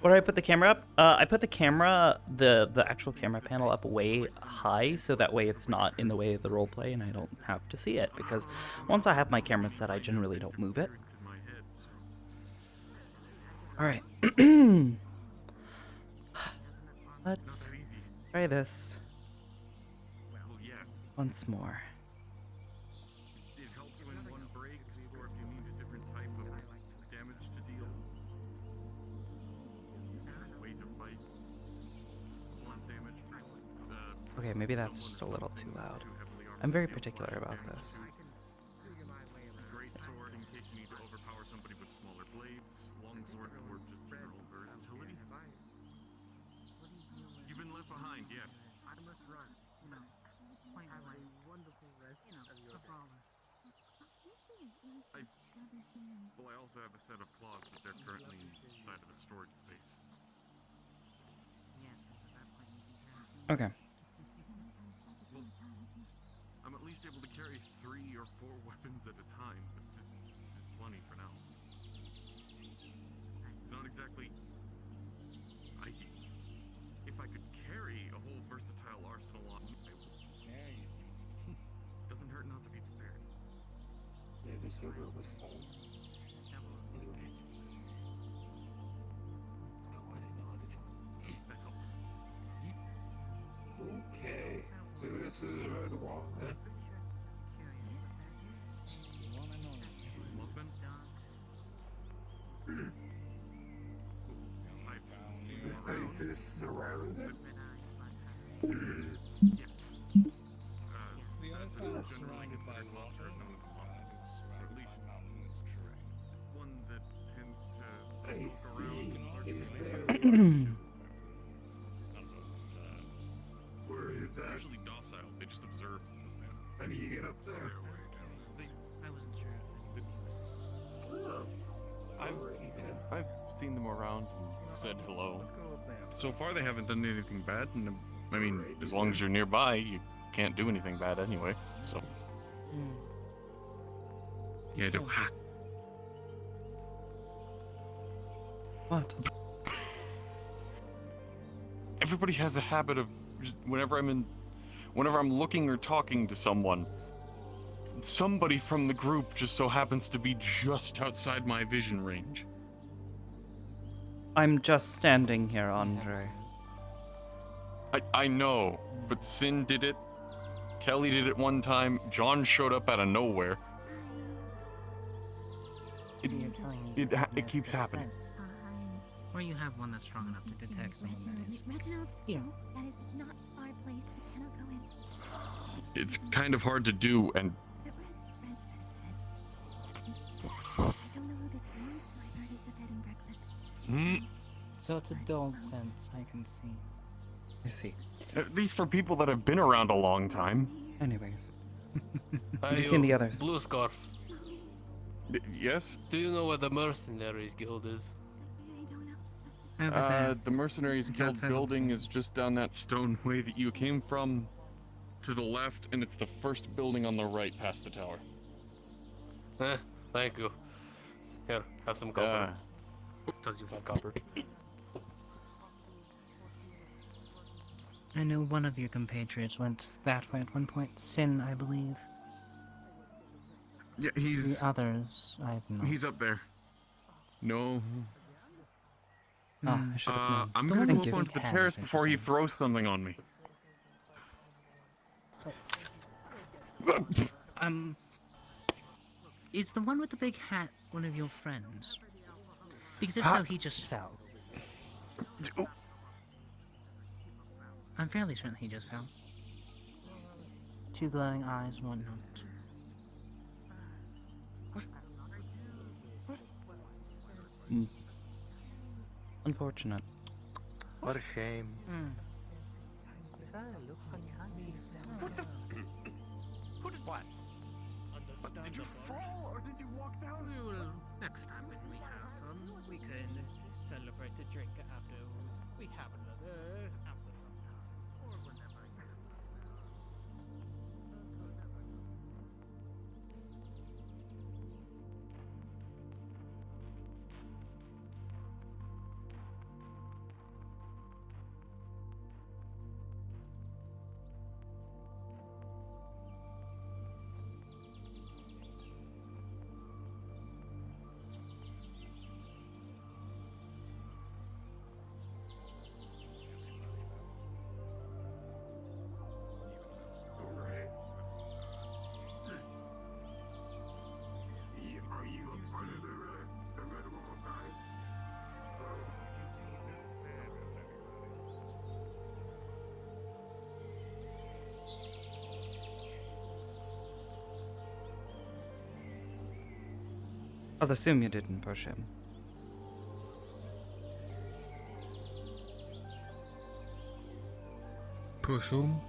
Where do I put the camera up? I put the camera, the actual camera panel up way high, so that way it's not in the way of the roleplay and I don't have to see it, because once I have my camera set, I generally don't move it. Alright. Let's try this once more. It helps when one breaks, or if you need a different type of damage to deal. Way to fight. Blunt damage. Okay, maybe that's just a little too loud. I'm very particular about this. Great sword in case you need to overpower somebody with smaller blades. Long sword for just general versatility. You've been left behind, yes. I must run. Have a wonderful rest of your day. Well, I also have a set of claws, but they're currently inside of a storage space. Okay. Well, I'm at least able to carry 3 or 4 weapons at a time, but this is plenty for now. It's not exactly... If I could carry a whole versatile arsenal on me, I would. Doesn't hurt not to be prepared. Yeah, the server was full. Anyway. No, I didn't know how to jump. That helps. Okay, so this is right along then. Muffin? This place is surrounded. The other side is surrounded by considered water, closer and than this side is or at surrounded least by mountainous terrain. one that tends to I move see. around. Is there? Where is that? Usually docile, they just observe. How do you get up there? I wasn't sure. Oh, already then. I've seen them around and said hello. Let's go up there. So far, they haven't done anything bad, and I mean, as long as you're nearby, you can't do anything bad anyway. So Yeah, do ha. What? everybody has a habit of just whenever I'm looking or talking to someone, somebody from the group just so happens to be just outside my vision range. I'm just standing here, Andre. I know, but Sin did it. Kelly did it one time. John showed up out of nowhere. So you're telling me It keeps happening. Or you have one that's strong enough to detect someone that is here. That is not our place. We cannot go in. It's kind of hard to do, and I don't know who this is. My heard it's a bed and breakfast. So it's a dulled sense, I can see. I see. at least for people that have been around a long time. Anyways. Have you seen the others? Blue Scarf. Yes? Do you know where the Mercenaries Guild is? I don't know. Over there. The Mercenaries It's Guild outside the building wall. is just down that stone way that you came from, to the left, and it's the first building on the right past the tower. Thank you. Here, have some copper. Does you 5 copper? I know one of your compatriots went that way at one point. Sin, I believe. Yeah, The others, I've not. he's up there. No. Ah, I should have known. I'm The gonna one go with up the onto big the hat terrace is before he interesting. throws something on me. Is the one with the big hat one of your friends? Because if Ha- so, he just fell. Oh, I'm fairly certain he just fell. 2 glowing eyes, whatnot. Unfortunate. What a shame. Who did what? Did you fall or did you walk down? Well, next time when we have some, we can celebrate the drink after we have another. After or whenever. I'll assume you didn't push him. Push whom?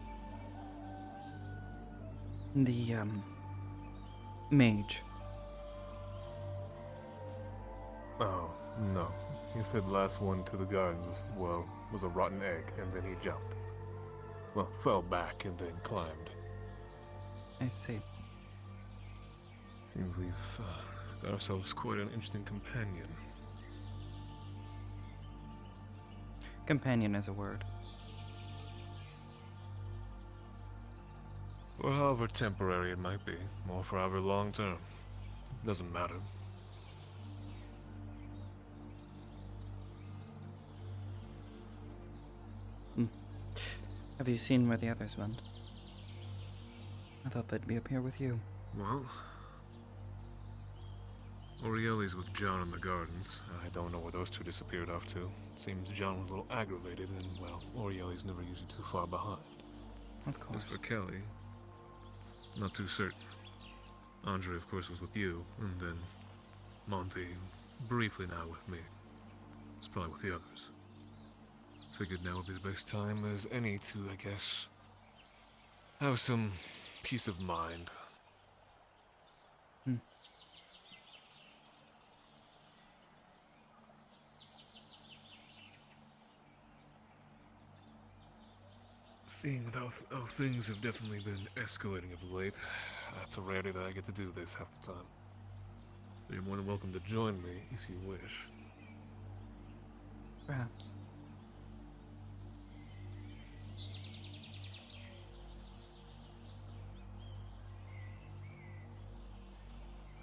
The, mage. Oh, no. He said last one to the gardens was a rotten egg, and then he jumped. Well, fell back and then climbed. I see. Seems we've got ourselves quite an interesting companion. Companion is a word. Well, however temporary it might be, or for however long term. Doesn't matter. Have you seen where the others went? I thought they'd be up here with you. Well, Orieli's with John in the gardens. I don't know where those two disappeared off to. Seems John was a little aggravated, and, well, Orieli's never usually too far behind. Of course. As for Kelly, not too certain. Andre, of course, was with you, and then Monty, briefly now with me. It's probably with the others. Figured now would be the best time as any to, I guess, have some peace of mind. Seeing how things have definitely been escalating of late, it's a rarity that I get to do this half the time. You're more than welcome to join me if you wish. Perhaps.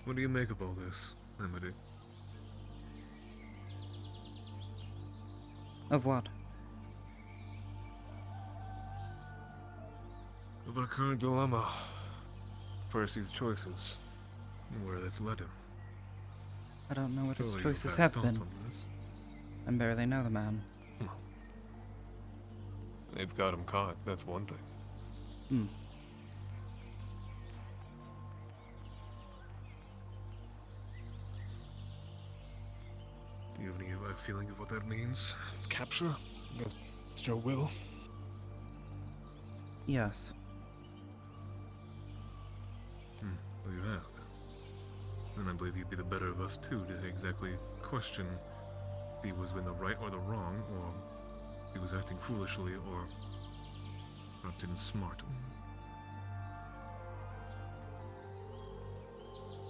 What do you make of all this, Amity? Of what? Of our current dilemma. Percy's choices. And where that's led him. I don't know what his Surely you've choices had have thoughts been. on this. I barely know the man. They've got him caught, that's one thing. Hmm. Do you have any feeling of what that means? Capture? Against your will? Yes. Well, you have. Then I believe you'd be the better of us too to exactly question if he was in the right or the wrong, or if he was acting foolishly, or perhaps even smart.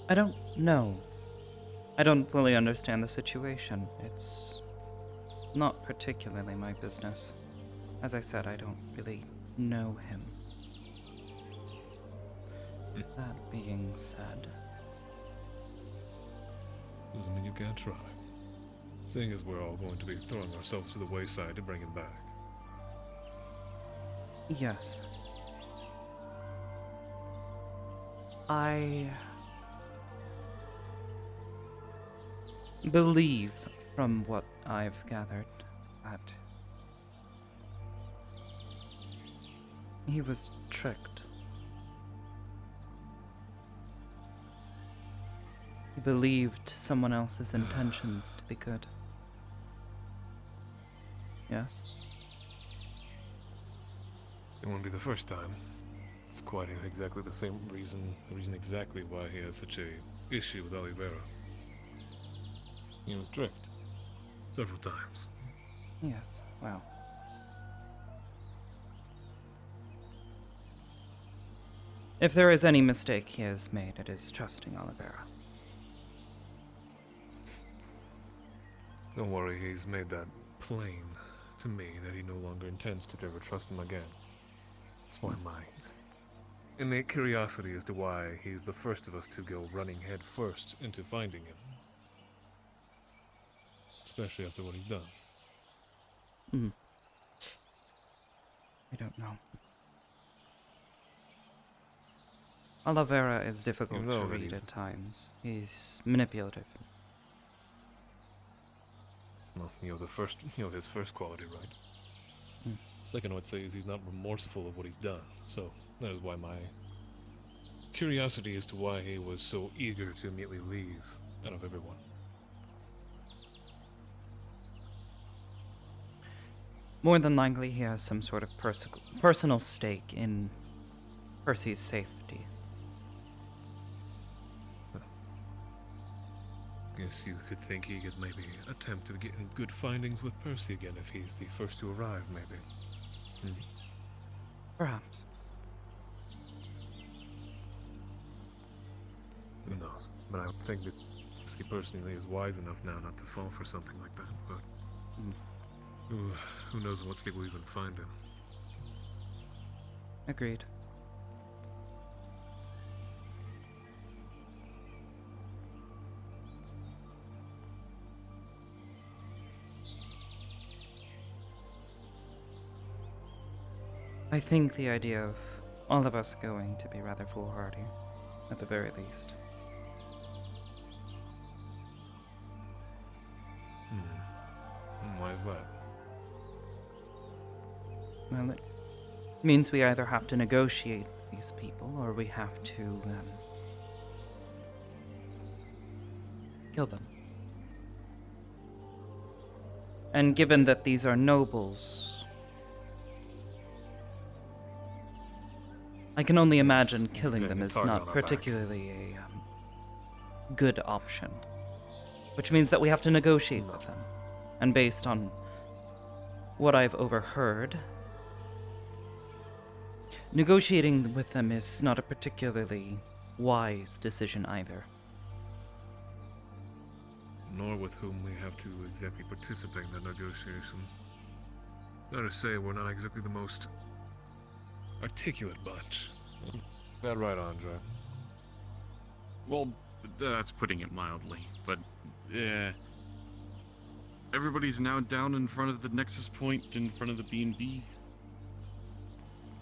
I don't know. I don't fully understand the situation. It's not particularly my business. As I said, I don't really know him. That being said... Doesn't mean you can't try. Seeing as we're all going to be throwing ourselves to the wayside to bring him back. Yes. I believe, from what I've gathered, that he was tricked. He believed someone else's intentions to be good. Yes? It won't be the first time. It's quite exactly the same reason exactly why he has such a issue with Oliveira. He was tricked. Several times. Yes, well. If there is any mistake he has made, it is trusting Oliveira. Don't worry, he's made that plain to me that he no longer intends to ever trust him again. That's why my innate curiosity as to why he's the first of us to go running head first into finding him. Especially after what he's done. I don't know. Oliveira is difficult You know to that read he's- at times. He's manipulative. Well, his first quality, right? Hmm. Second, I would say is he's not remorseful of what he's done. So that is why my curiosity as to why he was so eager to immediately leave out of everyone. More than likely, he has some sort of personal stake in Percy's safety. Guess you could think he could maybe attempt to get in good findings with Percy again if he's the first to arrive, maybe. Perhaps. Who knows? But I would think that Percy personally is wise enough now not to fall for something like that, but... who knows in what state we'll even find him. Agreed. I think the idea of all of us going to be rather foolhardy, at the very least. Why is that? Well, it means we either have to negotiate with these people, or we have to, kill them. And given that these are nobles, I can only imagine killing them is not particularly a good option. Which means that we have to negotiate with them. And based on what I've overheard, negotiating with them is not a particularly wise decision either. Nor with whom we have to exactly participate in that negotiation. Not to say we're not exactly the most articulate bunch. That right, Andre? Well, that's putting it mildly, but everybody's now down in front of the Nexus point, in front of the B&B.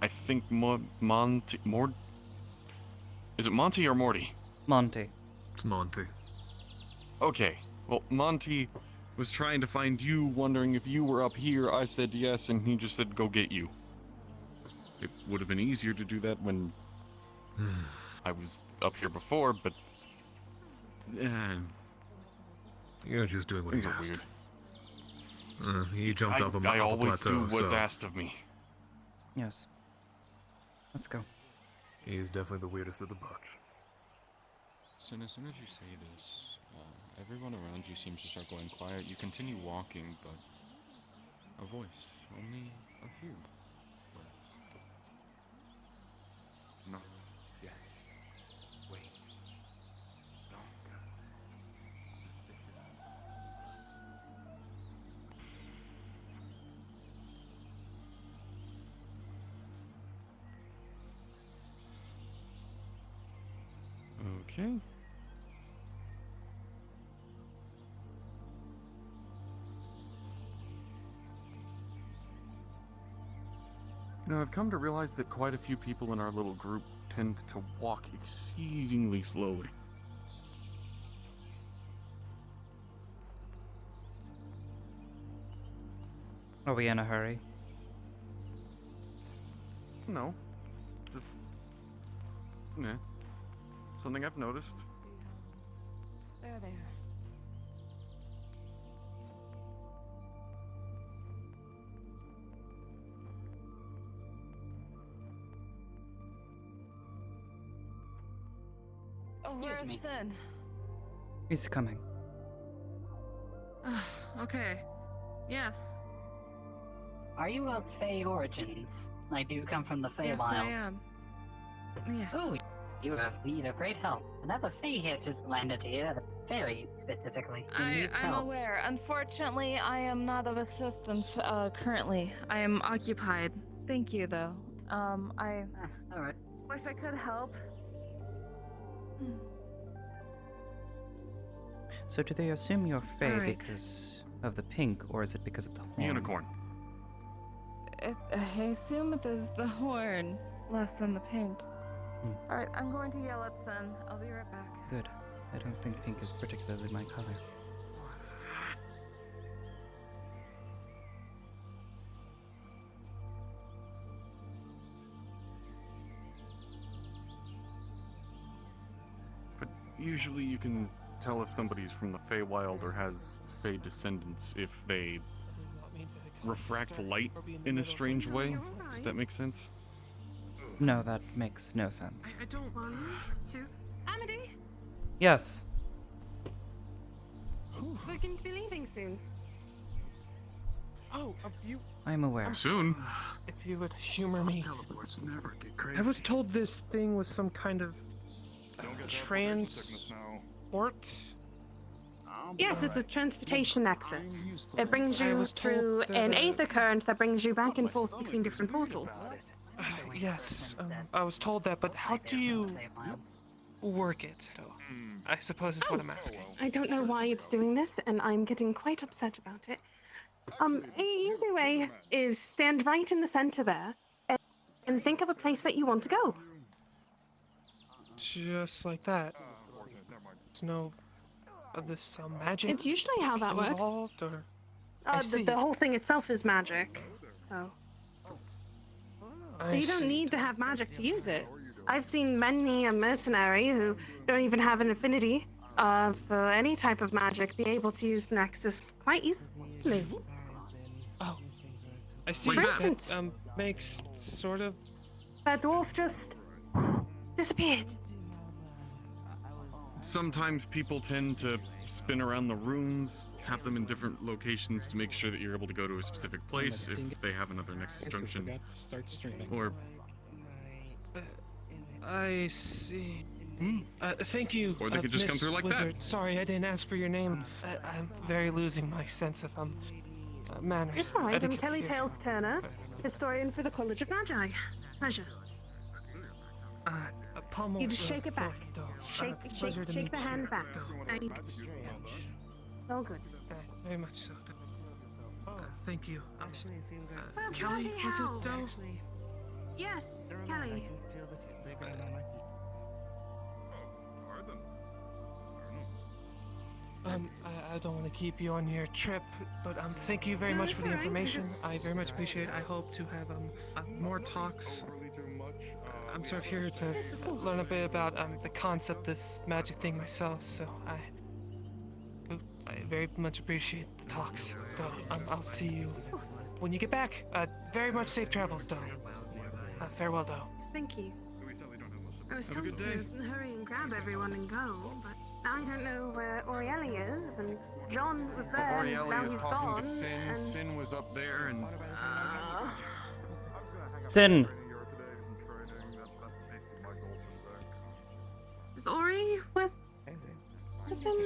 I think is it Monty or Morty? Monty. It's Monty. Okay, well, Monty was trying to find you, wondering if you were up here. I said yes, and he just said go get you. It would have been easier to do that when I was up here before, but you're just doing what he things are asked. weird. He jumped off a I off a always plateau, do what's so asked of me. Yes. Let's go. he's definitely the weirdest of the bunch. So as soon as you say this, everyone around you seems to start going quiet. You continue walking, but a voice, only a few words. Not yet. Wait. Longer. Okay. You know, I've come to realize that quite a few people in our little group tend to walk exceedingly slowly. Are we in a hurry? No. Just... Nah. Something I've noticed. There. Oh, where's Sin? He's coming. Okay. Yes. Are you of Fey origins? I do come from the Fey Yes, Wild. I am. Yes. Oh, you have need of great help. Another Fey here just landed here, the fairy specifically. Who needs I'm help. aware. Unfortunately, I am not of assistance currently. I am occupied. Thank you, though. I Alright. wish I could help. So do they assume you're Fae Alright. because of the pink, or is it because of the horn? Unicorn. I assume it is the horn, less than the pink. Alright, I'm going to yell at Sin. I'll be right back. Good. I don't think pink is particularly my color. But usually you can tell if somebody's from the Feywild or has Fey descendants if they refract light in a strange way. If that makes sense. No, that makes no sense. I don't want to. Amity, Yes. we're going to be leaving soon. Oh, you. I'm aware. Soon. If you would humor me. Teleports never get crazy. I was told this thing was some kind of transport. Yes, it's a transportation nexus. It brings I you was told through that, an Aether current that brings you back and forth between different portals. Yes, I was told that, but how do you work it? I suppose is what I'm asking. I don't know why it's doing this, and I'm getting quite upset about it. An easy way is stand right in the center there, and think of a place that you want to go. Just like that. There's no this magic. It's usually how that works. involved, or... I see. The whole thing itself is magic, so you don't need to have magic to use it. I've seen many a mercenary who don't even have an affinity for any type of magic be able to use the Nexus quite easily. Oh, I see. For That instance, makes sort of. that dwarf just disappeared. Sometimes people tend to spin around the runes, tap them in different locations to make sure that you're able to go to a specific place if they have another Nexus junction. Or I see. Thank you. Or they could just come Miss through like Wizard. that. Sorry, I didn't ask for your name. I'm very losing my sense of manners. It's alright, I'm etiquette Kelly here. Tales Turner, historian for the College of Magi. Pleasure. Pommel, You just shake it back. pleasure to Shake meet the you. hand back. All good. Very much so. Thank you. Well, Kelly, bloody was hell. it Doe? Yes, Kelly. I don't want to keep you on your trip, but thank you very No, much it's for the all right. information. Just- I very much appreciate it. I hope to have more talks. I'm sort of here to Yes, of course. learn a bit about the concept of this magic thing myself, so I very much appreciate the talks. Doe, I'll see you Of course. when you get back. Very much safe travels, Doe. Farewell, Doe. Thank you. I was Have a told good to hurry and grab everyone and go, but I don't know where Orieli is, and John was there, and now Orieli is he's talking gone. to Sin. And... Sin was up there, and Sin. Is Ori with him?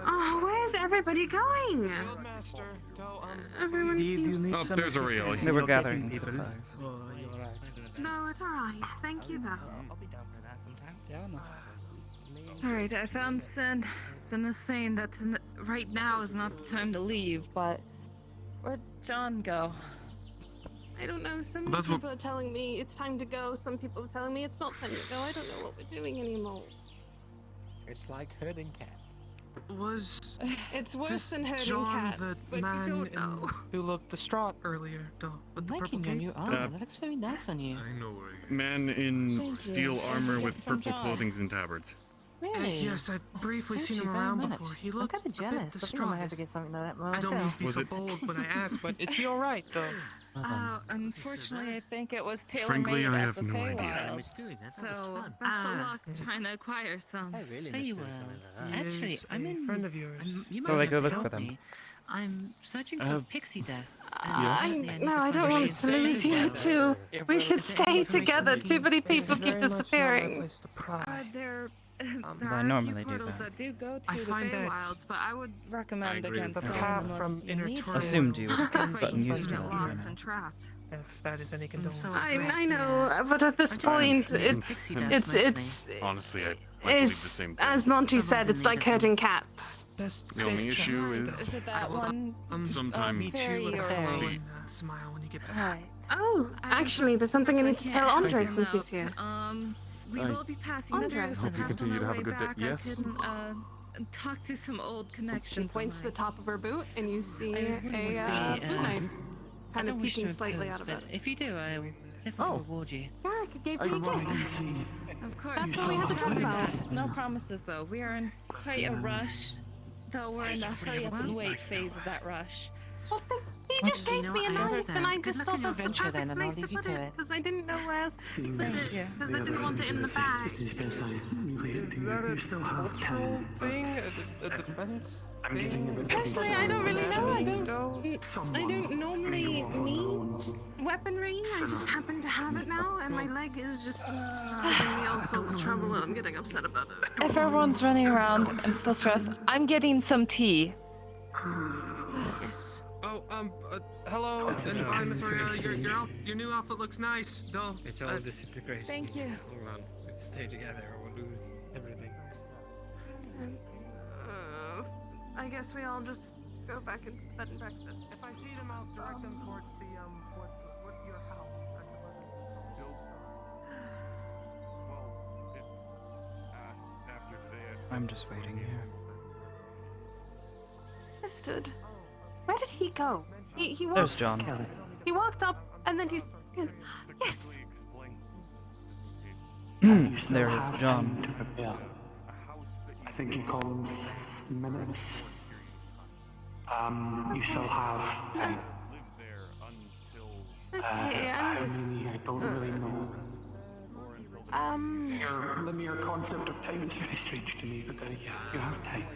Oh, where's everybody going? Master, Doe, Everyone keeps... oh, there's Orieli. They were gathering supplies. No, it's alright. Thank you, though. I'll be down for that sometime. Yeah, no. Alright, I found Sin. Sin is saying that right now is not the time to leave, but where'd John go? I don't know. Some Well, that's what- people are telling me it's time to go. Some people are telling me it's not time to go. I don't know what we're doing anymore. It's like herding cats. Was It's worse this than herding John cats, the but man you don't know. who looked distraught earlier, Doe, with the purple Liking your cape? new armor. That looks very nice on you. I know where he man in Thank you. steel That's a armor gift with from purple John. clothing and tabards. Really? Yes, I've briefly Suits seen you him very around much. before. He I'm looked kind a of bit jealous. I think I distraught. might have to get something like that I don't mean to myself. be Was so it- bold, but I asked, but is he alright, though? Unfortunately, I think it was Frankly, tailor-made I at have the no idea. Feywilds. So, best of luck trying to acquire some. I really Hey, missed well, He actually, is I'm a in. friend of yours. You So might they go have to look for help them. me. I'm searching for pixie dust. and Yes? apparently need No, to I find don't where want she's to lose been. you two. We should Is there any stay information together. you can- Too many people It's keep very much not my disappearing. place to pry. There I are a normally few do portals that. that do go I to the find that Feywilds, but I would recommend agree against with the that. going path unless from you inner need Toriel to. Assumed you, It's gotten quite used easy to to it get by lost now. and trapped. If that is any condolence. I know, but at this I just point, need it's pixie dust it's mostly. it's Honestly, I believe the it's same thing. as Monty said, Someone's it's in like need of herding cats. Best The only safe issue travels. Is it that one? Sometime meet fairy you with a or- hello The- and smile when you get back. Right. Oh, I actually, there's something I need to can't tell help Andre him since he's out. here. We I will be passing Andre. through, I so hope you perhaps on continue to our have a way good day. back Yes? I can talk to some old She connections. points to the top of her boot, and you see I a really would appreciate, boot knife. kind of don't wish to peeking slightly impose, out but about it. if you do, I will definitely reward you. Yeah, I could give you tickets. Of course. That's what we have to talk about. No promises, though. We are in quite a rush. Though we're in the hurry up and wait phase of that rush. Well, he just gave me a knife, and I just thought that's the perfect place to put it, because I didn't know where else to put it, because I didn't want it in the bag. Is that a cultural thing? A defense thing? Actually, I don't really know. I don't normally need weaponry. I just happen to have it now, and my leg is just giving me all sorts of trouble, and I'm getting upset about it. If everyone's running around and still stressed, I'm getting some tea. Yes. Oh, hello, and hi, Miss Maria. Your new outfit looks nice, though. It's all disintegration. Thank you. Hold on, let's stay together or we'll lose everything. I guess we all just go back into the bed and breakfast. If I see them, I'll direct them towards the what's your house? Well, it's after today. I'm just waiting here. Understood. Where did he go? He walked. There's John. He walked up and then he's. Yes. There is John. To prepare. I think he calls minutes. You still have time. Okay, How many? I don't really know. Your linear concept of time is very strange to me, but you have time.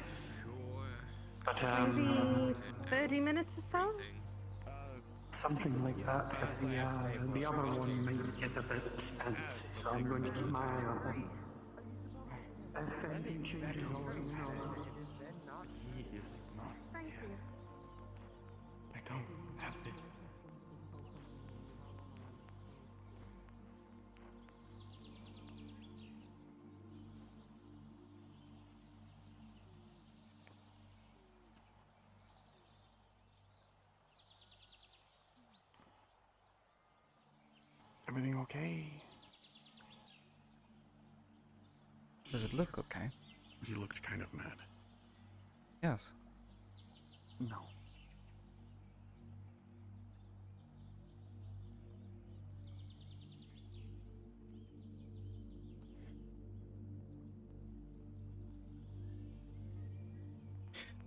But maybe 30 minutes or so? Something like that. But the other one might get a bit antsy, so I'm going to keep my eye on him. If anything changes, I'll let you know. Thank you. I don't have it. Everything okay? Does it look okay? He looked kind of mad. Yes. No.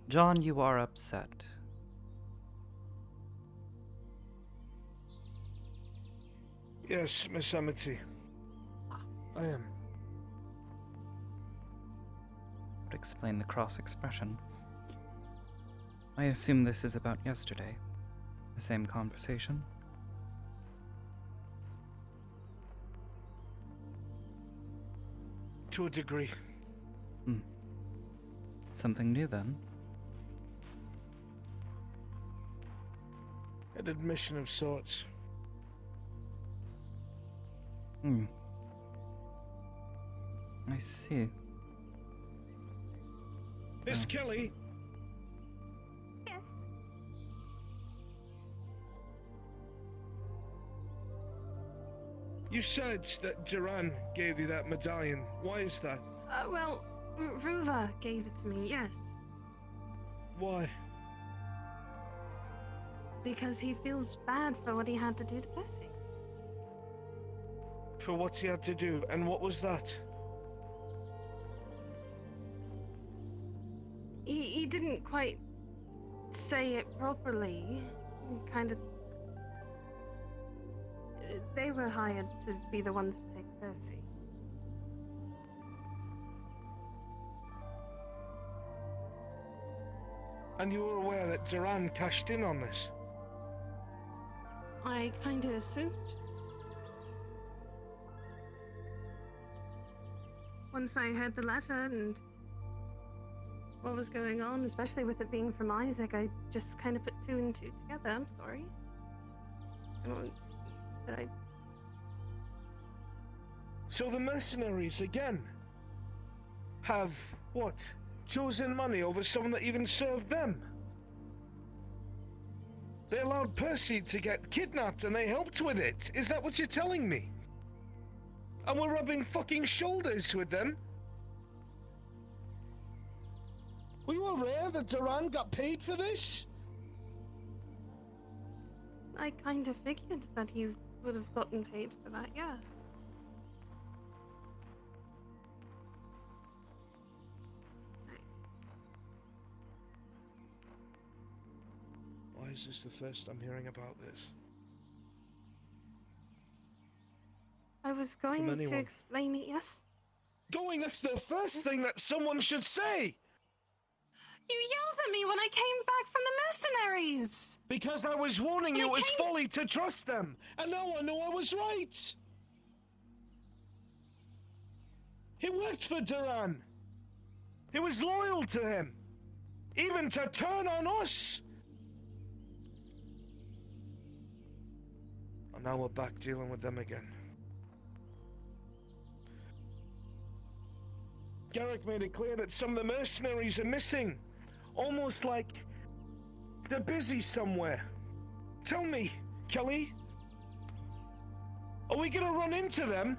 John, you are upset. Yes, Miss Amity. I am. Would explain the cross expression. I assume this is about yesterday. The same conversation? To a degree. Something new then? An admission of sorts. I see. Miss Kelly? Yes. You said that Duran gave you that medallion. Why is that? Well, Ruva gave it to me, yes. Why? Because he feels bad for what he had to do to Percy. For what he had to do, and what was that? He didn't quite say it properly. He kind of... They were hired to be the ones to take Percy. And you were aware that Duran cashed in on this? I kind of assumed. Once I heard the letter and what was going on, especially with it being from Isaac, I just kind of put two and two together. I'm sorry. But I... So the mercenaries, again, have, what, chosen money over someone that even served them? They allowed Percy to get kidnapped and they helped with it. Is that what you're telling me? And we're rubbing fucking shoulders with them? Were you aware that Duran got paid for this? I kind of figured that he would have gotten paid for that, yeah. Why is this the first I'm hearing about this? I was going to anyone. explain it, yes. That's the first thing that someone should say! You yelled at me when I came back from the mercenaries! Because I was warning you it was folly to trust them, and now I know I was right! He worked for Duran! He was loyal to him! Even to turn on us! And now we're back dealing with them again. Garrick made it clear that some of the mercenaries are missing. Almost like they're busy somewhere. Tell me, Kelly, are we gonna run into them?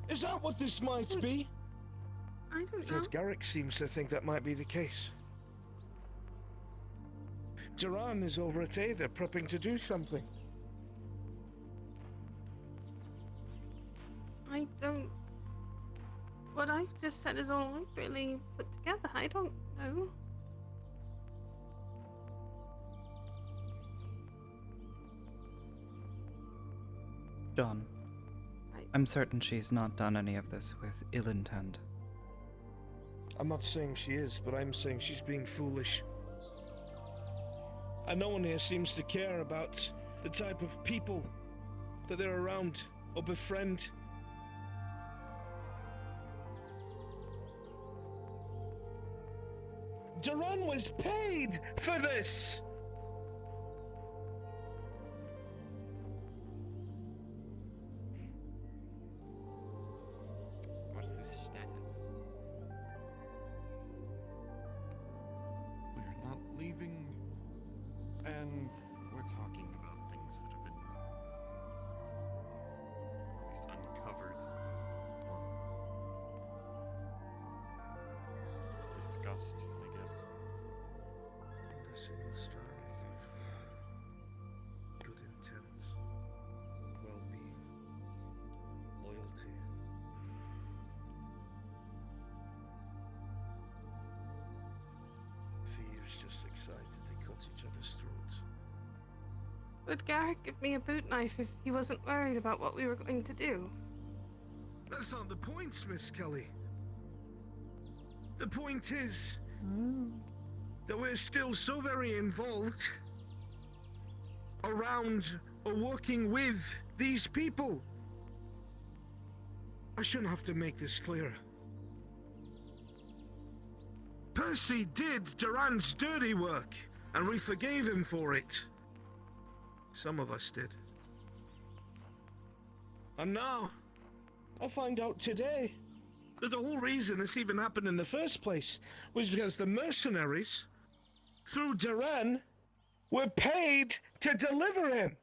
Is that what this might be? I don't know. Because Garrick seems to think that might be the case. Duran is over at Aether prepping to do something. I don't... What I've just said is all I've really put together. I don't know. John, I'm certain she's not done any of this with ill intent. I'm not saying she is, but I'm saying she's being foolish. And no one here seems to care about the type of people that they're around or befriend. Duran was paid for this! What's the status? We're not leaving, and we're talking about things that have been at least uncovered or discussed, I guess. Not a single strand of good intent, well-being, loyalty. Thieves just excited to cut each other's throats. Would Garrick give me a boot knife if he wasn't worried about what we were going to do? That's not the point, Miss Kelly. The point is that we're still so very involved around or working with these people. I shouldn't have to make this clearer. Percy did Duran's dirty work, and we forgave him for it. Some of us did. And now, I find out today that the whole reason this even happened in the first place was because the mercenaries, through Duran, were paid to deliver him.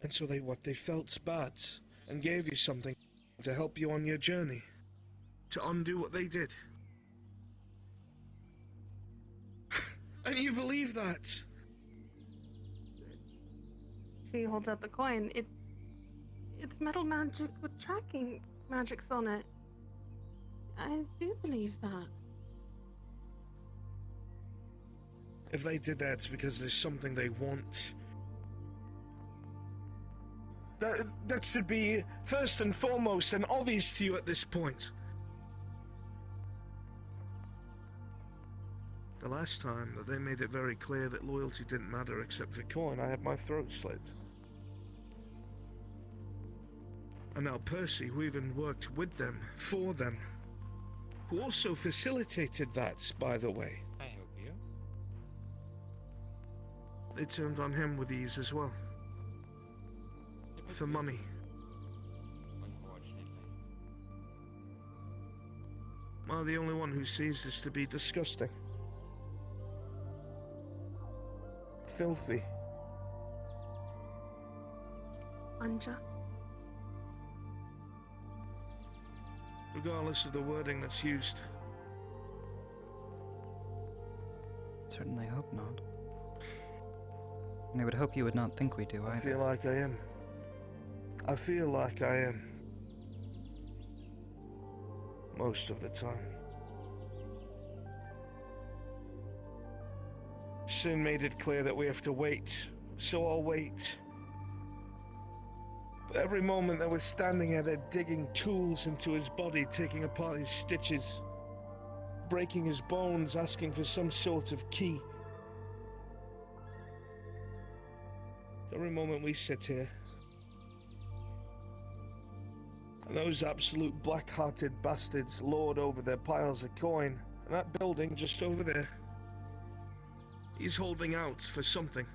And so they felt bad and gave you something to help you on your journey, to undo what they did. And you believe that? She holds out the coin. It's metal magic with tracking magics on it. I do believe that. If they did that, it's because there's something they want. That should be first and foremost and obvious to you at this point. The last time that they made it very clear that loyalty didn't matter except for coin, I had my throat slit. And now Percy, who even worked with them, for them, who also facilitated that, by the way. I hope you. They turned on him with ease as well. For money. Unfortunately. Am I the only one who sees this to be disgusting? Filthy. Unjust. Regardless of the wording that's used, Certainly hope not. And I would hope you would not think we do either. I feel like I am. I feel like I am. Most of the time. Sin made it clear that we have to wait, so I'll wait. But every moment that we're standing here, they're digging tools into his body, taking apart his stitches, breaking his bones, asking for some sort of key. Every moment we sit here, and those absolute black-hearted bastards lord over their piles of coin, and that building just over there, he's holding out for something.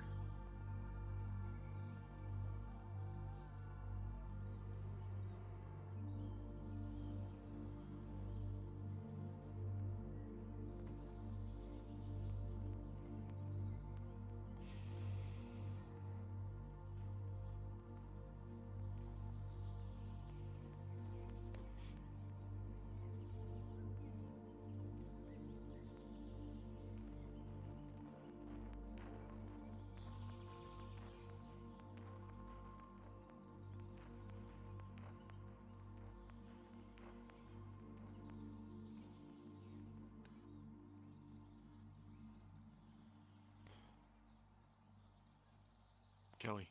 Kelly.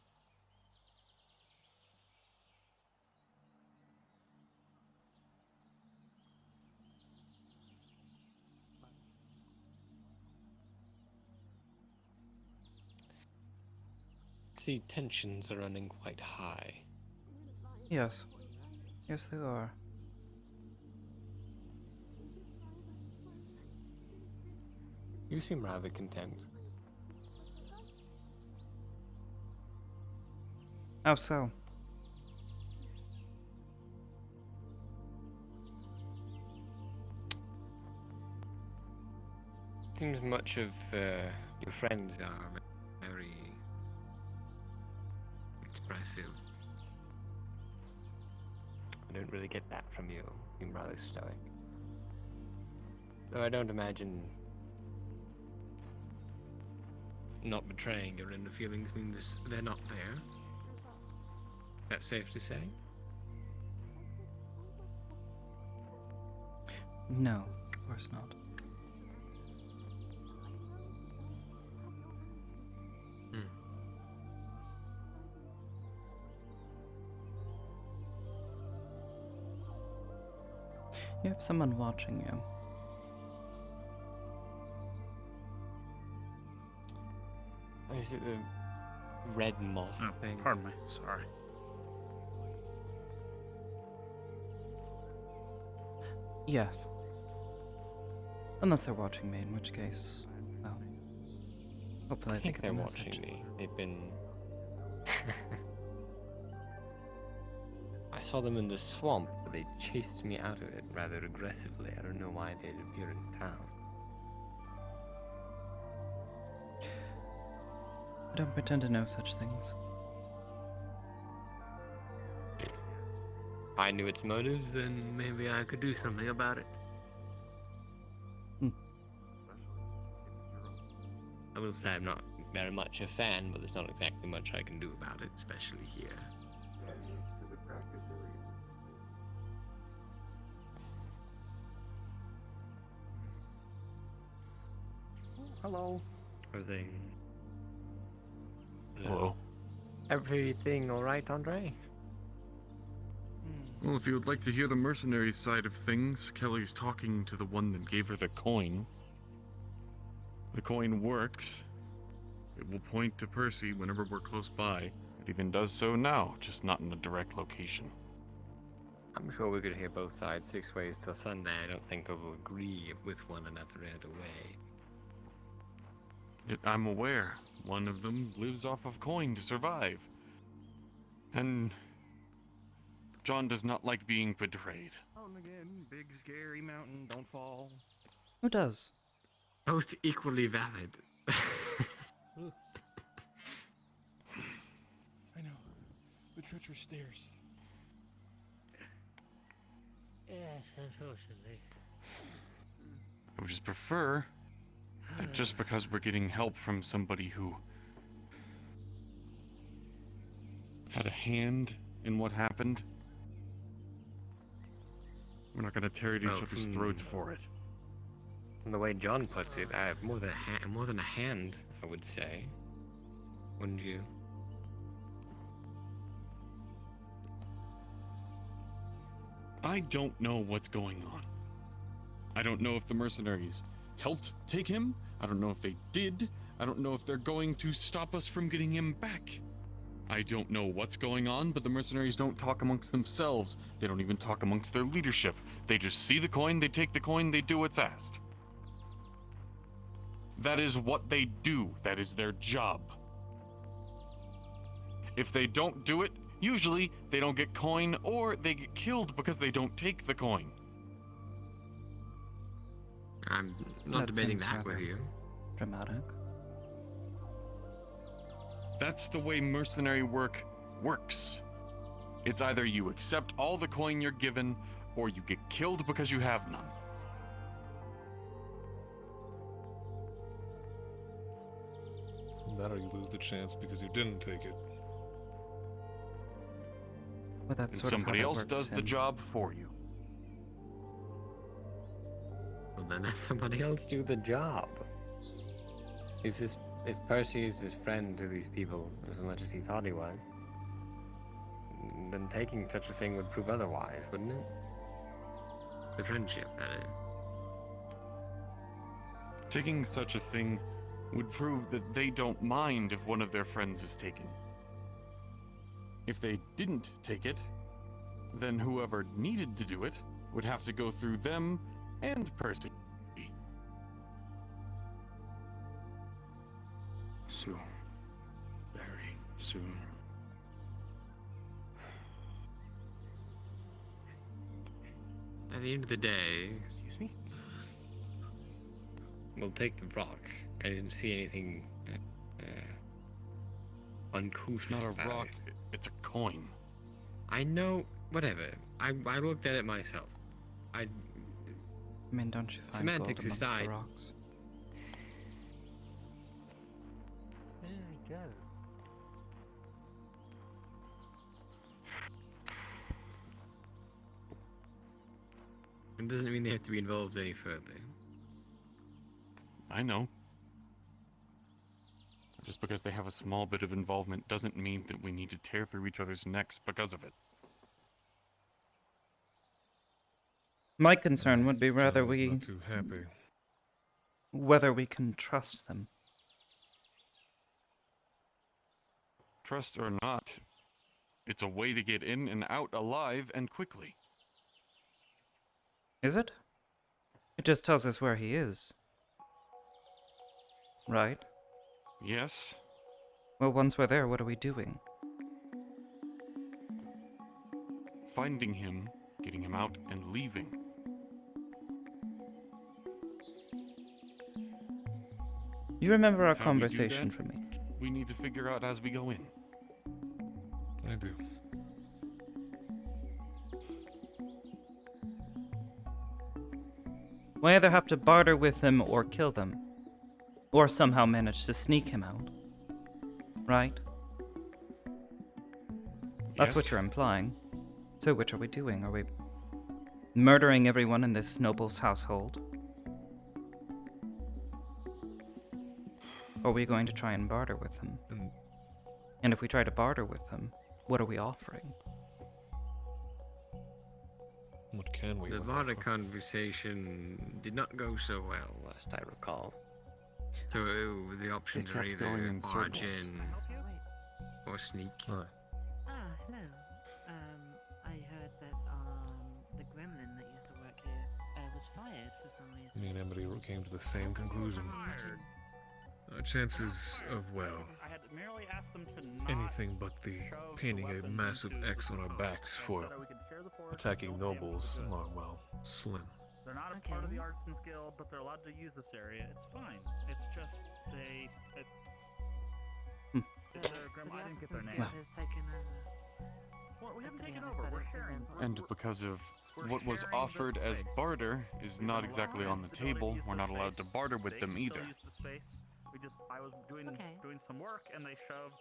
See, tensions are running quite high. Yes. Yes, they are. You seem rather content. How so? Seems much of your friends are very expressive. I don't really get that from you. You seem rather stoic. Though I don't imagine not betraying your inner feelings means they're not there. That's safe to say? No, of course not. You have someone watching you. Is it the red moth thing? Pardon me, sorry. Yes. Unless they're watching me, in which case, well, hopefully I think get they're the watching message. me. They've been... I saw them in the swamp, but they chased me out of it rather aggressively. I don't know why they'd appear in town. I don't pretend to know such things. If I knew its motives, then maybe I could do something about it. I will say I'm not very much a fan, but there's not exactly much I can do about it, especially here. Hello. Everything. Hello. Everything all right, Andre? Well, if you would like to hear the mercenary side of things, Kelly's talking to the one that gave her the coin. The coin works. It will point to Percy whenever we're close by. It even does so now, just not in a direct location. I'm sure we could hear both sides 6 ways till Sunday. I don't think they'll agree with one another either way. Yet I'm aware one of them lives off of coin to survive. And John does not like being betrayed. Mountain again, big scary mountain, don't fall. Who does? Both equally valid. I know. The treacherous stairs. Yes, unfortunately. I would just prefer that just because we're getting help from somebody who had a hand in what happened, we're not gonna tear at each other's throats for it. From the way John puts it, more than a hand, I would say. Wouldn't you? I don't know what's going on. I don't know if the mercenaries helped take him. I don't know if they did. I don't know if they're going to stop us from getting him back. I don't know what's going on, but the mercenaries don't talk amongst themselves. They don't even talk amongst their leadership. They just see the coin, they take the coin, they do what's asked. That is what they do. That is their job. If they don't do it, usually they don't get coin or they get killed because they don't take the coin. I'm not debating that with you. Dramatic. That's the way mercenary work works. It's either you accept all the coin you're given, or you get killed because you have none. That or you lose the chance because you didn't take it. Well, that's And sort somebody of how that else works does the in- job for you. Well, then let somebody else do the job. If Percy is his friend to these people as much as he thought he was, then taking such a thing would prove otherwise, wouldn't it? The friendship, that is. Taking such a thing would prove that they don't mind if one of their friends is taken. If they didn't take it, then whoever needed to do it would have to go through them and Percy. Soon. Very soon. At the end of the day, excuse me. We'll take the rock. I didn't see anything uncouth. It's not a about rock, it. it's a coin. I know. Whatever. I looked at it myself. I mean, don't you find Semantics gold amongst aside. the rocks? There we go. It doesn't mean they have to be involved any further. I know. Just because they have a small bit of involvement doesn't mean that we need to tear through each other's necks because of it. My concern would be whether John was we not too happy. whether we can trust them. Trust or not, it's a way to get in and out alive and quickly. Is it? It just tells us where he is. Right? Yes. Well, once we're there, what are we doing? Finding him, getting him out, and leaving. You remember our How we do conversation that, from me? We need to figure out as we go in. I do. We either have to barter with them or kill them. Or somehow manage to sneak him out. Right? That's what Yes. you're implying. So which are we doing? Are we murdering everyone in this noble's household? Or are we going to try and barter with them? And if we try to barter with them, what are we offering? What can we? The offer? barter conversation did not go so well, last I recall. So the options are kept going either in barge circles. in or sneak. Ah, hello. I heard that the gremlin that used to work here was fired for some reason. Me and Amity came to the same conclusion. Chances of, well, I had merely asked them to not anything but the painting a massive X on our backs for attacking nobles are, well, slim. They're not a part of the Artisans Guild, but they're allowed to use this area. It's fine. It's just they. It's their grandma. I didn't get their name. Well, we haven't taken over. We're sharing. And because of what was offered as barter is not exactly on the table, we're not allowed to barter with them either. I was doing some work and they shoved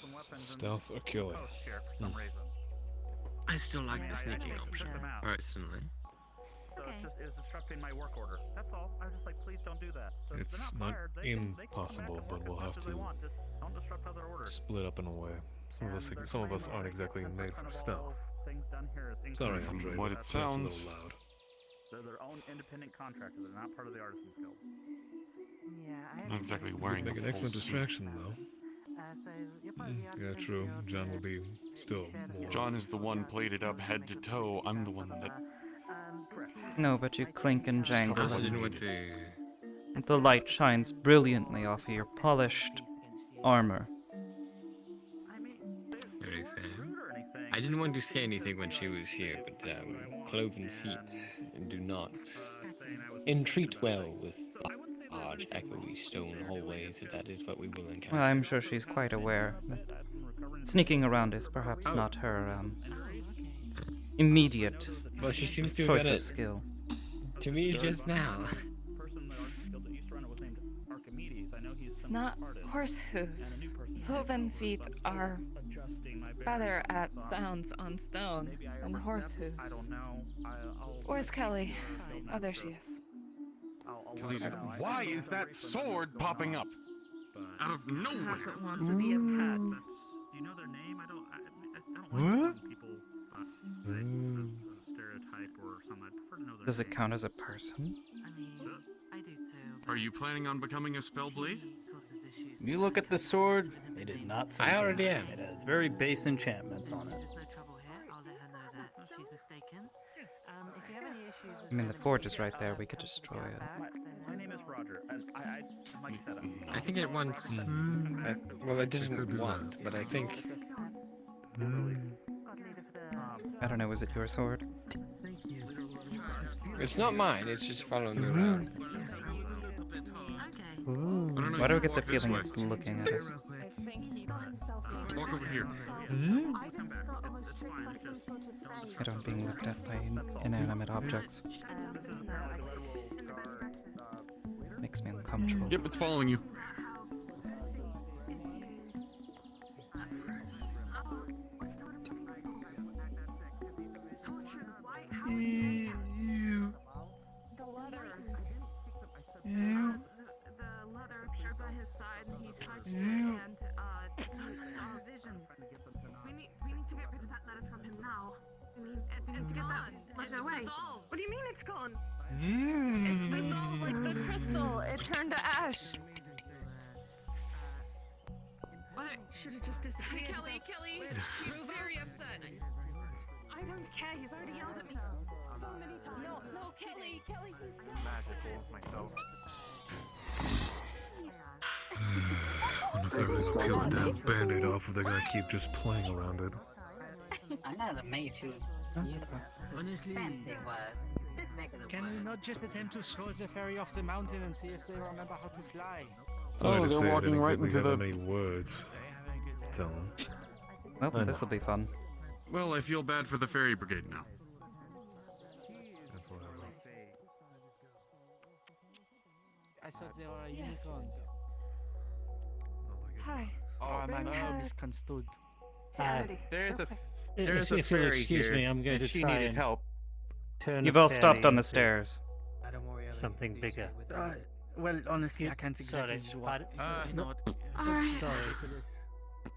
some weapons Stealth or in the killing? post here for some reason. I still like mean, the I sneaking took option, them out. personally. So it was disrupting my work order. That's all. I was just like, please don't do that. So It's they're not fired. They can come back impossible, and but work we'll as have much as they to want. Just don't disrupt other orders. split up in a way. Some of us aren't exactly made for stealth. Things done here is Sorry, incorrect. Andre, What but it that's sounds. a little loud. They're their own independent contractors. They're not part of the Artisans Guild. Yeah, I Not exactly Would wearing make a an full excellent suit. distraction, though. So you're part of the Yeah, Artisans true. Guild, John will be still more. John is the one plated up head to toe. I'm the one that. No, but you clink and I jangle. also didn't And want to. the light shines brilliantly off of your polished armor. Very fair. I didn't want to say anything when she was here, but cloven feet do not entreat well with large, echoey stone hallways, if that is what we will encounter. Well, I'm sure she's quite aware. But sneaking around is perhaps not her immediate Well, she seems to have choice done of it skill. to me just now. Person in the Artisans Guild that used to run it was named Archimedes. I know he's It's some not artist. horse hooves. Cloven feet are better at sounds on stone than horse hooves. I don't know. Where's Kelly? Oh, there she is. Kelly's like, why is that sword popping up? Out of nowhere. Perhaps it wants to be a pet. Do you know their name? I don't like when people stereotype or something. I prefer to know their Does it name. count as a person? I do too. Are you planning on becoming a spellblade? You look at the sword, it is not I already am. It has very base enchantments on it. There's no trouble here. I'll let her know that she's mistaken. If you have any issues with I mean, the forge is right there. We could destroy it. My name is Roger, and I like I said, I think it wants. Well, it didn't want, but I think. I don't know, is it your sword? It's not mine, it's just following me around. Why do I get the feeling it's looking at us? Walk over here. I don't being looked at by inanimate objects. Makes me uncomfortable. Yep, it's following you. The leather appeared by his side and he touched it and saw visions. We need to get rid of that letter from him now. We need and to get that letter away. What do you mean it's gone? It's dissolved like the crystal. It turned to ash. Well, it should have just disappeared. Kelly, he's very upset. I don't care. He's already yelled at me so many times. No, Kelly, he's Magical myself. I wonder if they're going to peel the damn band-aid off, if they're going to keep just playing around it. I know the Mayfield Honestly, can we not just attempt to throw the ferry off the mountain and see if they remember how to fly? Oh, they're walking right into the. Many words. Tell them. Well, this will be fun. Well, I feel bad for the fairy brigade now. I thought they were a unicorn. Hi. Oh, my Hi. misconstrued. There's a If you'll fairy excuse here. me, I'm going If to she try needed and help. turn You've a all stopped fairy on the into stairs. Something bigger. Well, honestly, I can't exactly. Sorry. No. Alright. Sorry.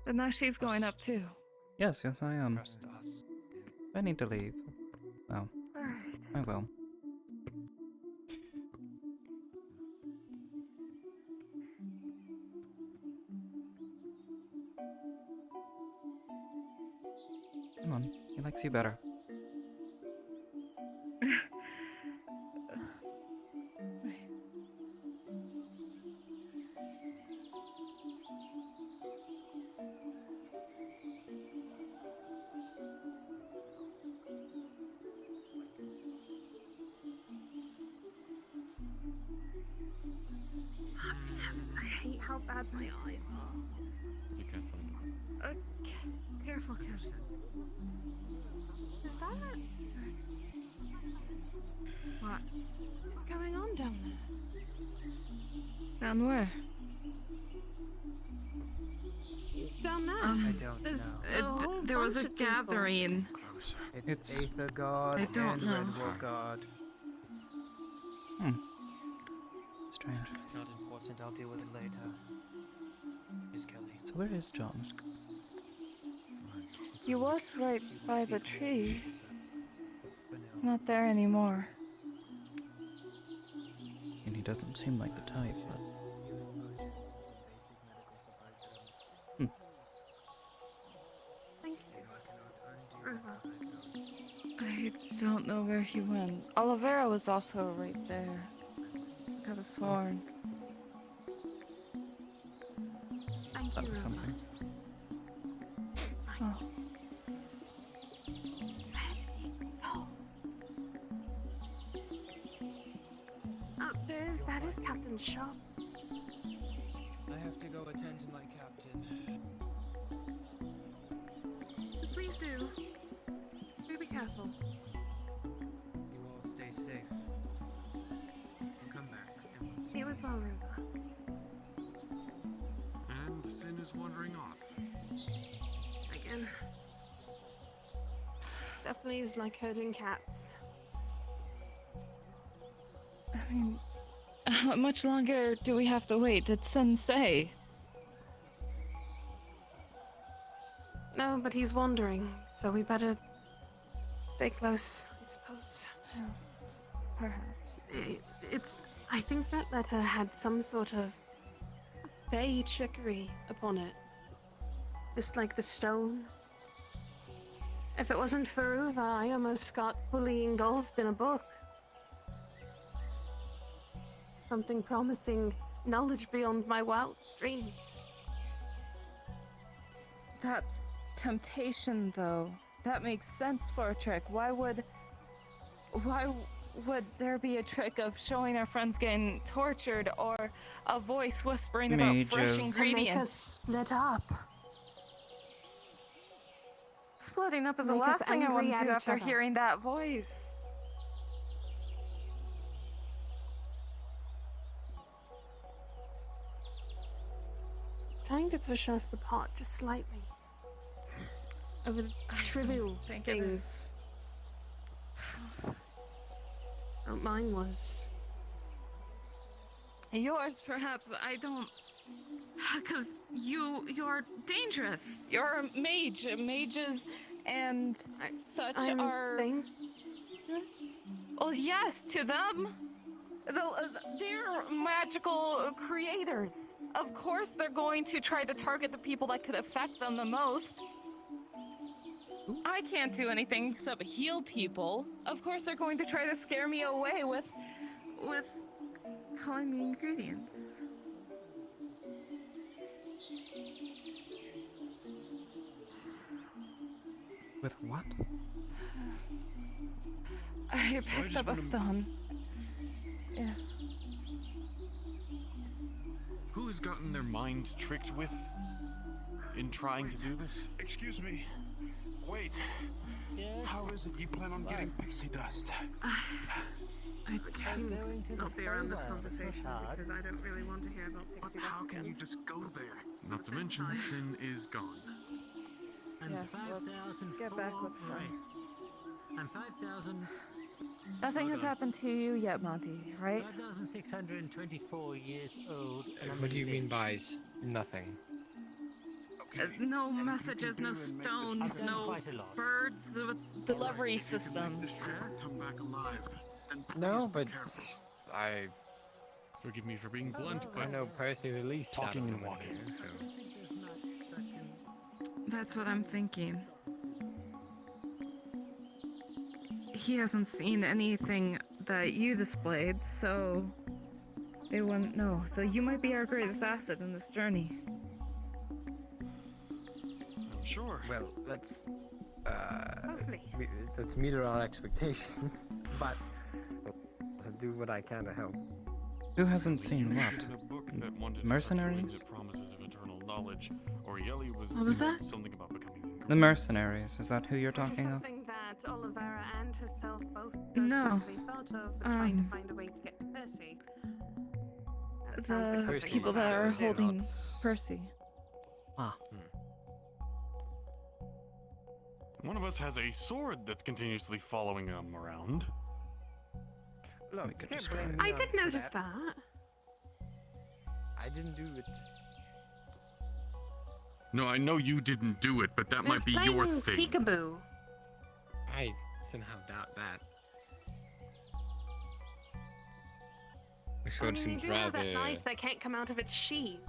But now she's going up too. Yes, I am. I need to leave. Oh, Alright. I will. Come on, he likes you better. Good heavens, I hate how bad my eyes are. You can't find it. Careful, Kirsten. Is that it? What is going on down there? Down where? Down there. I don't There's know. a whole There was a bunch of people. gathering. It's Aether God I don't and know. Red Wolf God. Strange. It's not important. I'll deal with it later. Miss Kelly. So where is John? He was right by the tree. He's not there anymore. And he doesn't seem like the type, but... Thank you. I don't know where he went. Oliveira was also right there. Got a sword. Thank That you. was something. Oh. That is Captain's shop. I have to go attend to my captain. Please do. Be careful. You all stay safe. Come back. You as well, Ruva. And Sin is wandering off. Again. Definitely is like herding cats. I mean, how much longer do we have to wait? Did Sun say? No, but he's wandering, so we better stay close, I suppose. Perhaps. I think that letter had some sort of fey trickery upon it. Just like the stone. If it wasn't for Ruva, I almost got fully engulfed in a book. Something promising knowledge beyond my wildest dreams. That's temptation, though. That makes sense for a trick. Why would there be a trick of showing our friends getting tortured or a voice whispering about fresh Mages. To make us ingredients? split up. Splitting up is the Make us last thing I want angry to at do each after other. hearing that voice. It's trying to push us apart just slightly. Over trivial think it things. Oh, mine was. Yours, perhaps. I don't. Because you're dangerous. You're a mage. Mages and such I'm are. Well, yes, to them. They're magical creators. Of course, they're going to try to target the people that could affect them the most. I can't do anything except heal people. Of course, they're going to try to scare me away with calling me ingredients. With what? I So I picked just up a wanna- stone. Yes. Who has gotten their mind tricked with in trying to do this? Excuse me. Wait. Yes? How is it you plan on getting pixie dust? I can't not be around this conversation because I don't really want to hear about But pixie how dust can you again. just go there? Not to mention, Sin is gone. And Yes, let's 5,000 get back with Sun. And 5,000. Nothing has happened to you yet, Monty, right? 5,624 years old. and I'm What do you mean lit. by nothing? No messages, no stones, I've done no quite a lot. birds with delivery systems. Come back alive. Then No, please be but careful. I Forgive me for being blunt, I but know Percy the least out talking of and them walking. here, so. That's what I'm thinking. He hasn't seen anything that you displayed, so they wouldn't know. So you might be our greatest asset in this journey. I'm sure. Well, let's Hopefully. let's meet our expectations, but I'll do what I can to help. Who hasn't seen You what? written a book that wanted to Mercenaries? suck you into promises of eternal knowledge, or Yelly was What was that? something about becoming The mercenaries, is that who you're Which is talking of? something that Oliveira and herself both No. personally thought of, but trying to find a way to get to Percy. the Percy people might that are know, they're holding not- Percy. Ah. One of us has a sword that's continuously following him around. Look, We you could can't destroy blame it. me I on- did for notice that. I didn't do it. No, I know you didn't do it, but that might be your thing. Peekaboo. I somehow doubt that. The I sword mean, you seems do have that rather. knife that can't come out of its sheath.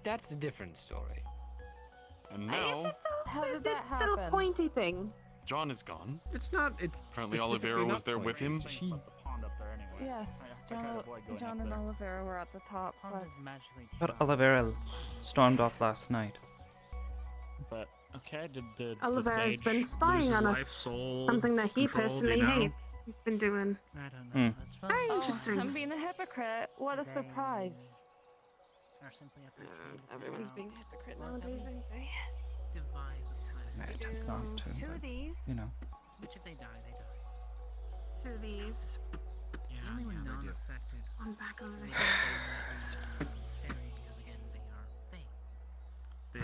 That's a different story. And now, How did that It's still a happen? pointy thing. John is gone. It's not. It's Apparently specifically Olivera was not there with him. pointy. The pond up there anyway. Yes, I try to avoid going John up and there. Olivera were at the top, but But Olivera stormed off last night. But okay, did the Olivera's mage been spying lose on his us. life, soul, Something that he control, do personally you know? hates. He's been doing. I don't know. That's fine. Very oh, interesting. I'm being a hypocrite. What a surprise! Are simply appreciated for Everyone's how being a hypocrite well nowadays, that aren't they? devise a plan. I attempt not to, Two of but, these. you know. Which if they die, they die. Two of these. The only one non-affected One back over would be here. fairy, because again, they are fey. They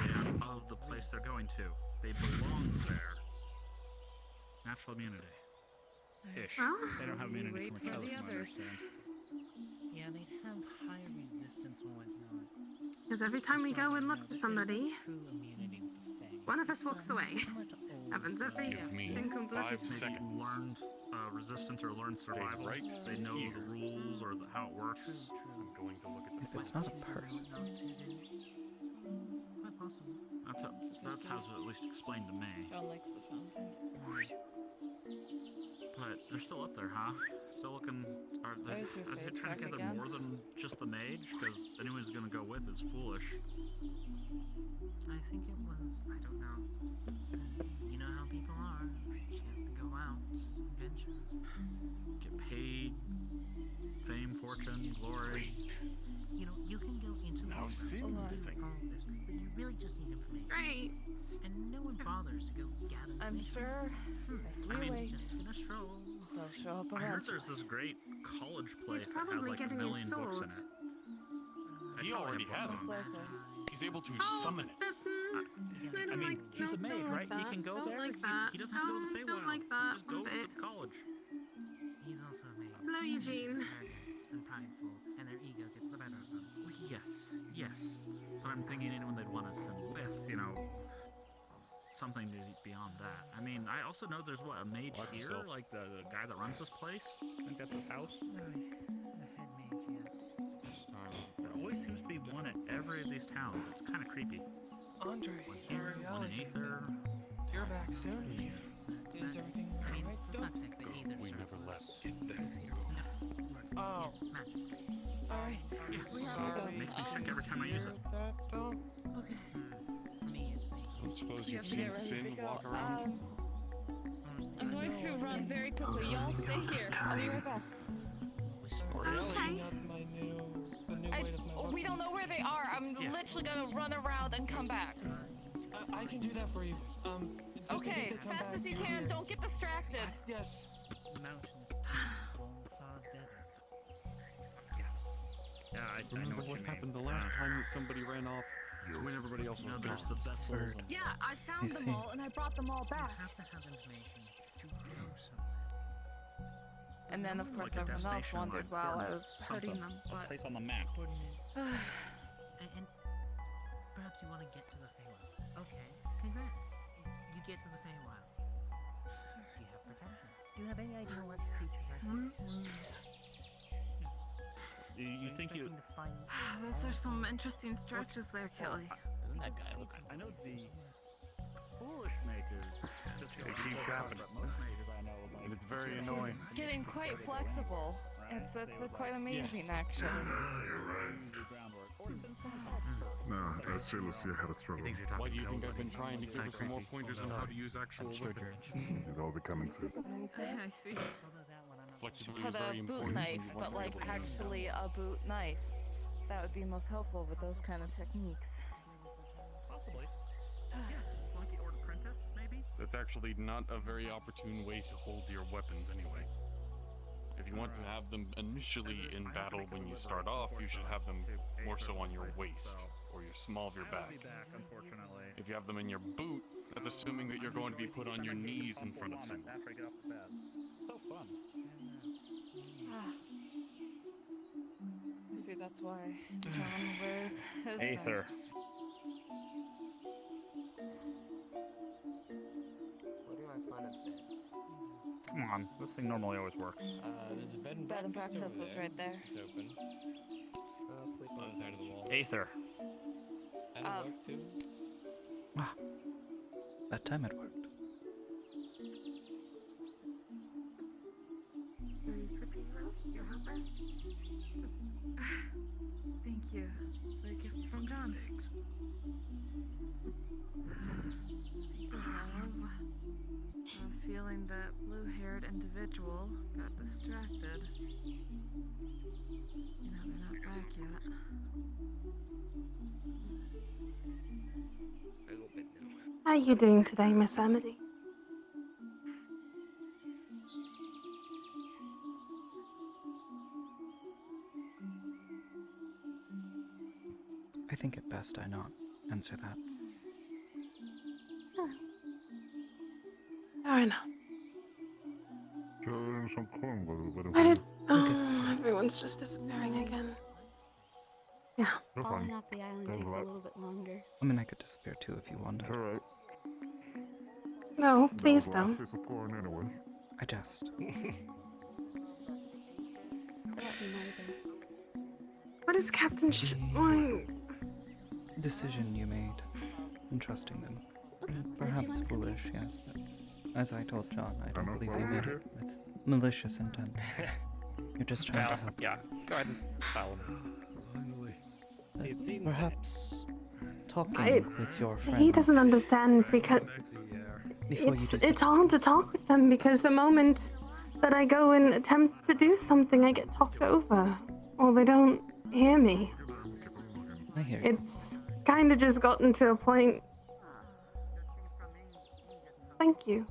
are of the place they're going to. They belong there. Natural immunity. Ish. Well, They don't have immunity wait from for each other, the from what I others. understand. Yeah, they'd have higher resistance and whatnot. Because every time we go and look for somebody, True immunity with the fey. one of us walks away. Similar to old Happens every Give me single bloody 5 time. seconds. Learned resistance or learned survival. right They know here. the rules or how it works. I'm going to look at If it's not a person. Not to do. Quite possible. That's how it's at least explained to me. John likes the fountain. But they're still up there, huh? Still looking. Are they There's your fade trying to track gather again. more than just the mage? Because anyone who's gonna go with is foolish. I think it was. I don't know. You know how people are. Chance to go out, adventure. Get paid, fame, fortune, glory. You know, you can go into Now programs Sid's and do missing. all of this, but you really just need information. Great. And no one bothers to go gather I'm information. sure if we I mean, wait, Just gonna stroll. they'll show up I heard eventually. there's this great college place that has probably like a getting his million books in sword. it. He already has them. it. He's able to Oh, summon it. that's I mean, he's a mage, don't right? like He that. can go Don't there. like that. He doesn't have to go to the Feywild. Don't like that. Just go One bit. to college. He's also a mage. Hello, Eugene. Arrogant and prideful, and their ego gets the better of them. Well, yes. But I'm thinking anyone they'd want to send with, you know, something beyond that. I mean, I also know there's a mage Watch here, yourself. like the guy that runs this place. I think that's his house. A head mage, yes. There always seems to be one at every of these towns. It's kind of creepy. Andre, One here, one in Aether. you're back soon. Is everything I mean, alright? for fuck's sake, the Aether We circle never left. is Oh. is magic. Alright. Yeah, it makes me sick every time I use it. Okay. For me, it's a I don't suppose You you've have to get seen ready to Sin go. walk around. I'm going to run very quickly. Y'all stay here. I'll be right back. Okay. We don't know where they are. I'm literally gonna run around and come back. I can do that for you. Just in Okay, case they come fast back, as you you're can. here. Don't get distracted. Yes. Mountains, fog, desert. Yeah, I know Remember what what you happened the mean. last time that somebody ran off when everybody else was There's gone? the vessels. And Yeah, I found I them see. all and I brought them all You back. have to have information to go somewhere. And then, of course, Like a everyone else destination, wondered like while I coordinates, was hurting something. them. But Place on the map. And perhaps you want to get to the Feywild. Okay, congrats. You get to the Feywild. You have protection. Do you have any idea what creatures are here? You think you? Expecting to find Those are some interesting stretches there, Kelly. Doesn't that guy look? I know the foolish mages. It keeps happening. But most mages I know, like, And it's very annoying. getting quite flexible. It's quite amazing, Yes. actually. No, Sir Lucia had a struggle. Why do you think I've been trying to give her some more pointers on how to use actual weapons? It'll be coming soon. I see. Flexibility For is the very boot important. knife, when you want but to like be able to use actually a boot knife. That would be most helpful with those kind of techniques. Possibly. Yeah, flunky or apprentice, maybe. That's actually not a very opportune way to hold your weapons anyway. If you want want to have them initially in battle when you start off, you should have them more so on your waist or your small of your back. If you have them in your boot, that's assuming that you're going to be put on your knees in front of someone. So fun. I see, that's why John wears his Aether. Where do I find a bed? Come on, this thing normally always works. There's a bed and Bed and breakfast breakfast over is there. right there. It's open. I'll sleep on the side of the wall. Aether. That'll work too. Ah, that time it worked. Thank you. The gift from John. Thanks. Speaking of, feeling that blue-haired individual got distracted. You know, they're not back yet. How are you doing today, Miss Amity? I think it best I not answer that. Fair enough. Why did... everyone's just disappearing again. Yeah. Falling off the island takes a little bit longer. I mean, I could disappear too if you wanted. Alright. No, please don't. I jest. What is Captain why? Decision you made in trusting them. Perhaps foolish, yes, but as I told John, I don't believe you made it with malicious intent. You're just trying to help. Yeah, go ahead and follow him. See, it seems Perhaps talking with your friends. He doesn't understand because it's hard to talk with them because the moment that I go and attempt to do something, I get talked over, or they don't hear me. I hear you. It's kind of just gotten to a point. Thank you.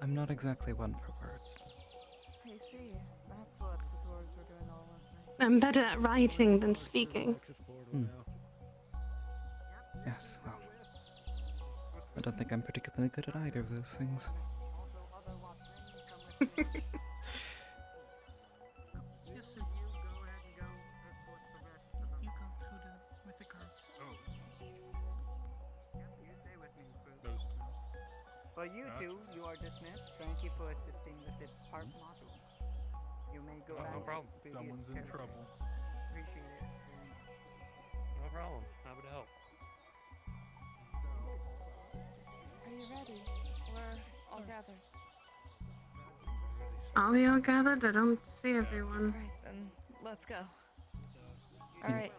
I'm not exactly one for words. I see. That's what the dwarves were doing all last night. I'm better at writing than speaking. Yes, well, I don't think I'm particularly good at either of those things. For you two, you are dismissed. Thank you for assisting with this heart module. You may go back. No problem. to previous Someone's in character. trouble. Appreciate it very much. No problem. Happy to help. Are you ready? We're all gathered. Are we all gathered? I don't see everyone. Right, then let's go. Alright.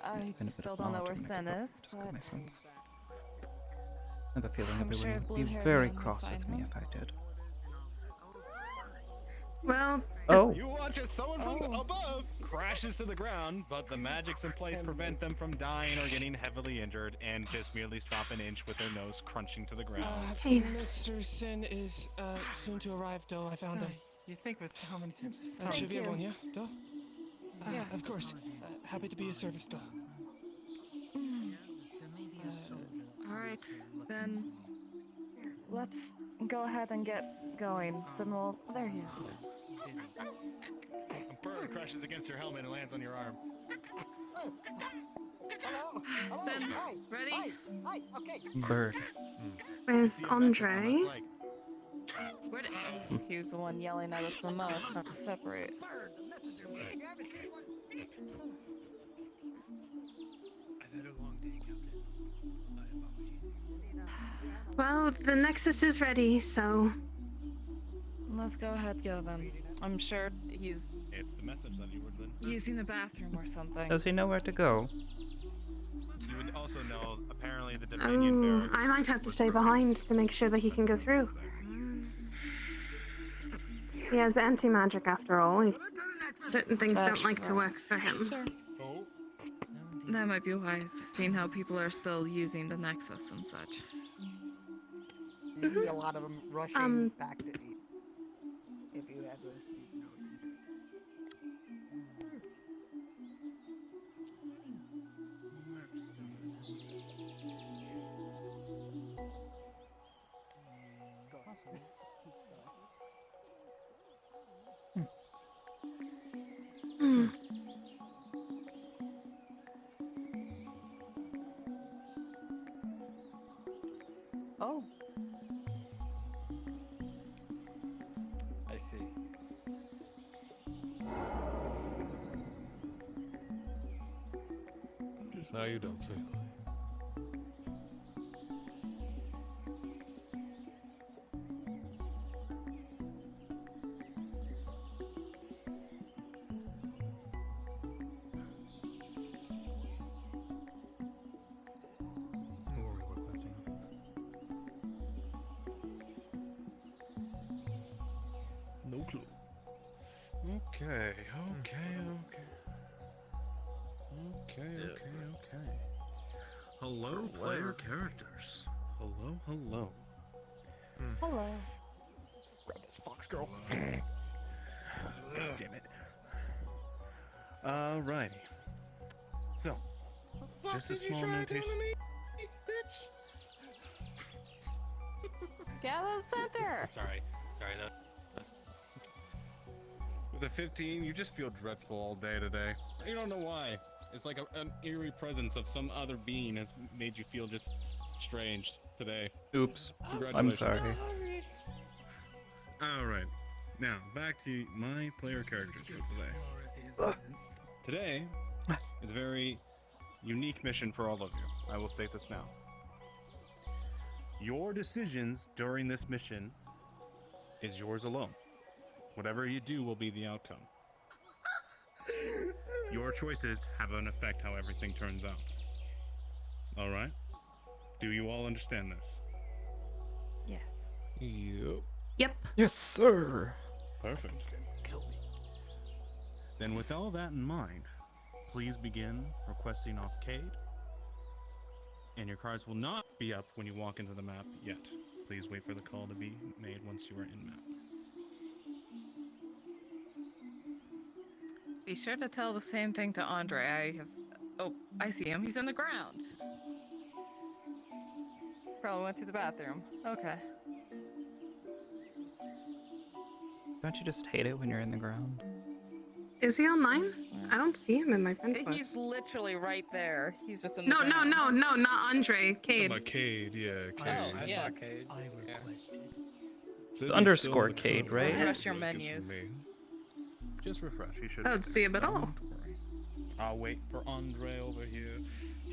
I Kind of bit still of don't know knowledge where I'm Sen gonna is, just got but myself. I have a feeling I'm everyone sure would be blue-haired very man will cross find with me him. if I did. Well, You watch as someone from above crashes to the ground, but the magics in place prevent them from dying or getting heavily injured, and just merely stop an inch with their nose crunching to the ground. Hey. Mr. Sin is soon to arrive, though. I found him. You think with how many times That should be you. everyone, yeah? Duh? Yeah. Of course. Happy to be of service, though. alright, then. let's go ahead and get going. Sen will. There he is. A bird crashes against your helmet and lands on your arm. Sen, ready? Hi, okay. Bird. Where's Andre? Where did he was the one yelling at us the most, not to separate. Well, the Nexus is ready, so. Let's go ahead, go then. I'm sure he's It's the message that you would then send. using the bathroom or something. Does he know where to go? You would also know, apparently, the Dominion Oh, barracks. I might have to stay behind to make sure that he can go through. He has anti-magic after all. Certain things don't like to work for him. Oh. That might be wise, seeing how people are still using the Nexus and such. you see a lot of them rushing back to eat. If you had the ability to. Hmm. Oh. I see. Now you don't see. What were we requesting? No clue. Okay, okay. Hello, player characters. Hello, hello. Hello. Grab this fox girl. God damn it. Alrighty. So, just a small notation. Get out of the center. Sorry, that's... With a 15, you just feel dreadful all day today. You don't know why. It's like an eerie presence of some other being has made you feel just strange today. Oops. I'm Congratulations. sorry. Alright, now back to my player characters for today. Today is a very unique mission for all of you. I will state this now. Your decisions during this mission is yours alone. Whatever you do will be the outcome. Your choices have an effect how everything turns out. Alright? Do you all understand this? Yeah. Yep. Yep. Yes, sir. Perfect. Then with all that in mind, please begin requesting off Cade. And your cards will not be up when you walk into the map yet. Please wait for the call to be made once you are in map. Be sure to tell the same thing to Andre. I have. Oh, I see him. He's in the ground. Probably went to the bathroom. Okay. Don't you just hate it when you're in the ground? Is he online? I don't see him in my friends He's list. literally right there. He's just in the No, ground. no, not Andre. Cade. About Cade, yeah, Cade. Oh, yes. I requested. It's underscore Cade, right? Refresh your menus. Just refresh. He should. I don't see him at all. I'll wait for Andre over here.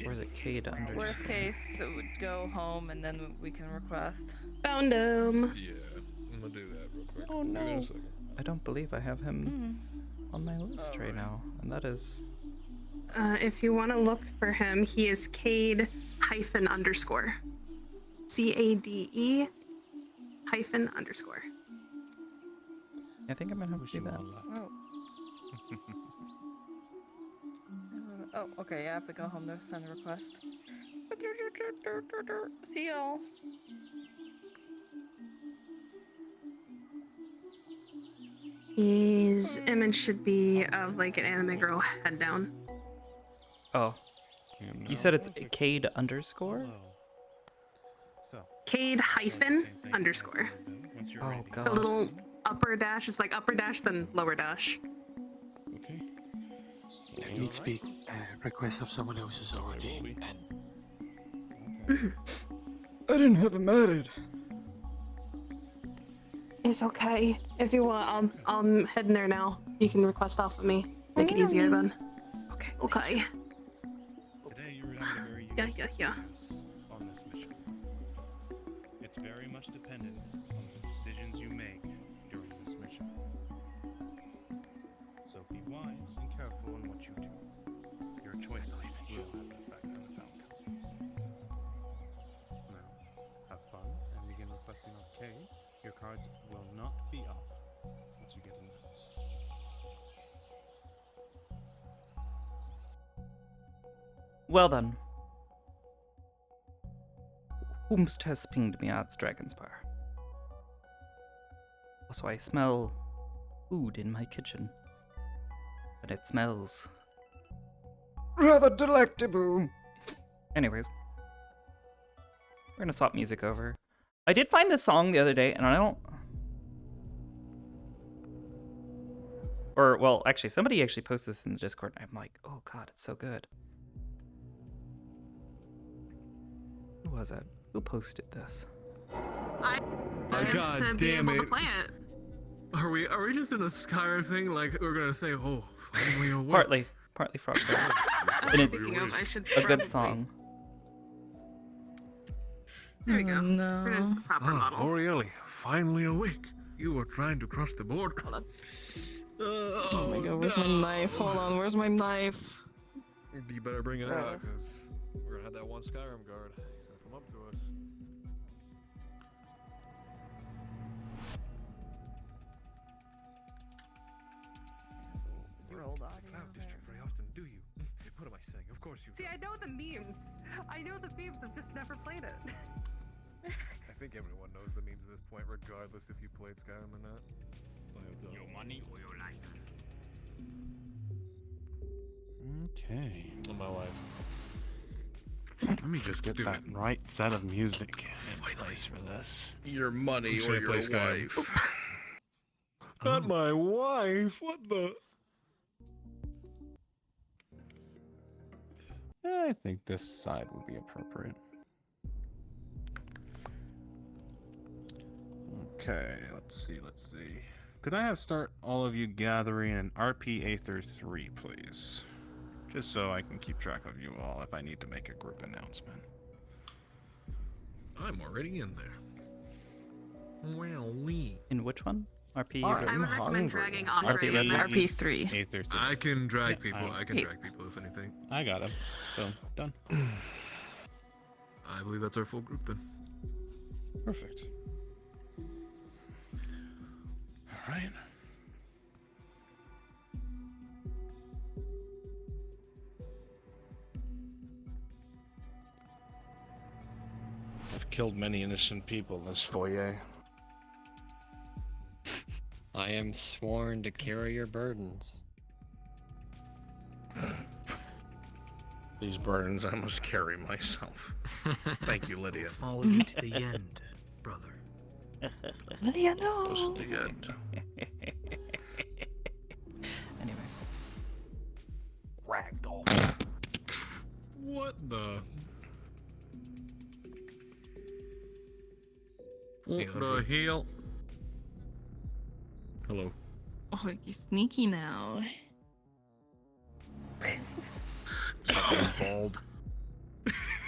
Or is it Cade underscore? Worst case, it would go home and then we can request. Found him. Yeah, I'm gonna do that real quick. Oh Give me no. a second. I don't believe I have him on my list right now, and that is. If you want to look for him, he is Cade _. CADE _. I think I'm gonna have to do that. Oh. Oh, okay. I have to go home to send a request. See y'all. His image should be of like an anime girl head down. Oh. You said it's Cade underscore? So. Cade _. Oh god. The little upper dash is like upper dash then lower dash. Okay. If needs be, request of someone else is already. I didn't have him added. It's okay. If you want, I'm heading there now. You can request off of me. Make it easier then. Okay. Okay. Today you were having a very Yeah. on this mission. It's very much dependent on the decisions you make during this mission. So be wise and careful in what you do. Your choices will have an effect on its outcome. Now, have fun and begin requesting off Cade. Your cards will not be up once you get in there. Well then. Whomst has pinged me at Dragonspire. Also, I smell food in my kitchen. And it smells rather delectable. Anyways, we're gonna swap music over. I did find this song the other day, and I don't... Or, well, actually, somebody actually posted this in the Discord, and I'm like, oh god, it's so good. Who was it? Who posted this? I God to be damn able it. to play it. Are we just in a Skyrim thing? Like, we're gonna say, oh, finally awake. Partly Frostbite. I And was it's thinking of, I should a good probably- song. There we go. No. We're in the proper model. Orieli, finally awake. You were trying to cross the border. Oh my god, where's my knife? Hold on, where's my knife? You better bring it out, because we're gonna have that one Skyrim guard. He's gonna come up to us. You don't Cloud District very often, do you? What am I saying? Of course you. See, I know the memes. I know the memes. I've just never played it. I think everyone knows the memes at this point, regardless if you played Skyrim or not. Your money or your life. Okay. My wife. Let me just get that right set of music in place for this. Your money Should or I your play Skyrim? wife. Not my wife. What the? I think this side would be appropriate. Okay, let's see. Could I have start all of you gathering in RP Aether 3, please? Just so I can keep track of you all if I need to make a group announcement. I'm already in there. Well, In which one? RP? I would recommend dragging Andre in there. RP3. Aether 3. I can drag people. I- I can drag people if anything. I got him. So, done. I believe that's our full group then. Perfect. Alright. I've killed many innocent people in this foyer. I am sworn to carry your burdens. These burdens I must carry myself. Thank you, Lydia. Follow you to the end, brother. Lydia, no! Close to the end. Anyways. Ragdoll. What the? What the hell? Hello. Oh, you're sneaky now. Bald.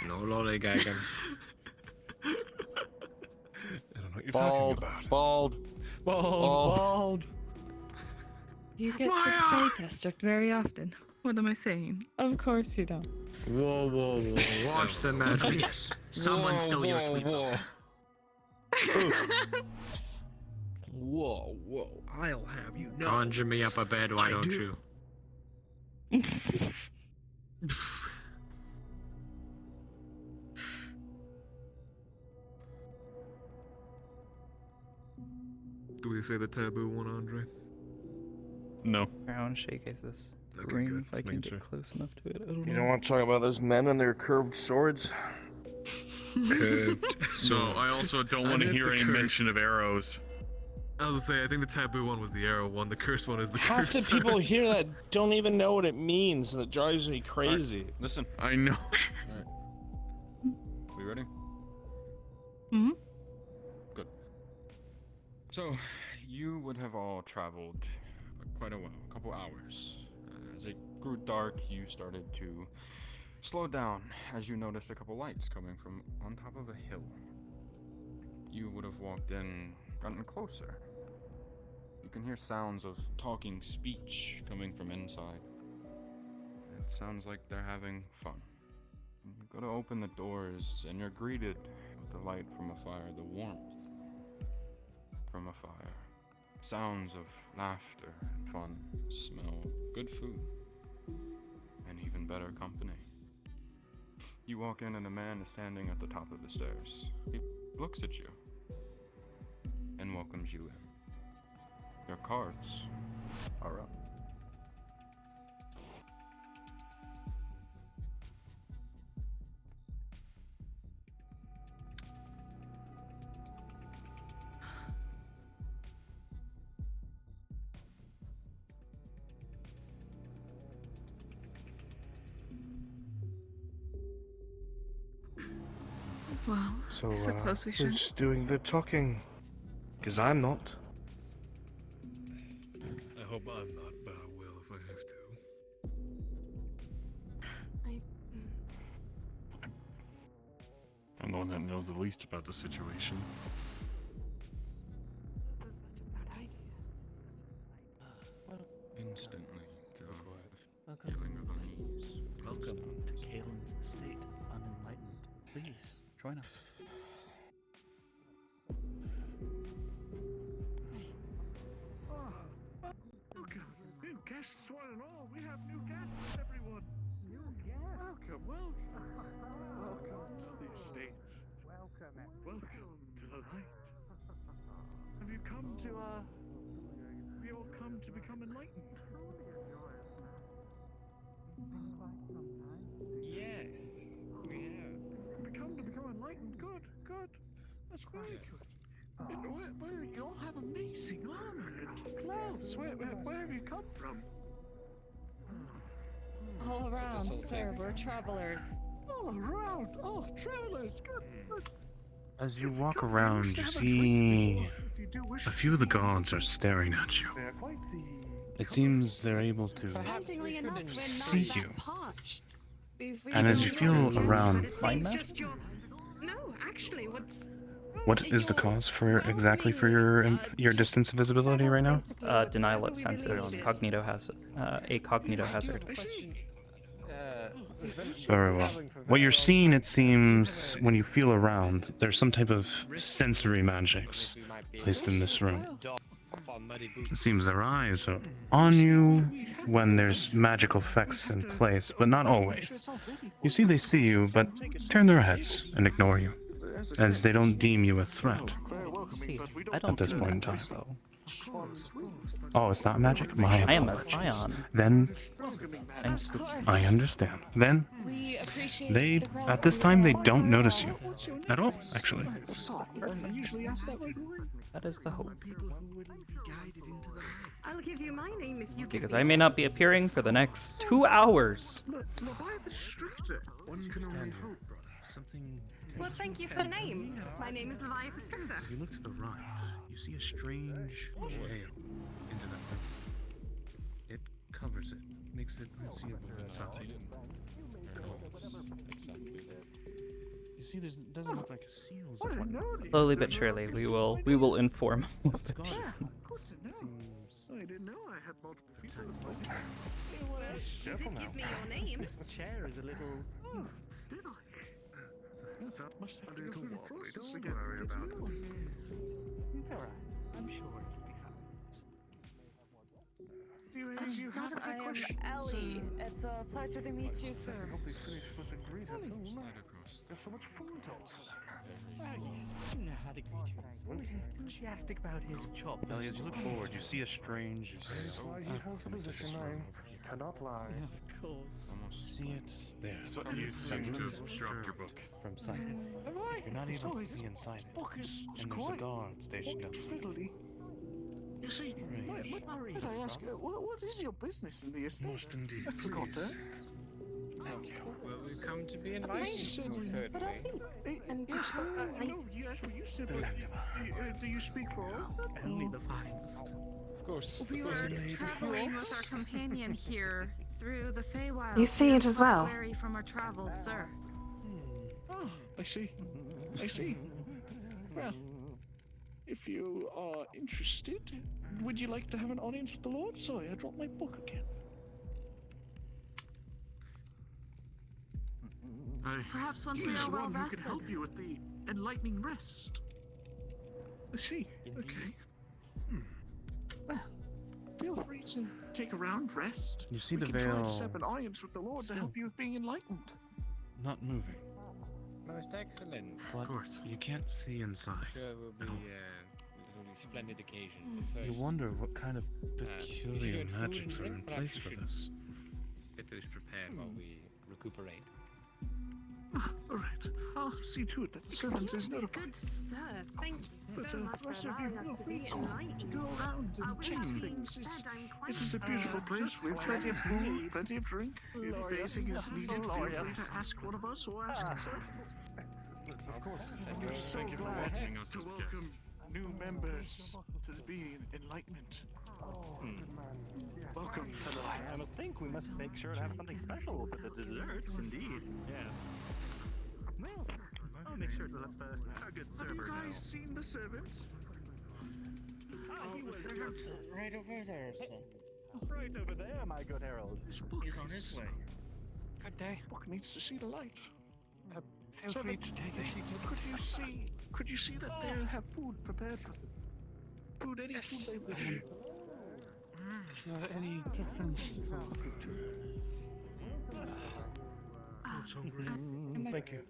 No lollygagging. I don't know what you're Bald. talking about. Bald. You get to the Play District very often. What am I saying? Of course you don't. Whoa. Watch the magic. Yes, someone stole your sweet. Whoa. I'll have you know. Conjure me up a bed, why don't you? Do we say the taboo one, Andre? No. I want to showcase this Okay, ring good. if I Just can making get sure. close enough to it. I don't You know. don't want to talk about those men and their curved swords? Curved. So I also don't want to missed hear the any cursed. mention of arrows. I was gonna say, I think the taboo one was the arrow one. The cursed one is the Half the cursed people swords. here that don't even know what it means, and it drives me crazy. Listen, I know. We ready? Mm-hmm. Good. So, you would have all traveled quite a while, a couple hours. As it grew dark, you started to slow down as you noticed a couple lights coming from on top of a hill. You would have walked in, gotten closer. You can hear sounds of talking speech coming from inside. It sounds like they're having fun. You go to open the doors, and you're greeted with the light from a fire, the warmth from a fire. Sounds of laughter and fun, smell, good food, and even better company. You walk in, and a man is standing at the top of the stairs. He looks at you and welcomes you in. Their cards are up. Well, So, I suppose we should. who's doing the talking? Because I'm not. I hope I'm not, but I will if I have to. I'm the one that knows the least about the situation. Instantly, Welcome. feeling of unease. Welcome to Kalen's estate, unenlightened. Please, join us. New guests, one and all. We have new guests, everyone. New guests. Welcome, welcome. Welcome to the estate. Welcome to the light. Have you come to, have you all come to become enlightened? Yes, we have. We come to become enlightened. Good, good. That's very good. And you all have amazing armor and clothes. Where have you come from? All around, sir. We're travelers. All around. Oh, travelers. Good, good. As you walk around, you see a few of the gods are staring at you. They're quite the... It seems they're able to Surprisingly enough, we're see not you. that posh. And as you feel around, It's just your. No, actually, what's. what is the cause for exactly for your distance visibility right now? Denial of senses, cognito hazard, a cognito hazard. Very well. What you're seeing, it seems, when you feel around, there's some type of sensory magics placed in this room. It seems their eyes are on you when there's magical effects in place, but not always. You see they see you, but turn their heads and ignore you, as they don't deem you a threat See, I don't at this do point in that, time. though. Oh, it's not magic? My I am a apologies. scion. Then, I'm spooky. I understand. Then, We appreciate they, the growth at this of time, they your don't notice you. At all, actually. That is the hope. I'll give you my name if you give Because me I may not be appearing for the next 2 hours. Leviathan Stricter. One can only hope, brother. Something... Well, thank you for the name. My name is Leviathan Stricter. If you look to the right, you see a strange veil into that room. It covers it, makes it unseeable inside. You see, there doesn't look like a seal's. Slowly but surely, we will inform all of the teams. I didn't know I had multiple people. You did give me your name. This chair is a little... Oh, did I? That must have to go through the process again. Don't worry about it. It's alright. I'm sure it'll be fine. Do you have I any am questions? Ellie. It's a pleasure to meet you, sir. I hope they finished with the greet. There's so much food outside. Well, yes, you know how to greet you. Always enthusiastic about his chops. Ellie, as you look forward, you see a strange veil. He holds a position I cannot lie. Of course. See it there. So you seem to have dropped your book. From sight. You're not able to see inside it. Book is And there's a guard stationed outside. You see, might I ask, what is your business in the estate? Most indeed, I forgot that. Well, we've come to be invited, thirdly. Yes, I know, that's what you said, but do you speak for all of them? Only the finest. Of course. We were traveling with our companion here through the Feywild. You see it as well. Weary from our travels, sir. Oh, I see. I see. Well, if you are interested, would you like to have an audience with the Lord? Sorry, I dropped my book again. Perhaps once we He's are the well one who rested. can help you with the enlightening rest. I see. Okay. Well, feel free to take a round rest. You see we the can try to veil set up an audience with the Lord to help you with being enlightened. not moving. Most excellent. But of course, you can't see inside. Sure, we'll be a little splendid occasion. But You first, wonder what kind of if you're peculiar doing food magics and are in drink, perhaps place you for should this. get those prepared while we recuperate. All right. I'll see to it that the servant is notified. Good sir, thank you But so much rest for of you allowing us feel to free be to enlightened. go around and We check have been things. fed, I'm quite This is a beautiful place. We have plenty of food, plenty of drink. If anything is needed, feel free to ask one of us or ask the servant. Of course. And we're so Thank you for glad watching us to welcome new members to the Being Enlightenment. Welcome to the light. I must think we must make sure to have something special for the desserts, indeed. Yes. Well, I'll make sure to let our good Have you server guys know. seen the servant? He was right over there, sir. Right over there, my good Harold. This book He's on his way. Good day. This book needs to see the light. Feel free to take a seat. Could you see that they have food prepared for them? Food, any food they wish. Is there any preference for food? Thank you.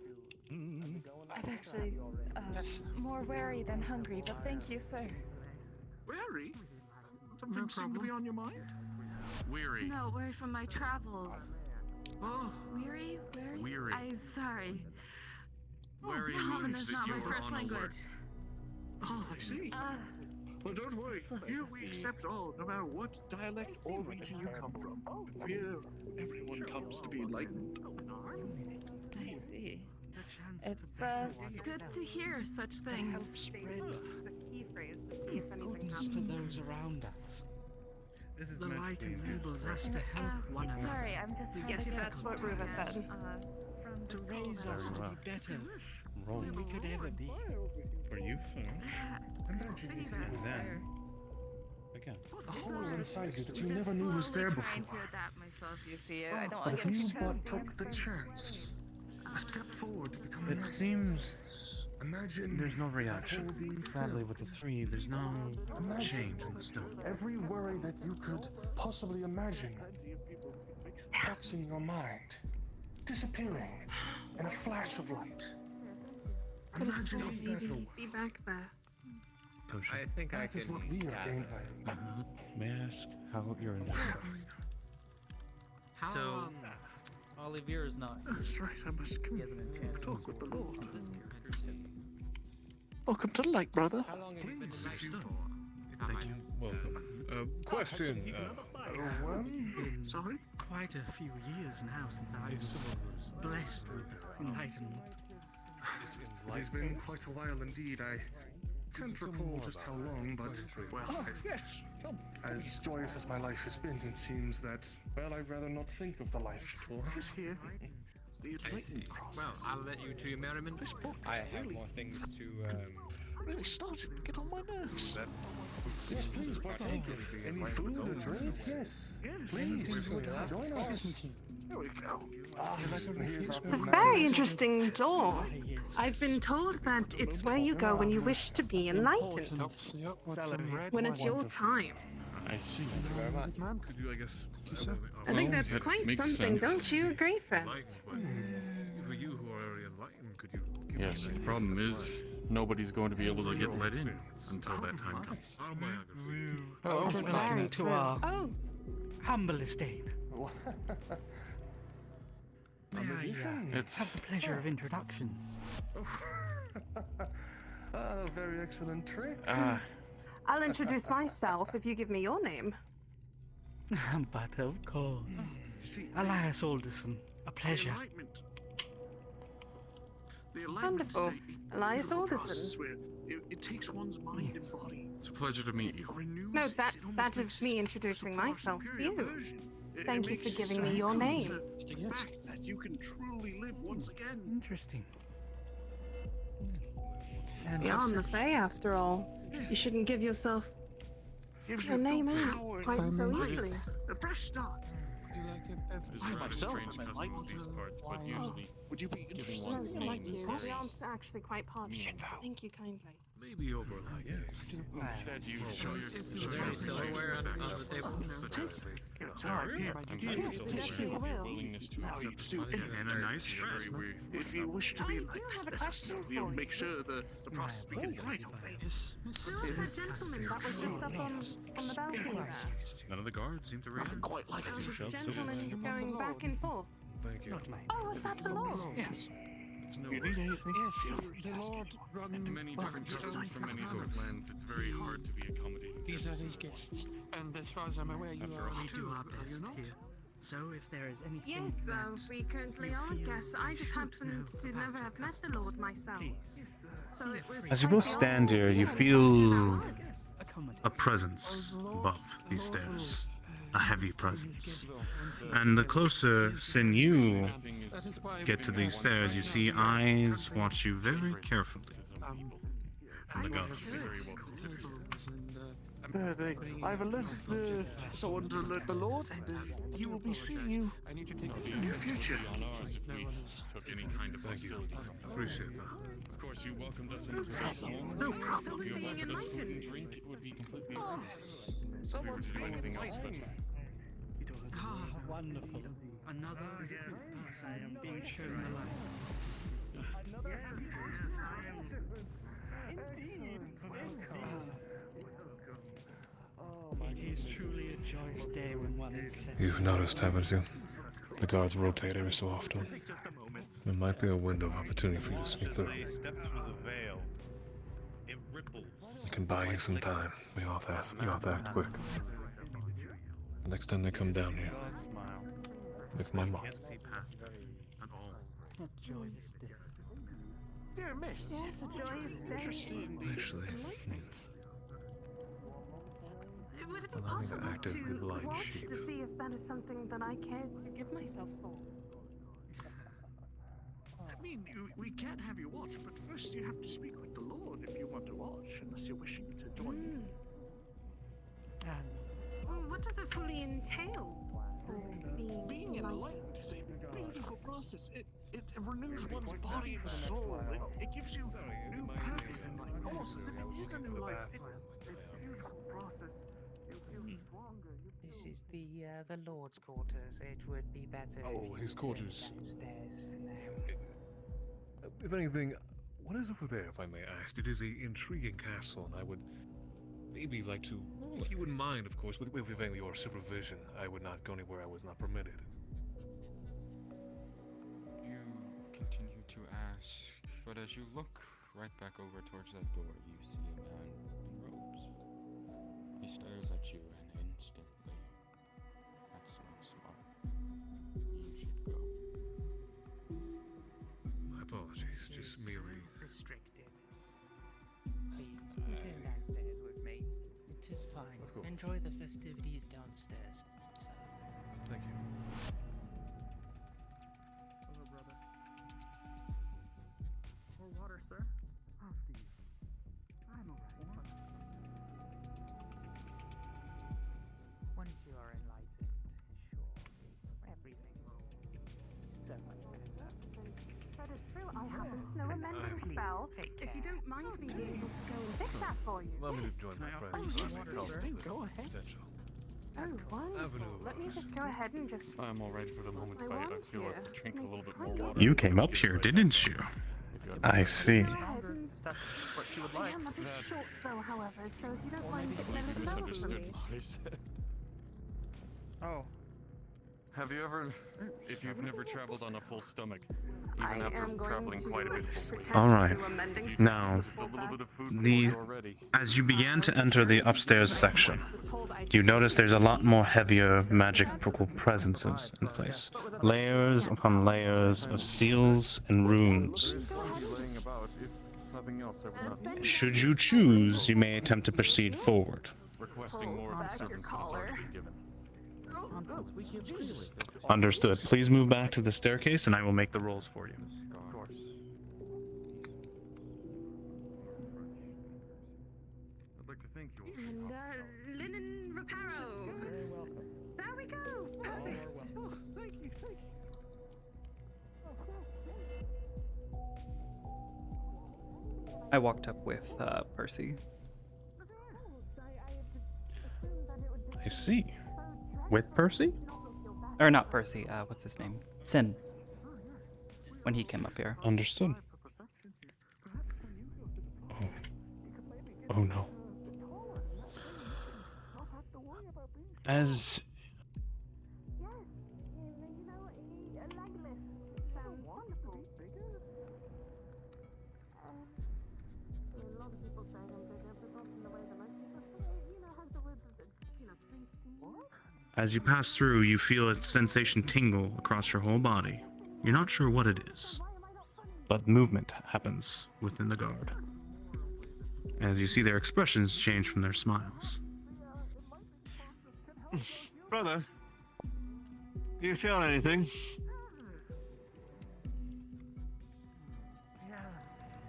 I'm actually more wary than hungry, but thank you, sir. Wary? Something seemed to be on your mind? Weary. No, weary from my travels. Oh. Weary? Weary. I'm sorry. Weary Common means is that not you my were first on language. alert. Oh, I see. Well, don't worry. Here we accept all, no matter what dialect or region you come from. Here, everyone comes to be enlightened. I see. It's good to hear such things. Goodness to those around us. This is The light magically enables different. us to help one another. Sorry, I'm just trying Yes, to get that's what Ruva Ruva said. To raise us to be better than we could ever be. For you first, Imagine and then again. A hole inside you that you never knew was there before. Trying to adapt myself, you see. I don't But like if you it. but took the chance, a step forward to become It enlightened. seems Imagine there's no that reaction. hole being Sadly, filled. with the three, there's no Imagine change in the stone. every worry that you could possibly imagine boxing your mind, disappearing in a flash of light. Could have Imagine how sworn better maybe be back there. Kosher. I think I that can. is what we have gained by May I ask how you're in this? So, Olivier is not. That's right, I must come He has an enchantment. talk with the Lord. Welcome to the light, brother. How long have you been enlightened for? Thank you. Welcome. Question. Sorry? Quite a few years now since I was blessed with enlightenment. It has been quite a while indeed. I can't recall just how long, but, well, Yes, come. as joyous as my life has been, it seems that, well, I'd rather not think of the life before. It's here. It's the I see. enlightenment process. Well, I'll let you to your merriment. This book I is have really, more things to. really starting to get on my nerves. Yes, please, partake of any food or drink. Yes, please, join us. There we go. Here's our It's a very interesting door. I've been told that it's where you go when you wish to be enlightened. When it's your time. I see. Could you, I guess? I think that's quite something, don't you agree, friend? For you who are already enlightened, could you give Yes, me the problem is nobody's going to be able to get let in until that time comes. Autobiography? Very to true. our Oh, humble estate. A magician? It's Have the pleasure of introductions. A very excellent trick. I'll introduce myself if you give me your name. But of course. See, Elias Alderson, a pleasure. enlightenment. The enlightenment Wonderful. is a Elias beautiful Alderson. process where it takes one's mind and body. It's a pleasure to meet you. Renews No, it. that It almost that makes is me it introducing a far myself to superior you. version. It Thank you makes for giving so me your true name. to the fact that you can truly live once again. Interesting. Beyond the Fae, after all. You shouldn't give yourself Gives your you name new out power quite and so life. easily. A fresh start. Would you like a beverage? There's a sort of myself strange am custom enlightened. in these parts, but usually Would you be giving interested? one's No, name thank is you. very We aren't actually quite parched. meaningful. Thank you kindly. maybe overlying it. Instead, you show your Is there any silverware on the table? Such as I'm very silverware of your willingness to accept this And a nice spread. If you wish to be elected as a you'll make sure the process begins right away. Yes, Who was that gentleman that was just up on the balcony there? None of the guards seem to react. Quite like There it. was a gentleman going back and forth. Thank you. Oh, was that the Lord? Yes. It's no You need anything? Yes, the Lord In many different customs from many different lands, it's very hard to be accommodating. These are his guests. And as far as I'm aware, you After are all, We do our best here. So if there is anything Yes, that we currently are guests. I just happened to never have met the Lord myself. So it was. As you quite both the stand here, you opposite feel of us. a presence above these stairs. A heavy presence. And the closer Sin you get to these stairs, you see eyes watch you very carefully. From the gods. I've alerted someone to alert the Lord, and he will be seeing you in the near future. Took any kind of hostility. Appreciate that. Of course, you welcomed us into your home. No problem. If you had offered us food and drink, it would be completely fine. If we were to do anything else, but Ah, wonderful. Another person being shown the light. It is truly a joyous day when one accepts. You've noticed, haven't you? The guards rotate every so often. There might be a window of opportunity for you to sneak through. I can buy you some time. You have to act quick. Next time they come down here, with my mark. A joyous day. Dear miss. Yes, a joyous day. Interesting. Actually, Would it be allow me to possible act as the blind watch sheep. to see if that is something that I care to give myself for? I mean, we can't have you watch, but first you have to speak with the Lord if you want to watch, unless you're wishing to join me. Well, what does it fully entail for Being enlightened is a beautiful process. It renews one's body and soul. It gives you new purpose in life, almost as if it is a new life. It's a beautiful process. You feel stronger. This is the Lord's quarters. It would be better. Oh, if his you quarters. returned downstairs for now. If anything, what is over there, if I may ask? It is an intriguing castle, and I would maybe like to, if you wouldn't mind, of course, with your supervision, I would not go anywhere I was not permitted. You continue to ask, but as you look right back over towards that door, you see a man in robes. He stares at you and instantly, that's not smart. You should go. My apologies, just merely... Restricted. Please, return downstairs with me. It is fine. Enjoy the festivities downstairs. Thank you. Hello, brother. More water, sir? Oh, Steve. I'm alright. Once you are enlightened, sure, everything will be so much better. That is true. I happen to know a mending spell. If you don't mind me being able to go and fix that for you. Allow me to join my friends. Go ahead. Potential. Oh, wonderful. Avenue. Let me just go ahead and just. I'm all ready for the moment I if I want feel like to. drink a little bit more kind of water. You came up here, didn't you? I see. Go ahead and- That's what she would I like. am a bit short, though, however, so if you don't mind getting a little lower for Misunderstood, me. Molly's. Oh. Have you ever, if you've never traveled on a full stomach, I even after am going traveling to quite a bit request All right. you do a mending spell. Now, just a little bit of food for you already. as you began to enter the upstairs section, you notice there's a lot more heavier magical presences in place. Layers upon layers of seals and runes. Laying about, if nothing else, I would not Should you choose, you may attempt to proceed forward. requesting more of the services already given. Understood. Please move back to the staircase and I will make the rolls for you. Of course. I'd like to thank you all. And, linen reparo. There we go. Perfect. Oh, thank you, thank you. I walked up with Percy. I see. With Percy? Or not Percy, what's his name? Sin. When he came up here. Understood. Oh no. As you pass through, you feel a sensation tingle across your whole body. You're not sure what it is, but movement happens within the guard. As you see their expressions change from their smiles. Brother, do you feel anything?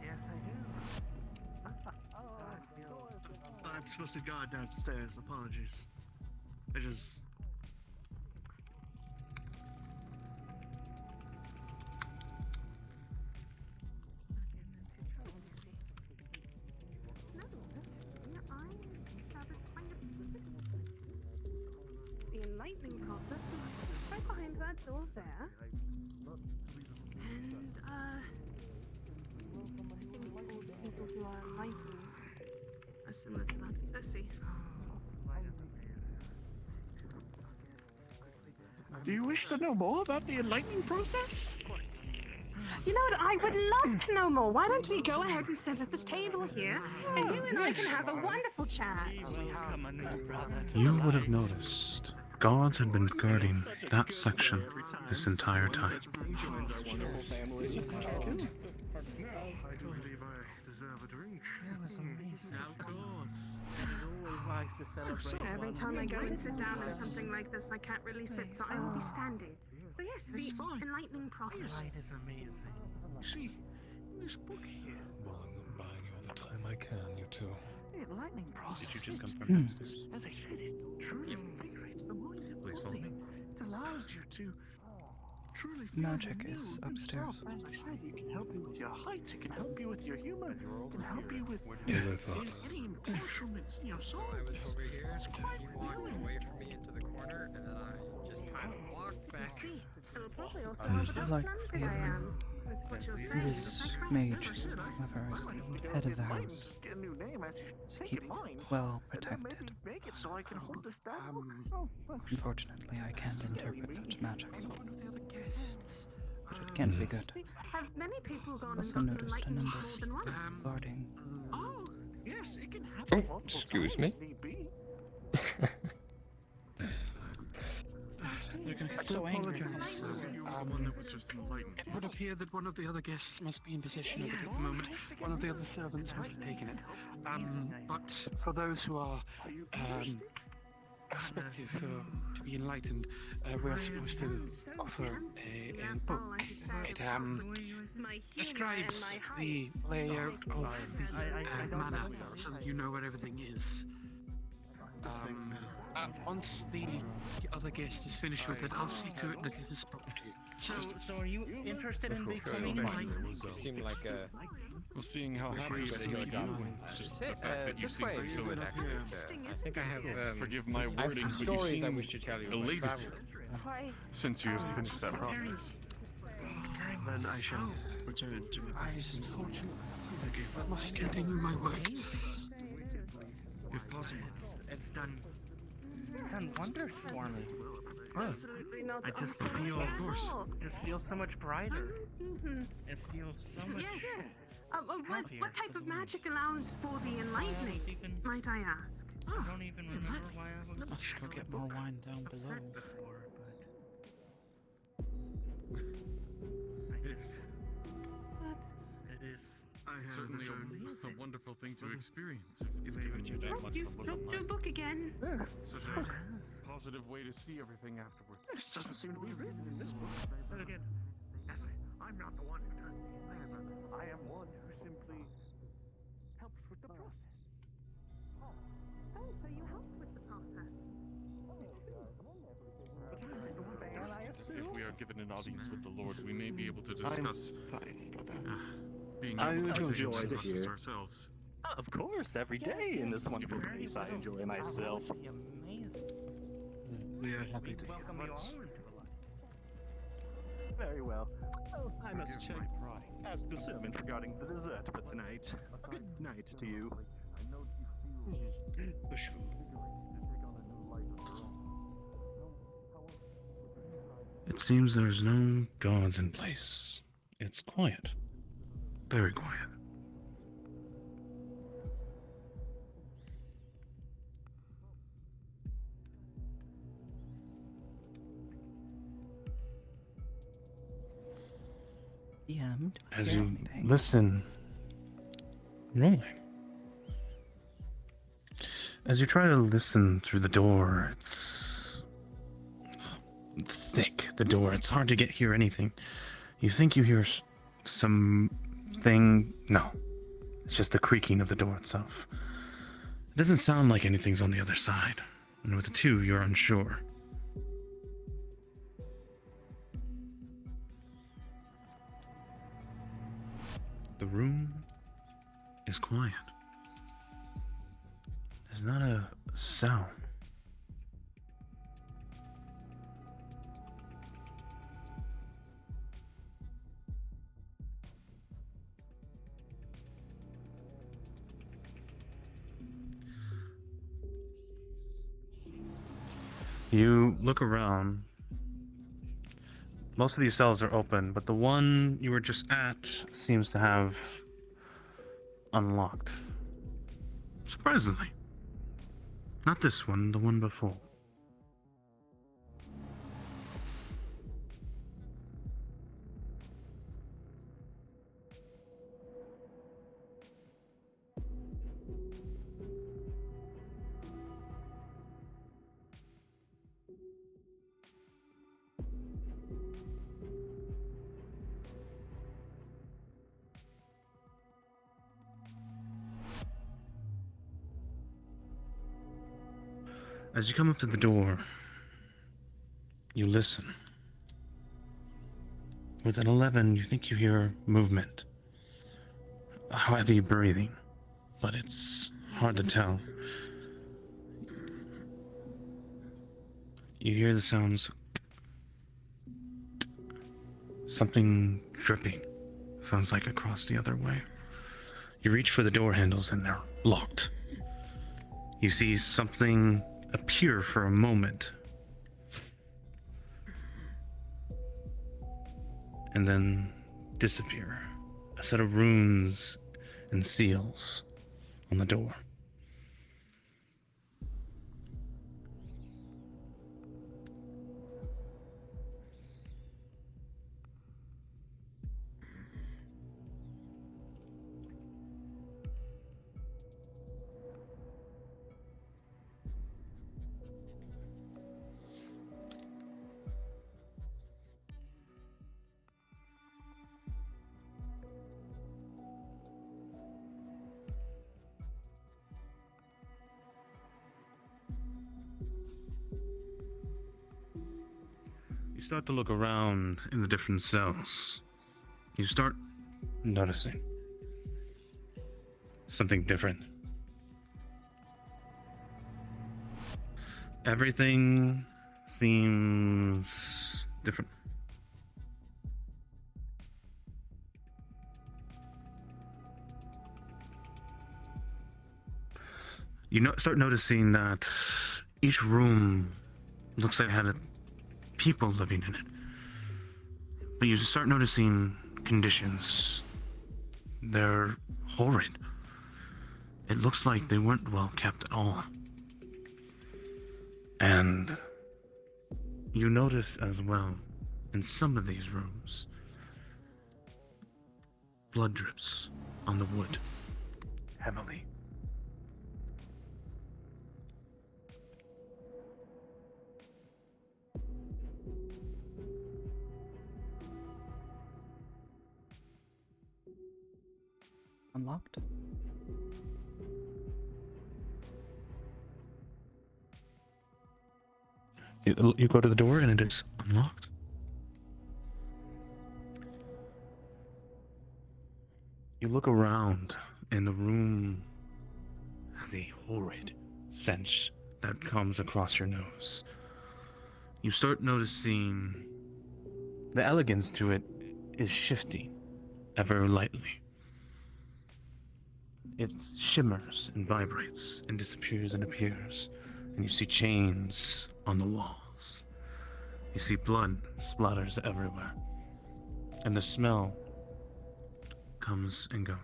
Yes, I do. I'm supposed to guard downstairs. Apologies. I just... The enlightening process is right behind that door there. And, people who are enlightened are similar to that of Percy. Do you wish to know more about the enlightening process? You know what? I would love to know more. Why don't we go ahead and sit at this table here, and you and I can have a wonderful chat. You would have noticed guards had been guarding that section this entire time. I do believe I deserve a drink. That was amazing. Of course. It is always nice to celebrate. Every time I go and sit down to something like this, I can't really sit, so I will be standing. So yes, the enlightening process. Light is amazing. See, in this book here. Well, I'm buying you all the time I can, you two. The enlightening process. Did you just come from downstairs? As I said, it truly invigorates the mind. Please follow me. It allows you to truly feel Magic new is yourself. upstairs. As I said, it can help you with your height, it can help you with your humor, it can help you with As I thought. any impulsions in your soul. I was over here, It's quite he walked appealing. away from me into the corner, and then I just kind of walked back. Like this mage lover is the head of the house, Get a new name as you so take keep it it mine. well And then protected. maybe make it so I can hold this down. Oh, well, Unfortunately, I can't interpret such magics, one of the other guests. but it can be good. Have many people gone and Also gotten noticed a enlightened number more of than people once? guarding. Oh, yes, it can happen. Oh, excuse me. So apologize. It would appear that one of the other guests must be in possession of it at the moment. One of the other servants must have taken it. But for those who are expected to be enlightened, we're supposed to offer a book. It describes the layout of the manor so that you know where everything is. Once the other guest is finished with it, I'll see to it that it is brought to you. So are you interested in becoming enlightened? You seem like a... Well, seeing how happy you seem to be, it's just the fact that you this seem way, so you would have I think I have... forgive my I have wording, some but you stories I seem wish to tell you about elated travel. since you have finished that process. Then I shall return to my base. I must continue my work. If possible. It's done wonders for me. Absolutely not. I just feel, of course, just feel so much brighter. It feels so much. Yes. What type of magic allows for the enlightening, might I ask? I don't even remember why I was. I should go get more wine down below. It's. It is. Certainly a wonderful thing to experience. It's Even given you that much You of a look dropped at your life. book again. Such a positive way to see everything afterward. This doesn't seem to be written in this book. But again, I'm not the one who does the enlightenment. I am one who simply helps with the process. Oh, so you helped with the process. If we are given an audience with the Lord, we may be able to discuss being I able to enjoy take to us hear. ourselves. Of course, every day in this wonderful place I enjoy myself. We are happy to hear Welcome you that. all into the light. Very well. Well, I must check. Ask the servant regarding the dessert for tonight. Good night to you. For sure. It seems there's no guards in place. It's quiet. Very quiet. DM, As you listen, rolling. As you try to listen through the door, it's thick, the door. It's hard to hear anything. You think you hear something. No. It's just the creaking of the door itself. It doesn't sound like anything's on the other side. And with the two, you're unsure. The room is quiet. There's not a sound. You look around. Most of these cells are open, but the one you were just at seems to have unlocked. Surprisingly. Not this one, the one before. As you come up to the door, you listen. With an 11, you think you hear movement. A heavy breathing, but it's hard to tell. You hear the sounds. Something dripping. Sounds like across the other way. You reach for the door handles and they're locked. You see something appear for a moment. And then disappear. A set of runes and seals on the door. You start to look around in the different cells. You start noticing something different. Everything seems different. You start noticing that each room looks like it had people living in it. But you start noticing conditions. They're horrid. It looks like they weren't well kept at all. And you notice as well, in some of these rooms, blood drips on the wood, heavily. Unlocked? You go to the door and it is unlocked. You look around, and the room has a horrid stench that comes across your nose. You start noticing the elegance to it is shifting ever lightly. It shimmers and vibrates and disappears and appears, and you see chains on the walls. You see blood splatters everywhere, and the smell comes and goes.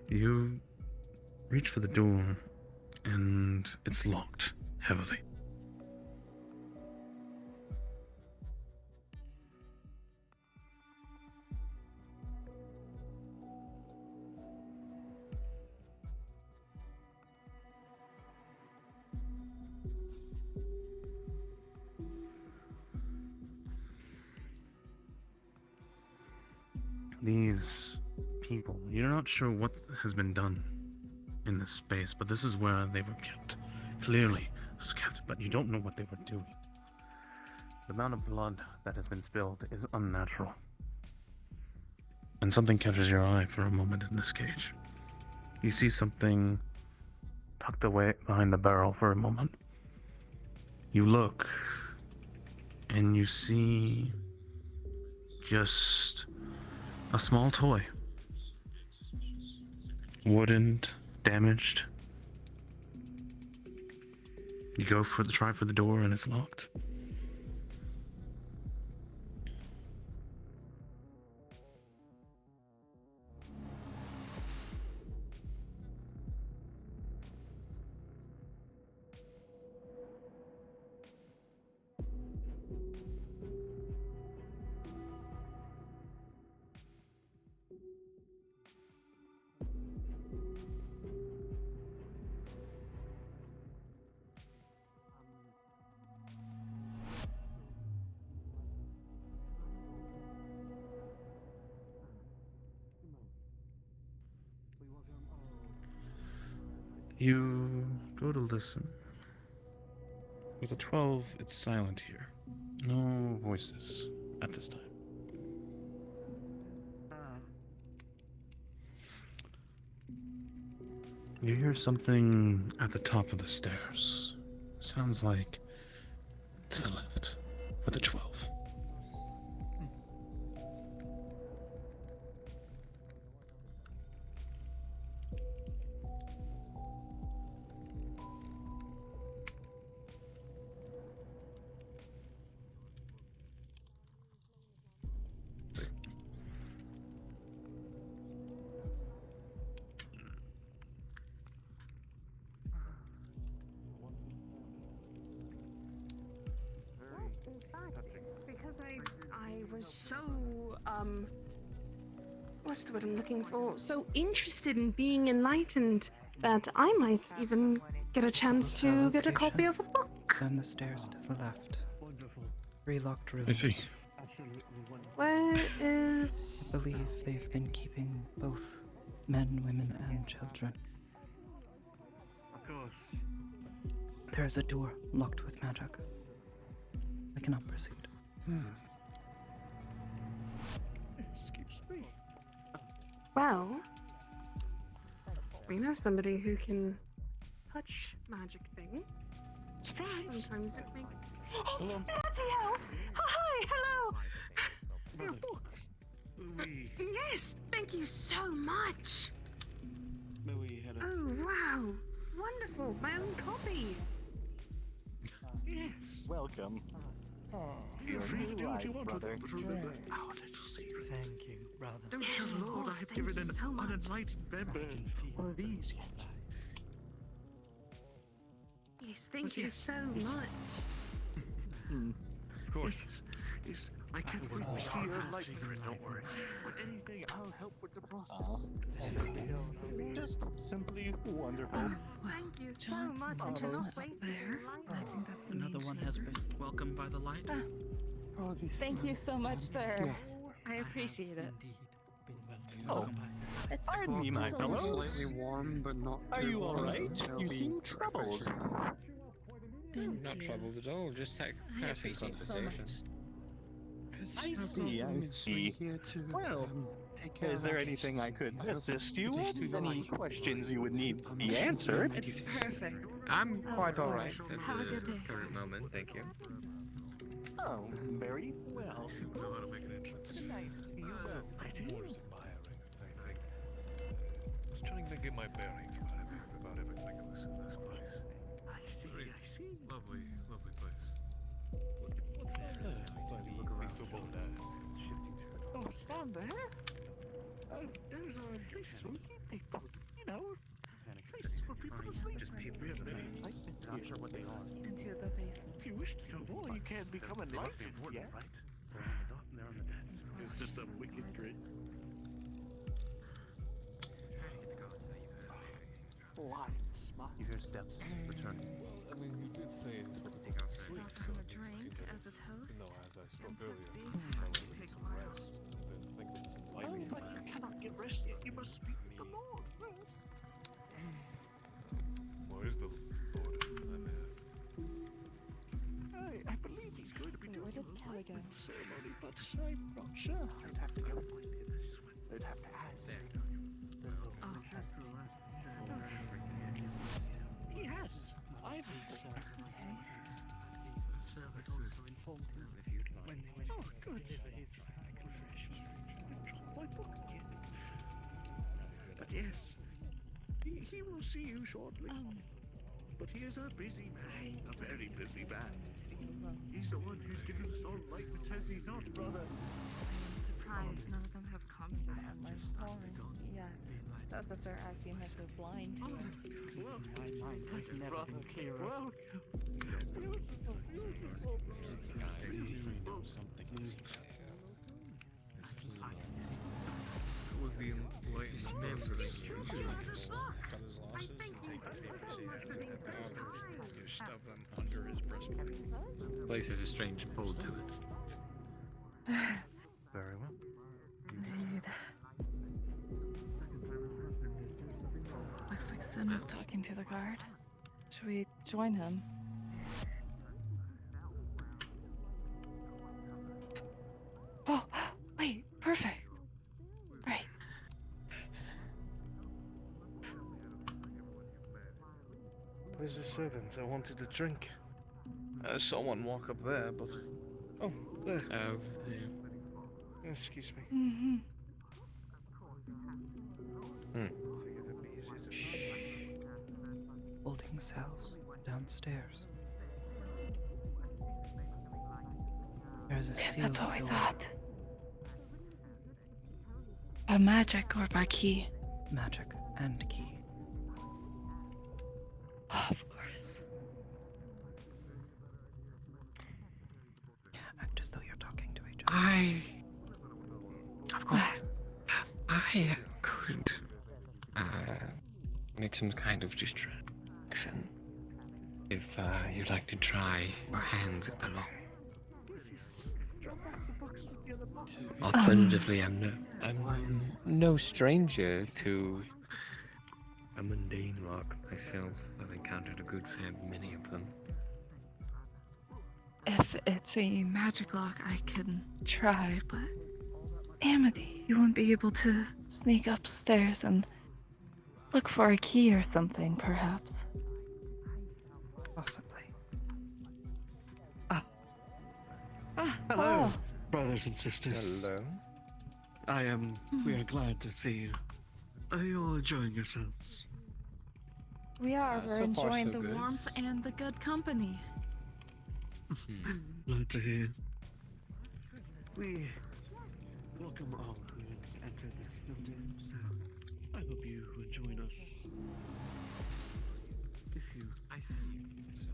You reach for the door, and it's locked heavily. These people, you're not sure what has been done in this space, but this is where they were kept. Clearly, this was kept, but you don't know what they were doing. The amount of blood that has been spilled is unnatural. And something catches your eye for a moment in this cage. You see something tucked away behind the barrel for a moment. You look, and you see just a small toy. Wooden, damaged. You go for the door and it's locked. You go to listen. With a 12, it's silent here. No voices at this time. You hear something at the top of the stairs. Sounds like to the left, with a 12. Because I was so, what's the word I'm looking for? So interested in being enlightened that I might even get a chance to get a copy of a book. Down the stairs to the left. 3 locked rooms. I see. Where is... I believe they've been keeping both men, women, and children. Of course. There is a door locked with magic. I cannot proceed. Excuse me. Well, we know somebody who can touch magic things. Surprise! Sometimes it makes... Hello. Bloody hells! Hi, hello! Your books. We Yes, thank you so much! had a... Oh, wow! Wonderful, my own copy! Yes. Welcome. Feel free to do what you want brother. with it, but remember our little secret. Thank you, brother. Don't Yes, tell of Lord course, I've thank given you an so much. unenlightened member one of these yet. Yes, thank But you yes, so yes. much. Of course. Yes, I can't wait to see your enlightened friend, don't worry. With anything, I'll help with the process. Just simply you. Wonderful. Thank you so much. I Just went up there. I think that's the Another main one has chamber. been welcomed by the light. Thank you so much, sir. I appreciate it. Oh, pardon me, my fellows. Slightly warm, but not Are too you all warm. right? It'll You be seem troubled. Not troubled at all, just passing conversation. I see, I see. Well, is there anything I could assist you with? Any questions you would need to be answered? It's perfect. I'm quite Of alright course. at Have a good the day, current sir. moment, thank you. Oh, very well. Know how to make an entrance. Nice to you both. More is admiring, I think. I was trying to get my bearings about everything in this place. I see. Lovely, lovely place. What's that? Look around. So bold Oh, stand there. Those are places where we keep people. You know, places for people to sleep. Just people. Not sure what they are. Into the basement. If you wish to know more, you can become enlightened, yes? They're on the desk. It's just a wicked grin. You hear steps returning. I mean, you did say it's what people sleep, so A drink as a toast. no, as I spoke earlier, take some rest, then think that it's Oh, enlightening. but you cannot get rest yet. You must speak with the Lord first. Where is the Lord? Let me ask. I believe he's going to be doing a enlightenment ceremony, but I'm not sure. I'd have to go find him. I'd have to ask. Oh, He has. I've asked. The servant also informed him when they went Oh, to good. deliver his confession. My book again. But yes, he will see you shortly. But he is a busy man, a very busy man. He's the one who's given us all enlightenment, has he not, brother? Surprised none of them have commented on my story. Yeah, that's what they're asking if they're blind. Well, My mind has never been clearer. well, beautiful, beautiful. What was the enlightenment process? Cut his losses and take the papers he has in that bag. You stuff them under his breastplate. Place has a strange pull to it. Very well. Indeed. Looks like Sin is talking to the guard. Should we join him? Oh, wait, perfect. Right. There's a servant. I wanted a drink. I saw one walk up there, but... Oh, there. Excuse me. Mm-hmm. Holding cells downstairs. There's a sealed That's what I door. thought. By magic or by key? Magic and key. Of course. Act as though you're talking to each other. Of course. I could make some kind of distraction. If you'd like to try your hands at the law. Alternatively, I'm no stranger to a mundane lock myself. I've encountered a good fair many of them. If it's a magic lock, I can try, but Amity, you won't be able to Sneak upstairs and look for a key or something, perhaps. Possibly. Hello, brothers and sisters. Hello. We are glad to see you. Are you all enjoying yourselves? We are. We're so far, enjoying so the good. warmth and the good company. Glad to hear. We welcome all who has entered this building, so I hope you will join us. If you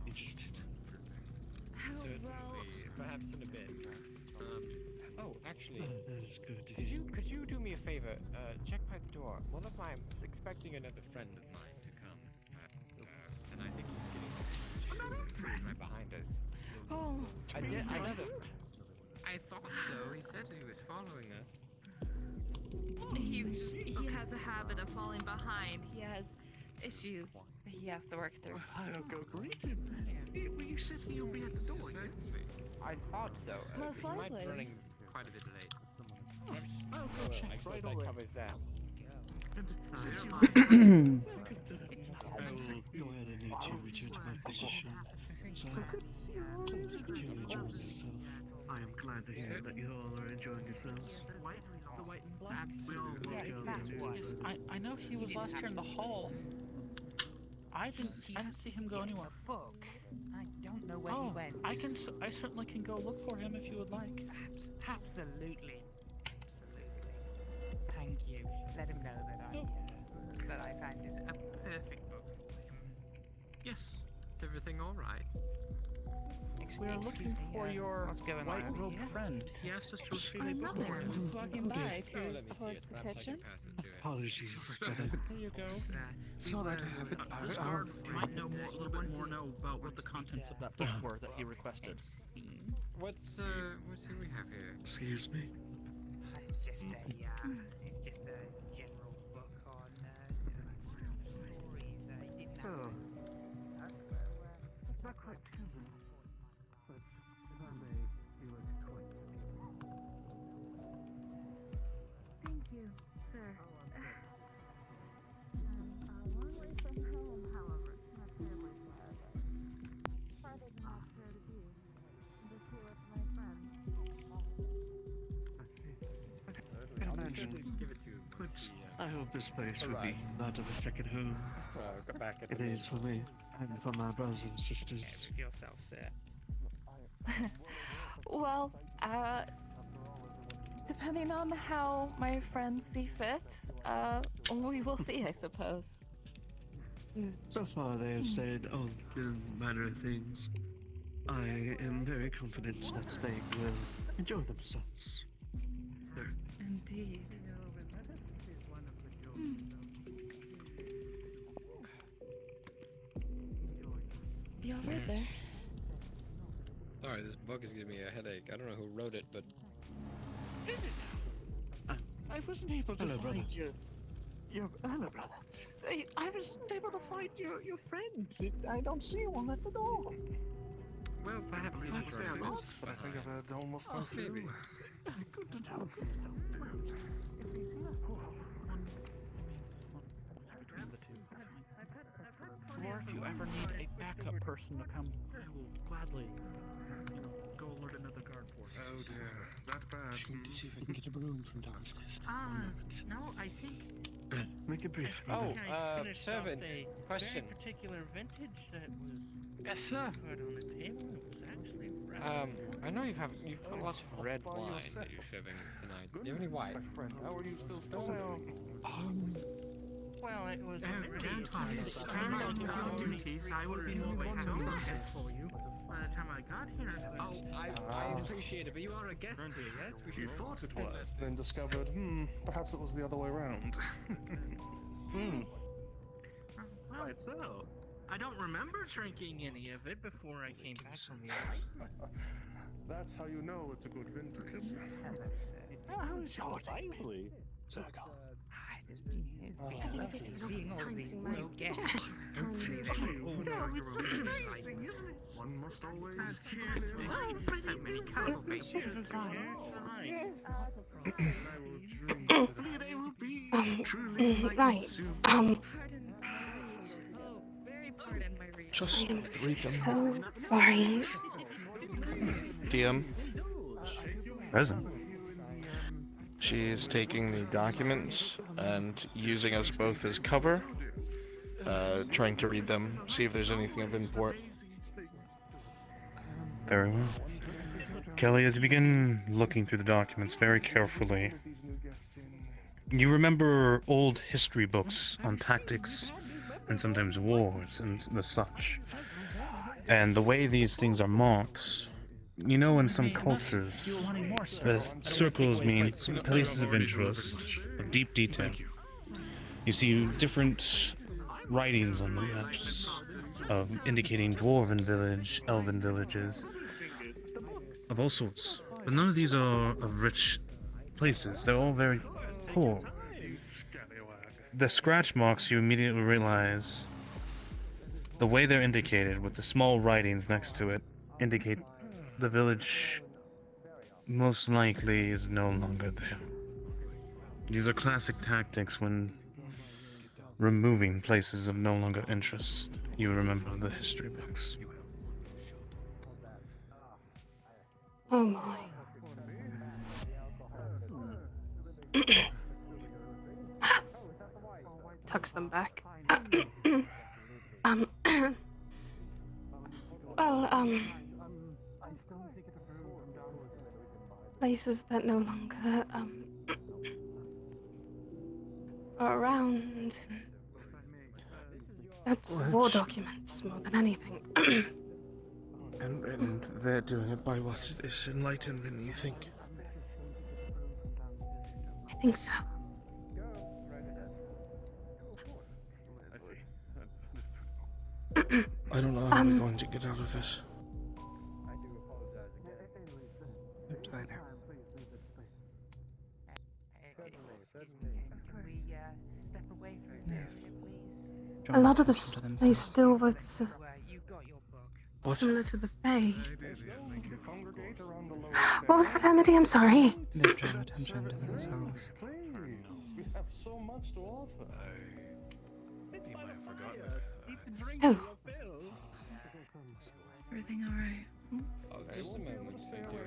interested. Certainly, perhaps in a bit. Oh, actually, That is good. could you do me a favor? Check my door. I'm expecting another friend of mine to And I think he's getting right behind us. Oh. I know that. I thought so. He said he was following us. He has a habit of falling behind. He has issues that he has to work through. I'll go greet him. Well, you said he'll be at the door, yes? I thought so. Most He might be likely. running quite a bit late. I'll go check I suppose right that away. covers that. Since you I will go ahead and need to return to my position. So good to see you all. Continue enjoying yourself. I am glad to hear that you all are enjoying yourselves. The white and black. Absolutely. I know he was last here in the hall. I didn't see him go anywhere. Book. I don't know where he went. I certainly can go look for him if you would like. Absolutely. Thank you. Let him know that I find this a perfect book for him. Yes. Is everything all right? We are looking for your what's going white on robed here? friend. He asked us to retrieve a I'm book not for there. him. I'm just walking by Oh, let me see towards it. the Perhaps I kitchen. can pass it to him. Apologies for that. There you go. Sorry to have it. This guard might know a little bit more about what the contents of that book were that he requested. What's who we have here? Excuse me. It's just a general book on stories. He didn't have Not quite children, but if I may, you were quite. Thank you, sir. I'm a long way from home, however. Not terribly far, but farther than I care to be. I'm just here with my friends. I can imagine. Give it to But I hope this place would be Alright. that of a second home. Well, go back at It is for me, and for my brothers and sisters. yourself, sir. Well, depending on how my friends see fit, we will see, I suppose. So far, they have said all manner of things. I am very confident that they will enjoy themselves. Indeed. You all right there? Sorry, this book is giving me a headache. I don't know who wrote it, but Is it now? I wasn't able to Hello, find brother. your hello, brother. I wasn't able to find your friend. I don't see one at the door. well, perhaps he's That's running fair. off I think I've heard almost Oh, maybe. Good to know. Between the two. Or if you ever need a backup person to come, I will gladly, go alert another guard force. Oh dear, that bad. Just going to see if I can get a broom from downstairs. No, I think Make it brief, Oh, brother. I finished servant, off a question. very particular vintage that was Yes, sir. put on the table. It was actually rather I know you've got lots of red wine that you're serving tonight. Do you have any white? How are you still well, it was Carry on your duties. I will be moving so close for you. By the time I got here, I appreciate it, but you are a guest here, yes? We You should- thought it was, then discovered, perhaps it was the other way around. Right, so. I don't remember drinking any of it before I came back from the That's how you know it's a good vintage. How's your lively, Zergal? It's been seeing all these new guests. Hopefully they will No, it's amazing, isn't it? One must always So many colorful faces. Yes. I Hopefully they will be truly enlightened Right. soon. Pardon. Oh, very pardon my reach. Just I am read them. so sorry. DM. Present. She is taking the documents and using us both as cover, trying to read them, see if there's anything of import. Very well. Kelly, as you begin looking through the documents very carefully, you remember old history books on tactics and sometimes wars and the such. And the way these things are marked, you know, in some cultures, the circles mean places of interest, of deep detail. You see different writings on the maps of indicating dwarven village, elven villages, of all sorts. But none of these are of rich places. They're all very poor. The scratch marks, you immediately realize the way they're indicated with the small writings next to it indicate the village most likely is no longer there. These are classic tactics when removing places of no longer interest. You remember the history books. Oh my. Tucks them back. Well, places that no longer, are around. That's war documents more than anything. And they're doing it by what? This enlightenment, you think? I think so. I don't know how we're going to get out of this. Either. A lot of the space still looks similar to the Fae. What was the Amity? I'm sorry. They're drawing attention to themselves. We have so much to offer. You might have forgotten. Oh. Everything alright? Just a moment, thank you.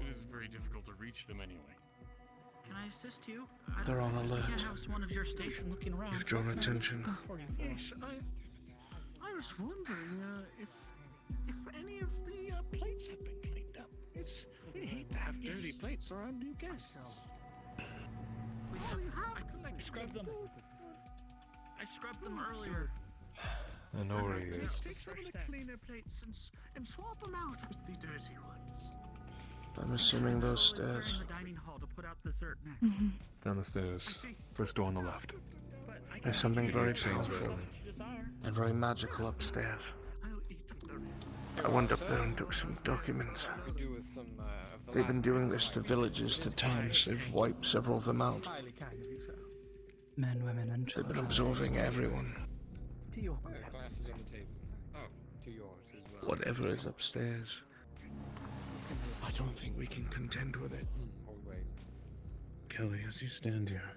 It is very difficult to reach them anyway. Can I assist you? They're on alert. I can't have one of your station looking around. You've drawn attention. Yes, I was wondering if any of the plates have been cleaned up. We hate to have dirty plates around new guests. I scrubbed them. I scrubbed them earlier. I know where he is. Take some of the cleaner plates and swap them out with the dirty ones. I'm assuming those stairs. In the dining hall to put out dessert next. Down the stairs. First door on the left. There's something very powerful and very magical upstairs. I went up there and took some documents. They've been doing this to villages, to towns. They've wiped several of them out. Men, women, and They've children. been absorbing everyone. Glasses on the table. Oh, to yours as well. Whatever is upstairs. I don't think we can contend with it. Always. Kelly, as you stand here,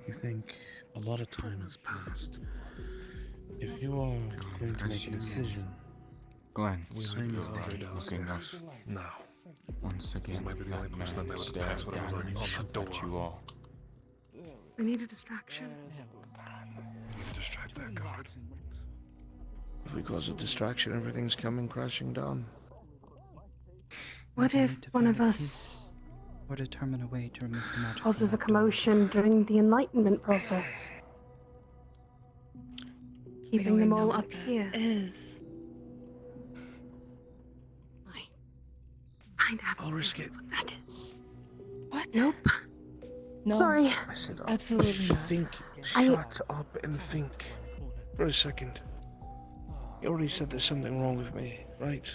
you think a lot of time has passed. If you are going to make a decision, Glenn, time is looking ticking. up. Now. Once again, might be the only person that man may let stared pass what I was down learning and on that shot door. at you all. We need a distraction. We need to distract that guard. If we cause a distraction, everything's coming crashing down. What if one of us Or determine a way to remove the magic. causes a commotion during the Enlightenment process? Keeping them all up here. Is. I'd have I'll risk it. what that is. What? Nope. No. Sorry. I said, Absolutely not. think. Shut up and think. For a second. You already said there's something wrong with me, right?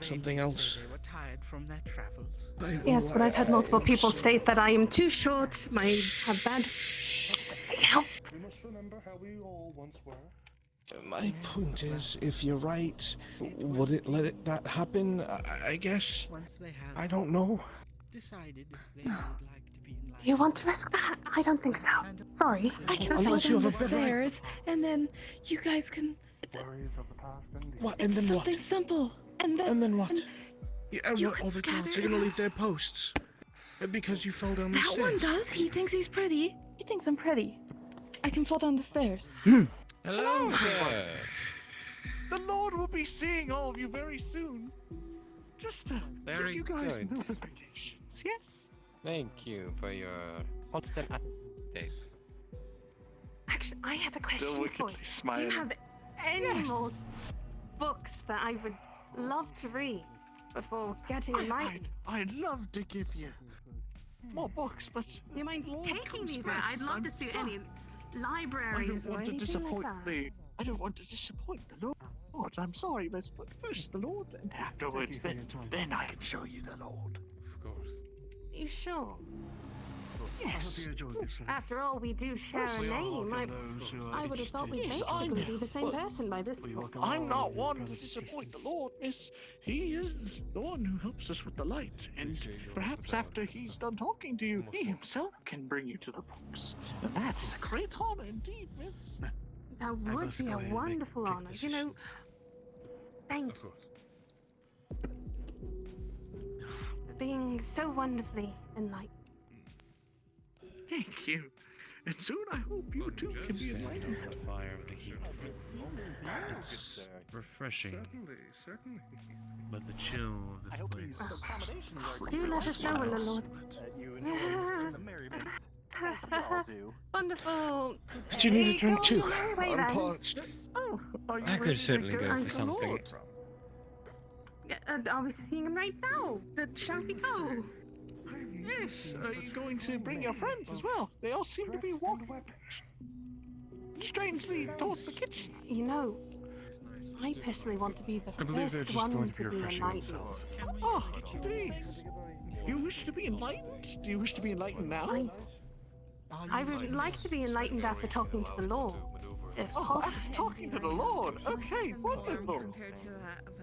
Something else. They were tired from their travels. Yes, but I've had multiple people state that I am too short, I have bad help. We must remember how we all once were. My point is, if you're right, would it let that happen? I guess. Once they have I don't know. decided if they would like to be Do you want to risk that? I don't think so. Sorry. I can I'll fall let you down have the a bit, right? stairs, and then you guys can. Worries of the past indeed. What? And It's then what? something simple. And then what? and Yeah, and you what? can All the guards are scatter- gonna leave their posts because you fell down the that stairs. one does. He thinks he's pretty. He thinks I'm pretty. I can fall down the stairs. Hello, sir. The Lord will be seeing all of you very soon. Just to Very give you guys good. notifications, yes? Thank you for your constant updates. Actually, I have a question Still for wickedly you. Do smiling. you have any Yes. more books that I would love to read before getting enlightened? I'd love to give you more books, but You mind taking me there? I'd love to see any. libraries or anything like that. me. I don't want to disappoint the Lord. I'm sorry, Miss, but first the Lord, and afterwards, then I can show you the Lord. Of course. You sure? Yes. After all, we do share a name. I would have thought we'd Yes, I basically know, be the same but person by this point. I'm not one to disappoint the Lord, Miss. He is the one who helps us with the light, and perhaps after he's done talking to you, he himself can bring you to the books. And that is a great honor indeed, Miss. That would be a wonderful honor. You know, thank you for being so wonderfully enlightened. Thank you. And soon I hope you too can be enlightened. The fire with the heat. It's refreshing. Certainly. But the chill of this place. Do let us know, my lord. Wonderful. Do you need a drink too? I'm parched. Oh, I could certainly go for something. Are we seeing him right now? Shall we go? Yes, are you going to bring your friends as well? They all seem to be walking strangely towards the kitchen. You know, I personally want to be the I believe they're first just one going to to be be refreshing enlightened. themselves. Oh, indeed. You wish to be enlightened? Do you wish to be enlightened now? I would like to be enlightened after talking to the Lord. If possible. After talking to the Lord. Okay, wonderful. Compared to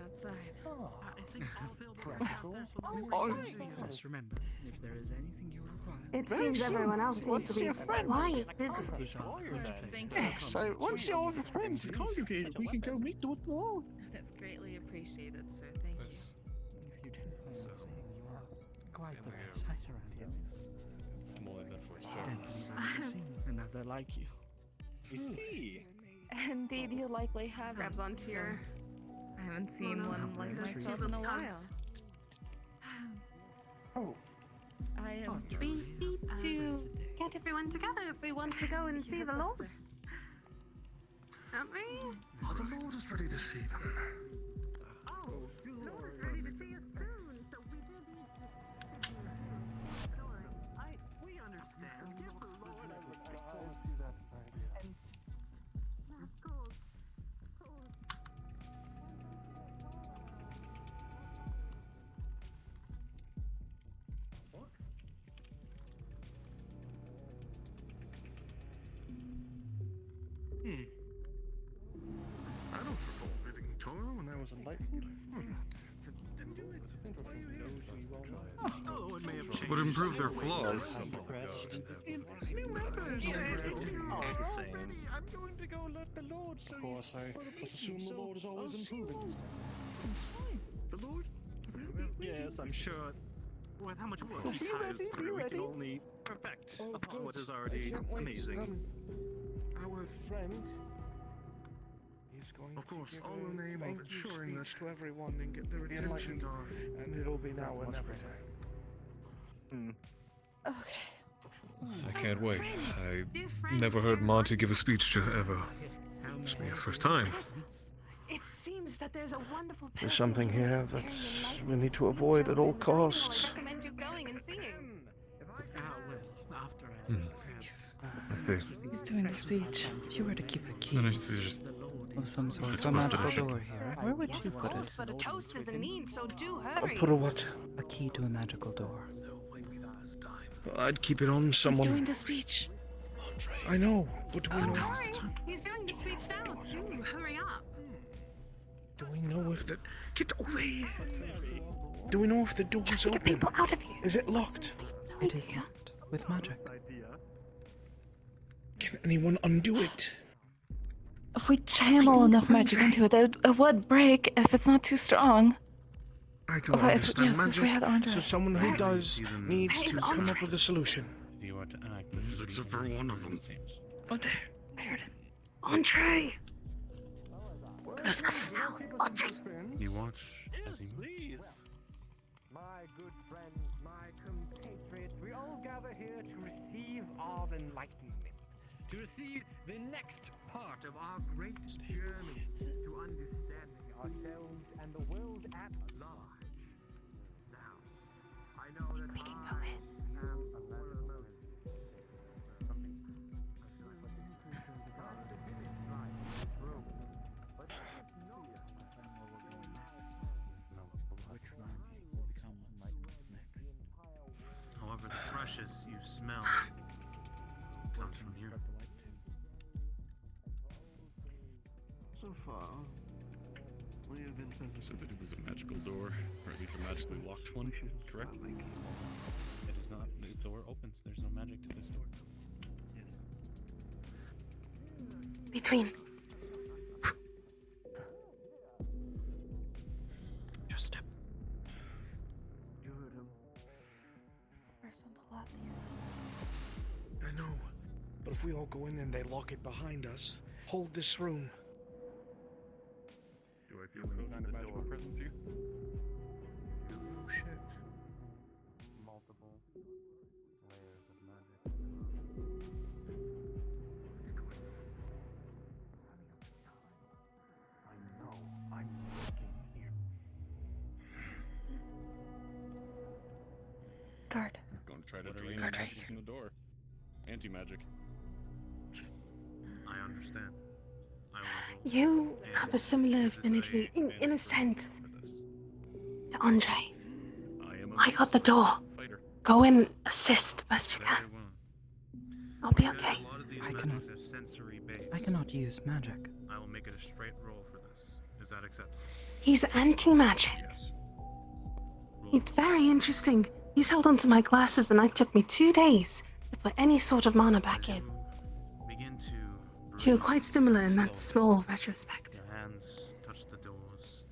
outside. I think all available Just remember, if there is anything you require. It seems everyone else seems to be quite busy. Yes, so once all your friends have congregated, we can go meet with the Lord. That's greatly appreciated, sir. Thank you. If you don't mind saying, you are quite the rare sight around here. It's more than for I don't believe I've ever seen another like you. You see? Indeed, you likely haven't. Grabs onto your... I haven't seen one like myself in a while. Oh. I am. We need to get everyone together if we want to go and see the Lord. Aren't we? Oh, the Lord is ready to see them. Oh, the Lord is ready to see us soon, so we do need to... We understand. Give the Lord a I don't recall reading Torah when I was enlightened. Oh, it may have changed. Would improve their flaws. New members, all the same. I'm going to go let the Lord show Of course, I must assume the Lord is always improving. The Lord? Yes, I'm sure. With how much work he ties through, we can only perfect upon what is already amazing. Our friend is going Of course, to all in the name of ensuring that to everyone and get their the attention, enlightened are and it'll be now or never. Okay. I can't wait. I never heard Monty give a speech to ever. It's be a first time. It seems that there's a wonderful There's something here that we need to avoid at all costs. I recommend you going and seeing. I see. He's doing the speech. If you were to keep a key Then it's just of some sort It's of a supposed to magical be- door here, where would you put it? But a toast is in need, so do I'll hurry. put a what? A key to a magical door. I'd keep it on He's doing someone. the speech. I know, but do we know? Hurry! He's doing the speech now. Hurry up. Do we know if the get over here? Do we know if the door's open? Out of here. Is it locked? It is locked with magic. Can anyone undo it? If we channel enough magic into it, it would break if it's not too strong. I don't Yes, understand if we magic, had Andre. so someone who does needs Hey, to it's come Andre. up with a solution. You are to act as Except for one of them. Oh, there. I heard it. Entree. You watch as he Please. My good friends, my compatriots, we all gather here to receive our enlightenment, to receive the next part of our great journey to understanding ourselves and the world at large. Now, I know that I am one of the most... smell comes from here. So far, we have been So that it was a magical door, or at least a magically locked one, correct? It is not. This door opens. There's no magic to this door. Between. Just step. You heard him. I know, but if we all go in and they lock it behind us, hold this room. Do I feel some kind of magical presence here? Oh shit. Multiple layers of magic. I know. I'm looking here. Guard. Going to try to drain the Guard right magic from the door. Anti-magic. I understand. You have a similar affinity, in a sense, to Andre. I got the door. Go in, assist best you can. I'll be okay. I cannot use magic. I will make it a straight roll for this. Is that acceptable? He's anti-magic. Yes. It's very interesting. He's held onto my glasses and it took me 2 days to put any sort of mana back in. Begin to You're quite similar in that small retrospect. your hands touch the doors.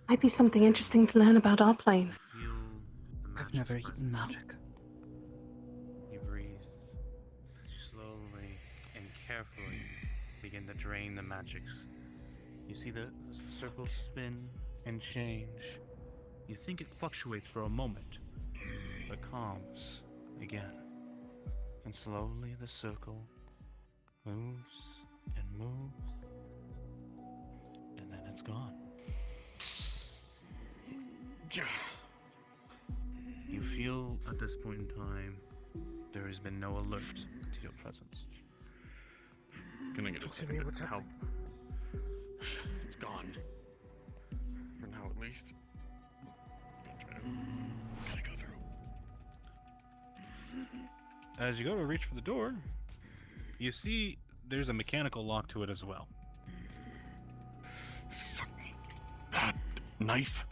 Might be something interesting to learn about our plane. Feel the I've never eaten magic. You breathe. You slowly and carefully begin to drain the magics. You see the circles spin and change. You think it fluctuates for a moment, but calms again. And slowly the circle moves and moves, and then it's gone. You feel at this point in time there has been no alert to your presence. Can I get a second to help? It's gone. For now, at least. Can I go through? As you go to reach for the door, you see there's a mechanical lock to it as well. That knife.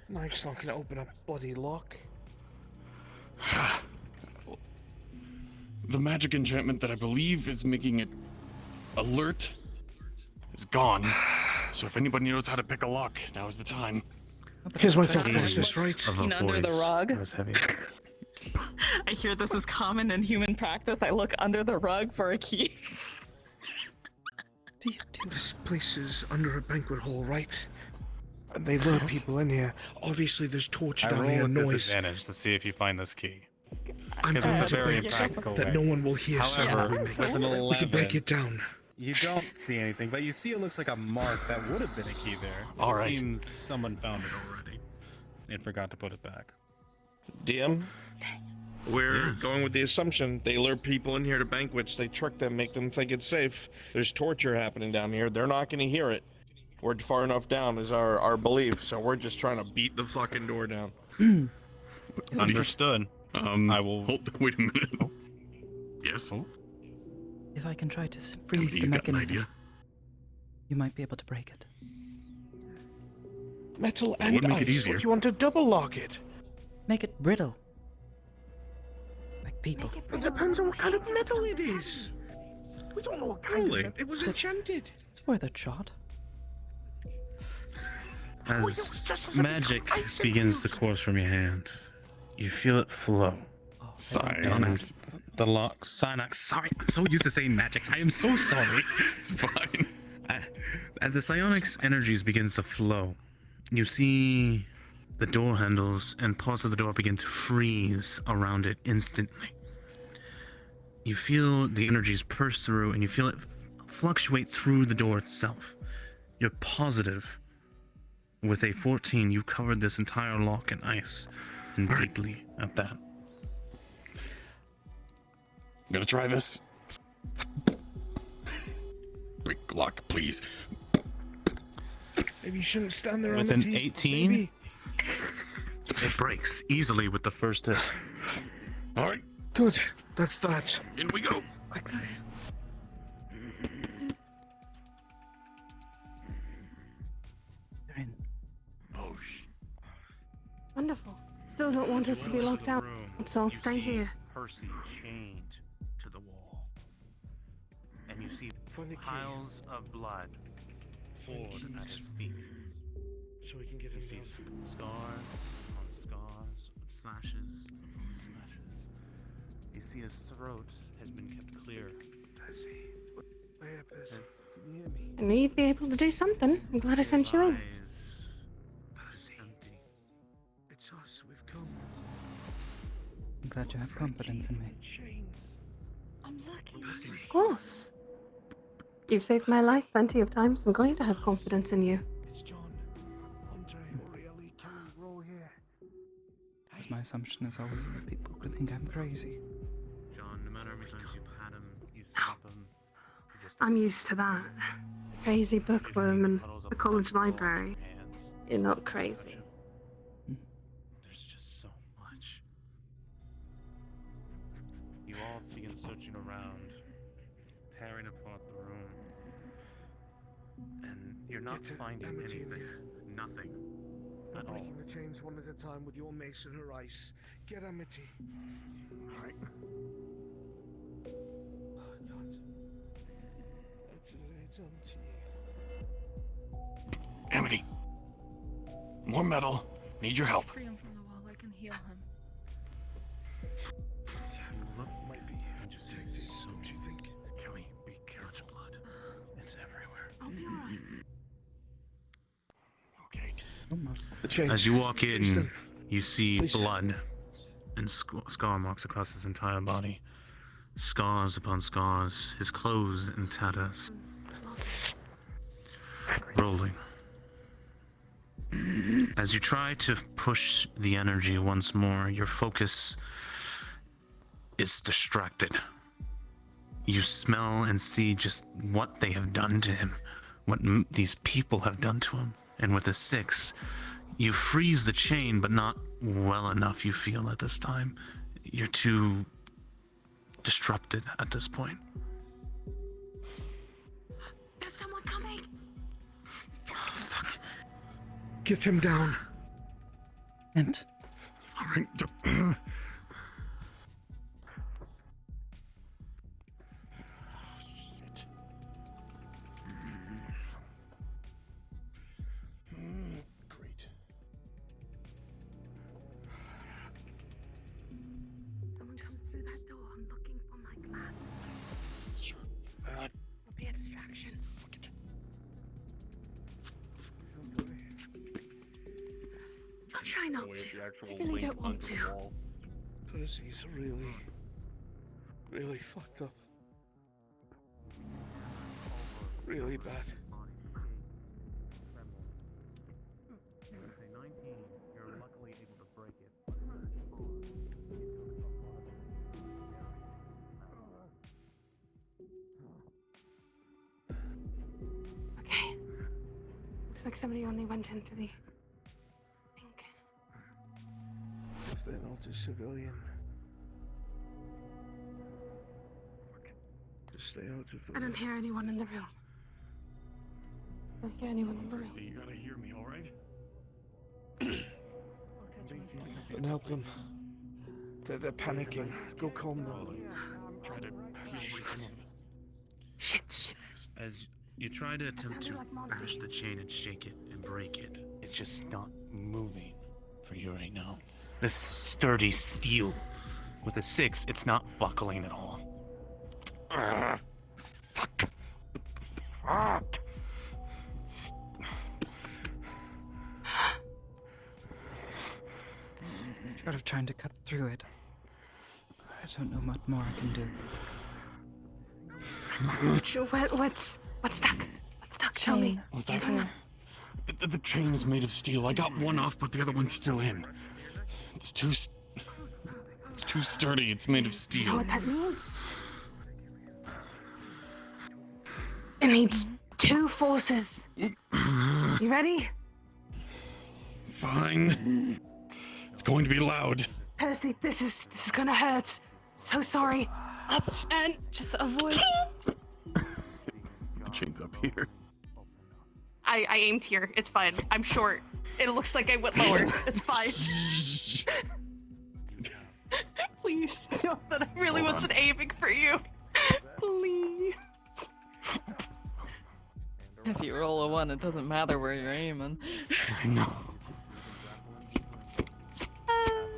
Knife's not gonna open up bloody lock. The magic enchantment that I believe is making it alert is gone. So if anybody knows how to pick a lock, now is the time. Here's my thought process, right? Looking under the rug. That was heavy. I hear this is common in human practice. I look under the rug for a key. This place is under a banquet hall, right? And they lure people in here. Obviously, there's torch I down roll here, with noise. disadvantage to see if you find this key. I'm Because going it's a to very bet practical that way. no one will hear However, sound. with an 11, We can break it down. You don't see anything, but you see it looks like a mark that would have been a key there. All It right. seems someone found it already and forgot to put it back. DM, we're going with the assumption they lure people in here to banquets, they trick them, make them think it's safe. There's torture happening down here. They're not going to hear it. We're far enough down is our belief, so we're just trying to beat the fucking door down. Understood. I will. Wait a minute. Yes. If I can try to freeze the you got an mechanism, idea? you might be able to break it. Metal That and would make ice. it easier. What, you want to double lock it? Make it brittle. Like people. It depends on what kind of metal it is. We don't know what kind Really? of metal. It was enchanted. It's worth a shot. As magic begins to course from your hand, you feel it flow. Psionics. The lock, psionics. Sorry, I'm so used to saying magics. I am so sorry. It's fine. As the psionics energies begins to flow, you see the door handles and parts of the door begin to freeze around it instantly. You feel the energies purse through, and you feel it fluctuate through the door itself. You're positive. With a 14, you covered this entire lock in ice, and deeply at that. I'm gonna try this. Break lock, please. Maybe you shouldn't stand there With on an the 18, maybe. it breaks easily with the first hit. All right. Good. That's that. In we go. Quickly. They're in. Oh, Wonderful. Still don't want us to be locked out, so I'll stay here. Percy chained to the wall. And you see piles of blood poured at his feet. So we can get You him see down. scars on scars, slashes on slashes. You see his throat has been kept clear. Percy. Where, Percy? Can you hear me? I knew you'd be able to do something. I'm glad I sent you in. Percy. Empty. It's us. We've come. I'm glad you have confidence in me. I'm lucky. Of course. You've saved my life plenty of times. I'm going to have confidence in you. It's John. Andre, Aureli, Kelly, we're all here. Because my assumption is always that people could think I'm crazy. John, no matter how many times you pat him, you slap him, you just I'm used to that. The crazy bookworm and the college library. You're not crazy. there's just so much. You all begin searching around, tearing apart the room, and you're not finding Amity in anything. here. Nothing. We're At all. breaking the chains one at a time with your mace and her ice. Get Amity. All right. Oh, God. It's on to you. Amity. More metal. Need your help. Free him from the wall. I can heal him. Might be interesting. Don't you think? Kelly, be careful. Blood. It's everywhere. I'll be alright. Okay. As you walk in, Jason. you see Please. blood and scar marks across his entire body. Scars upon scars, his clothes in tatters. Rolling. As you try to push the energy once more, your focus is distracted. You smell and see just what they have done to him, what these people have done to him. And with a 6, you freeze the chain, but not well enough, you feel, at this time. You're too disrupted at this point. There's someone coming. Fuck. Get him down. And All right. Great. Someone just through that door. I'm looking for my glass. Sure. It'll be a distraction. I'll try not to. I really don't want to. Percy's really fucked up. Really bad. Say 19, you're luckily able to break it. Okay. Looks like somebody only went into the... If they're not a civilian. Just stay out of the I don't hear anyone in the room. I don't hear anyone in the room. You gotta hear me, all right? And help them. They're panicking. Go calm them. Try to wake them up. Shit. As you try to attempt to bash the chain and shake it and break it, it's just not moving for you right now. This sturdy steel. With a 6, it's not buckling at all. Fuck. short of trying to cut through it, I don't know what more I can do. What's stuck? What's stuck? Show me. What's that? The chain is made of steel. I got one off, but the other one's still in. It's too sturdy. It's made of You know steel. what that means? It needs 2 forces. You ready? Fine. It's going to be loud. Percy, this is gonna hurt. So sorry. Up and Just avoid. Chain's up here. I aimed here. It's fine. I'm short. It looks like I went lower. It's fine. Please know that I really Hold on. wasn't aiming for you. Please. If you roll a 1, it doesn't matter where you're aiming. I know.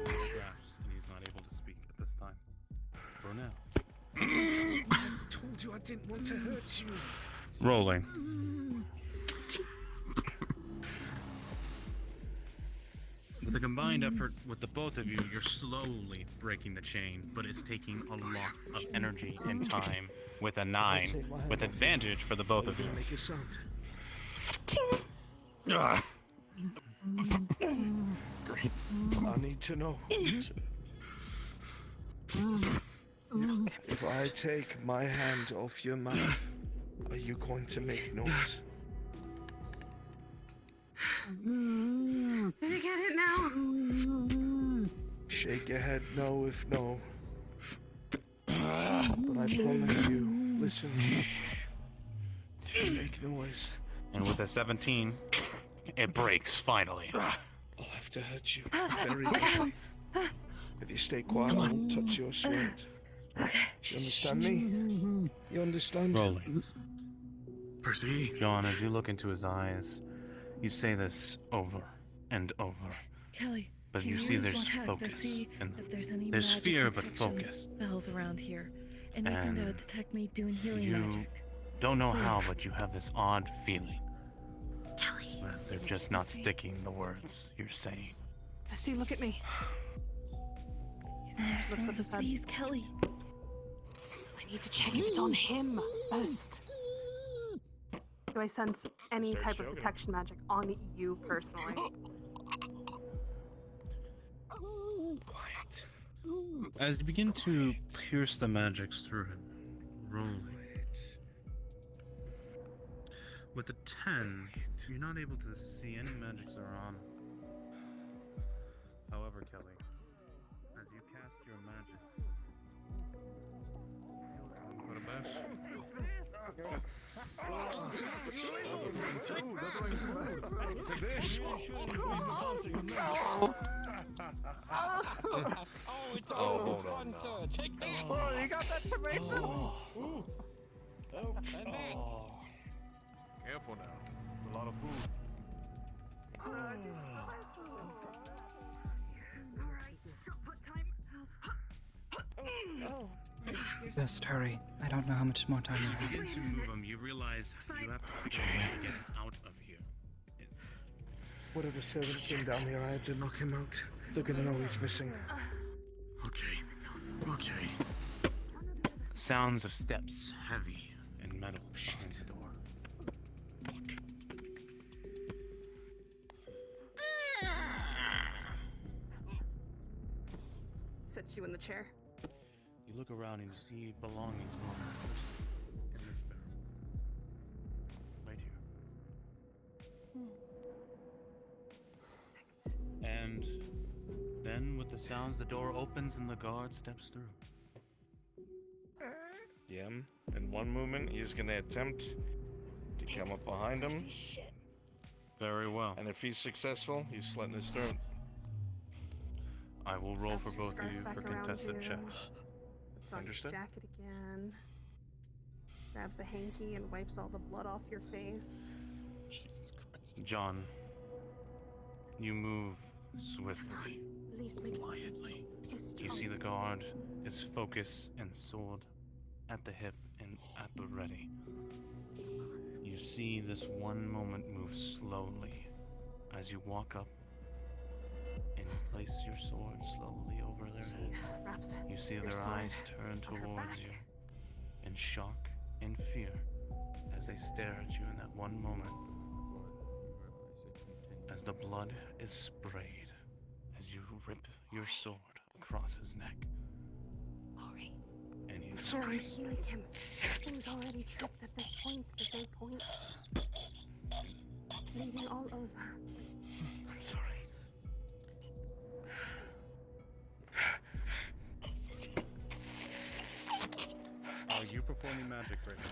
He's not able to speak at this time. For now. I told you I didn't want to hurt you. Rolling. With a combined effort with the both of you, you're slowly breaking the chain, but it's taking a lot of energy and time. With a 9, with advantage for the both of you. Make a sound. Ah. I need to know. If I take my hand off your mouth, are you going to make noise? Did I get it now? Shake your head no if no. But I promise you, listen. If you make noise, And with a 17, it breaks finally. I'll have to hurt you very badly. If you stay quiet, I won't touch your sword. You understand me? You understand? Rolling. Percy. John, as you look into his eyes, you say this over and over. Kelly, But can you you see use there's one hack focus. to see And if there's any there's magic fear, but detection focus. spells around here. Anything that And would detect me doing healing you magic. don't know how, Please. but you have this odd feeling. That they're just not sticking the words you're saying. Percy, look at me. He's not Looks at responsive. his head. Please, Kelly. I need to check if it's on him first. Do I sense any Start type of choking. protection magic on you personally? As you begin to pierce the magics through him, rolling. With a 10, you're not able to see any magics around. However, Kelly, as you cast your magic, For the best. It's Oh, all hold fun, on now. sir. Take that. Oh, you got that tomato? Ooh. Oh, and that. Careful now. It's a lot of food. Just hurry. I don't know how much more time you as you have. begin to move him, you realize you have to figure a way to get out of here. whatever servant came down here, I had to knock him out. They're gonna know he's missing. Okay. Okay. Sounds of steps, heavy and metal, behind the door. Sits you in the chair. You look around and you see belongings in this barrel. Right here. And then, with the sounds, the door opens and the guard steps through. Yeah, in one movement, he's gonna attempt to come up behind him. Very well. And if he's successful, he's slitting his throat. I will roll for Wraps your both of scarf you back for around contested you. checks. Puts on Understood? your jacket again. Grabs a hanky and wipes all the blood off your face. Jesus Christ. John, you move swiftly, quietly. You see the guard, his focus and sword at the hip and at the ready. You see this one moment move slowly as you walk up and place your sword slowly over their head. You see your their sword eyes turn on her towards back. you in shock and fear as they stare at you in that one moment. As the blood is sprayed as you rip your sword across his neck. And he Sorry. Healing him. Things already tripped at this point. The big point. Bleeding all over. I'm sorry. you performing magic right now?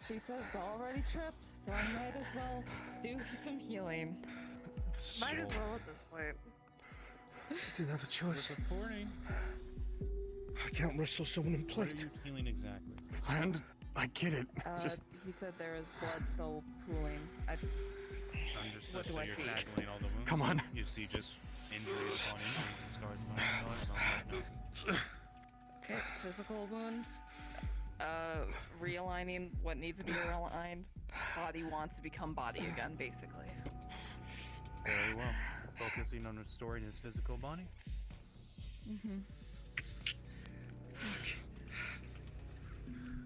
She says it's already tripped, so I might as well do some healing. Might as well at this point. I didn't have a choice. Supporting. I can't wrestle someone in What are plate. you healing exactly? I get it. Just He said there is blood still pooling. Understood. What do So I you're see? tackling all the wounds. Come on. You see just injuries upon injuries and scars upon scars on right now. Okay, physical wounds. Realigning what needs to be realigned. Body wants to become body again, basically. Very well. Focusing on restoring his physical body. Mm-hmm.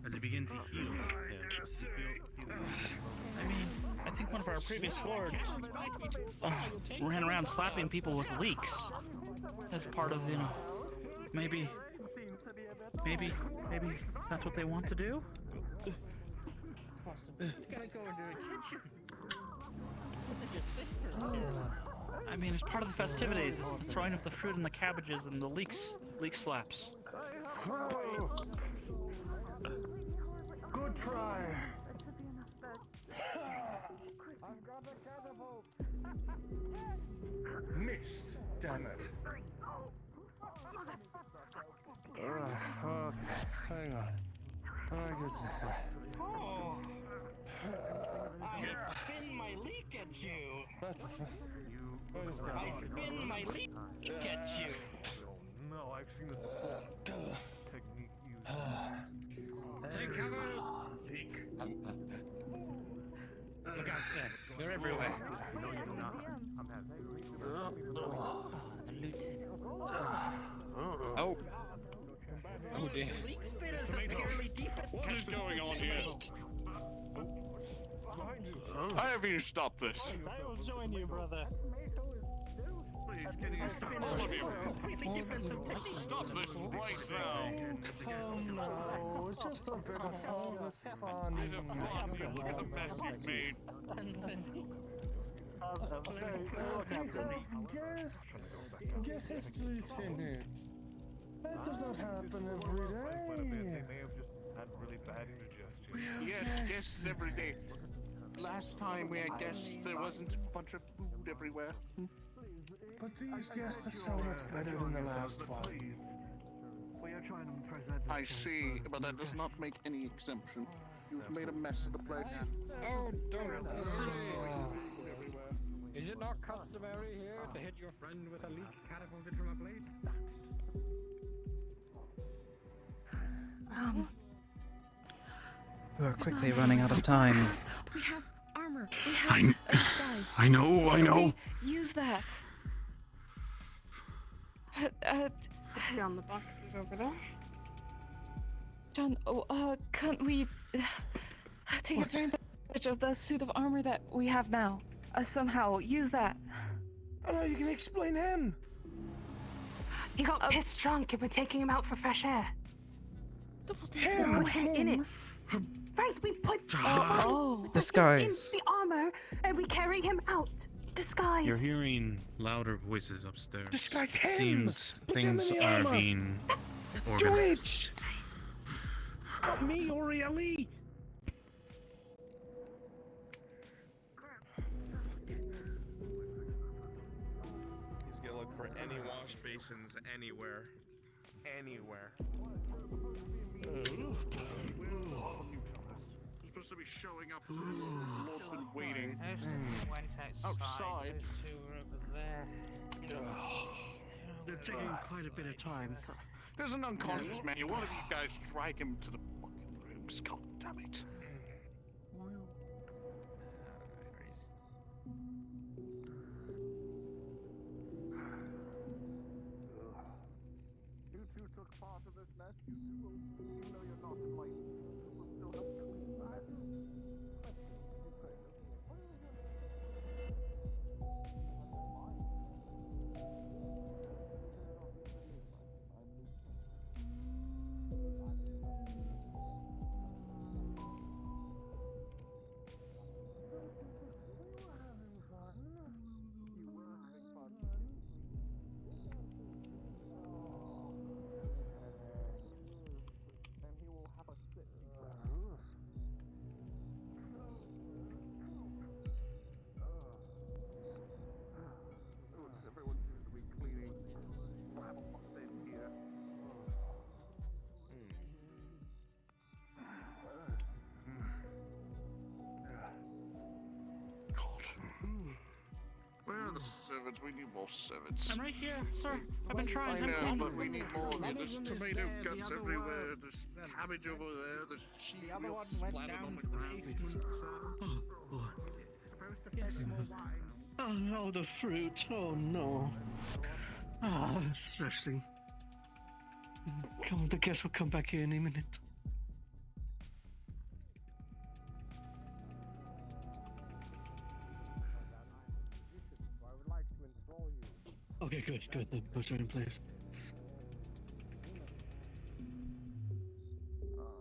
As you begin to heal, I mean, I think one of our previous lords ran around slapping people with leeks as part of, you know, maybe that's what they want to do? I mean, it's part of the festivities. It's the throwing of the fruit and the cabbages and the leek slaps. Good try. Missed. Damn it. Okay, hang on. I get that. Oh! I spin my leak at you! I spin my leak at you! No, I've seen this before. Technique used. Take cover! Leak. Look out, sir. They're everywhere. No, you're not. I'm happy. The looted. Oh. Oh dear. What is going on here? How have you stopped this? I will join you, brother. Please, can you stop all of you? Stop this right now. Come now, it's just a bit of harmless fun. Look at the mess you've made. Guests, Lieutenant. That does not happen every day. They may have just had really bad indigestion. Yes, guests every day. Last time we had guests, there wasn't a bunch of food everywhere. But these guests are so much better than the last one. We are trying to present. I see, but that does not make any exemption. You've made a mess of the place. Oh, don't. Is it not customary here to hit your friend with a leak catapulted from a blade? We're quickly running out of time. We have armor. We have a disguise. I know. Use that. See on the boxes over there. John, can't we take advantage of the suit of armor that we have now? Somehow use that. I know you can explain him. He got pissed drunk and we're taking him out for fresh air. Put him in it. Right, we put Disguise. in the armor and we carry him out. Disguise. You're hearing louder voices upstairs. Disguise It him. seems Put him things in the are armor. being Do organized. it! Not me, Orieli. He's gonna look for any wash basins anywhere. Anywhere. You're supposed to be showing up. Lord's been waiting. Went outside. Those two were over there. They're taking quite a bit of time. There's an unconscious man. One of you guys drag him to the fucking rooms. God damn it. You two took part of this mess. You know you're not enlightened. You will still have to clean that. servants. We need more servants. I'm right here, sir. I've been trying. I I'm know, coming. but we need more of One you. of There's them is tomato there, the guts other everywhere. one- There's cabbage over there. There's cheese The other wheels one went splattered down on the the ground. Oh no, the fruit. Oh no. Ah, stressing. Come, I guess we'll come back here in a minute. I would like to enthrall you. Okay, good. The books are in place.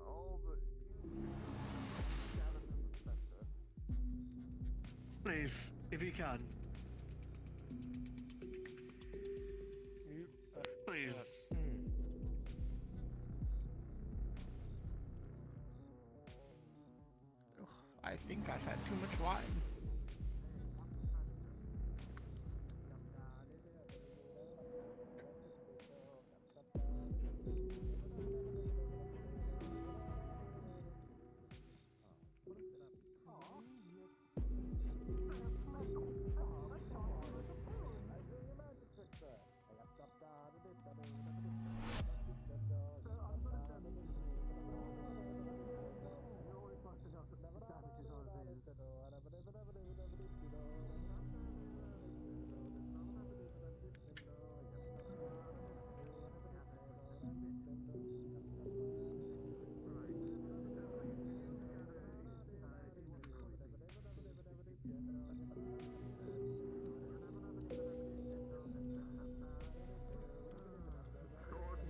All the gathered in the center. Please, if you can. You, Please. I think I've had too much wine.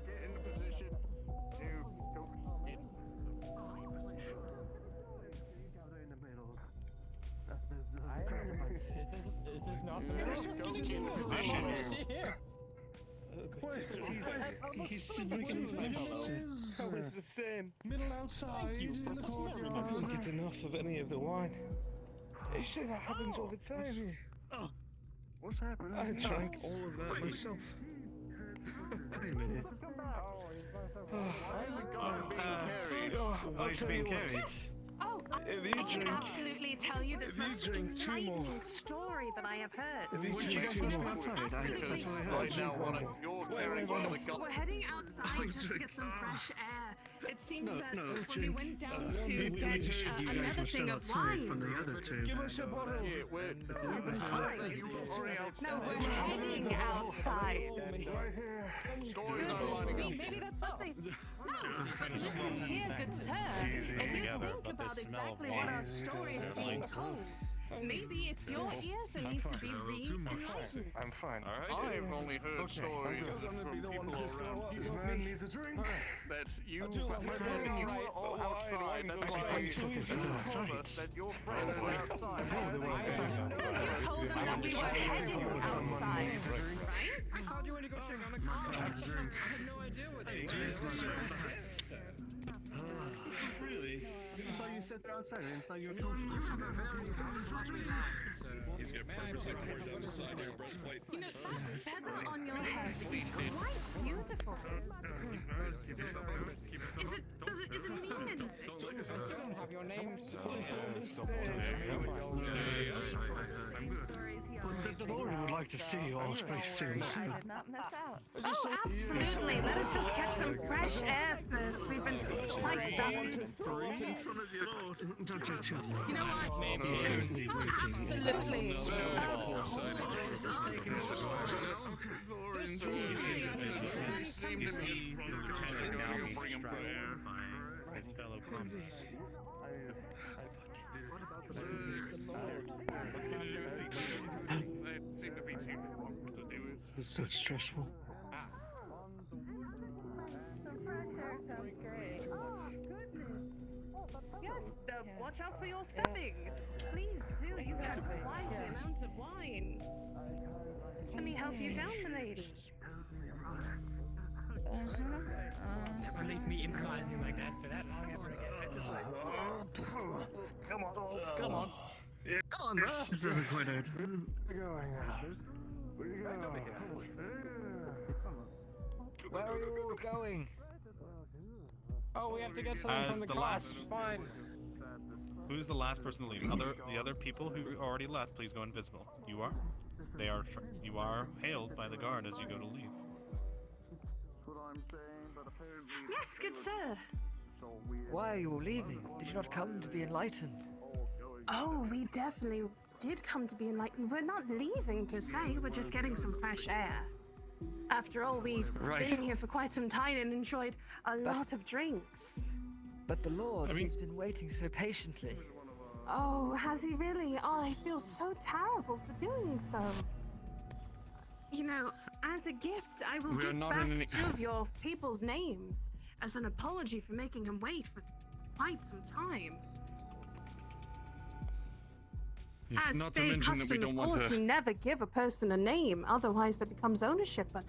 Get in the position. Gather in the middle. Is this not the Don't get in the position. He's simply Always the same. Middle outside. I couldn't get enough of any of the wine. You say that happens all the time here. Oh, What's happening? I drank all of that myself. Wait a minute. I'll tell you what. Oh, If you I can drink, absolutely tell you this if you most drink two more, enlightening story that I have heard. if you drink two more, that's what I heard. Right now, one of your Wait, We're heading outside just to get some fresh air. It seems that when we went down to You get guys another were still thing of outside from wine. the other two. Give us a bottle. Yeah, we've been told you were already outside. No, we're heading outside. Right here. Stories are lining up. Maybe that's something. No, but listen here, good sir. If you think about exactly what our story is being told, maybe it's your ears that need to be re-enlightened. I'm fine. All right. I've only heard stories from people around This here man needs a drink. that you do like my drink. you were all outside. That's why you told us that your friends were outside. You told us that we were heading outside, right? I called you in to go check on the car. I had no idea what they Really? I thought you said they're outside. I didn't thought you were confident. He's gonna purposely pour down the side of your breastplate. You know, that feather on your head is quite beautiful. Is it mean? I still don't have your names. The Lord would like to see you all pretty soon. So. I did not miss out. Oh, absolutely. Let us just get some fresh air first. We've been quite stuck. In front of your Lord. Don't take too long. You know what? He's currently waiting. Absolutely. Is this taking us fellow crumbles. It's so stressful. Yes, watch out for your stepping. Please do. You've had quite the amount of wine. Let me help you down, milady. Never leave me improvising like that for that long ever again. Come on. Come on, bro. This isn't quite it. We're going. Where you going? Where are you all going? Oh, we have to get something from the car. It's fine. Who's the last person to leave? The other people who already left, please go invisible. You are? you are hailed by the guard as you go to leave. Yes, good sir. Why are you all leaving? Did you not come to be enlightened? Oh, we definitely did come to be enlightened. We're not leaving per se, we're just getting some fresh air. After all, we've been here for quite some time and enjoyed a lot of drinks. But the Lord, he's been waiting so patiently. Oh, has he really? Oh, I feel so terrible for doing so. You know, as a gift, I will give back 2 of your people's names as an apology for making him wait for quite some time. It's As not to Fae mention that we custom, don't of want course, to. we never give a person a name, otherwise there becomes ownership. But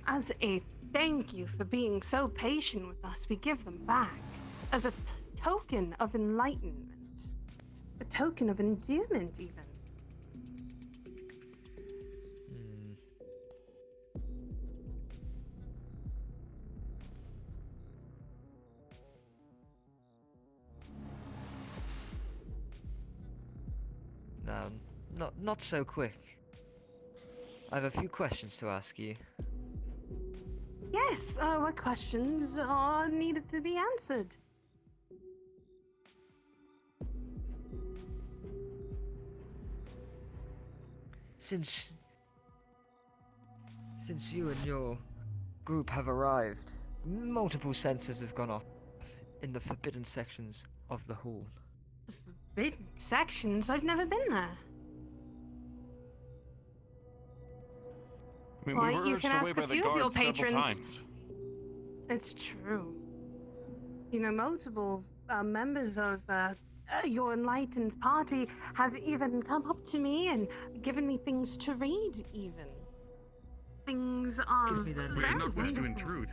as a thank you for being so patient with us, we give them back as a token of enlightenment, a token of endearment, even. Not so quick. I have a few questions to ask you. Yes, what questions are needed to be answered? Since you and your group have arrived, multiple sensors have gone off in the forbidden sections of the hall. Forbidden sections? I've never been there. I mean, Why, we were you urged can away ask by a the few of your guards several patrons. times. It's true. You know, multiple members of your enlightened party have even come up to me and given me things to read, even. Things Give me that We very did not wish to wonderful. intrude.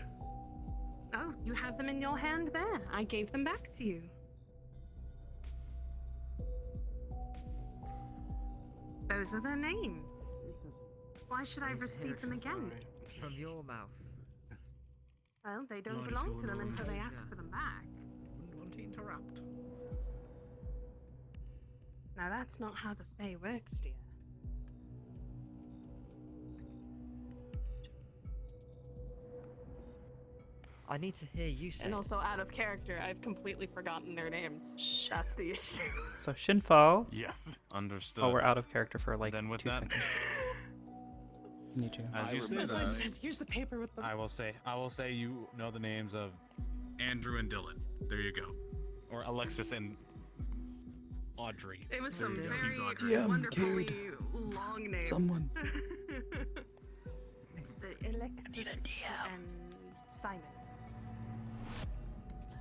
Oh, you have them in your hand there. I gave them back to you. Those are their names. Why should I receive them again? From your mouth. Well, they don't Blood is belong to going them on. until they ask Yeah. for them back. Wouldn't want to interrupt. Now that's not how the Fae works, dear. I need to hear you say And it. also out of character, I've completely forgotten their names. That's the issue. So Shinfo. Yes. Understood. Oh, we're out of character for like Then with 2 that, seconds. Need you. as you say That's what I that, said. Here's the paper with the. I will say you know the names of Andrew and Dylan. There you go. or Alexis and Audrey. It was There some you go. very He's Audrey. wonderfully long names. Someone. The Alexis and Simon.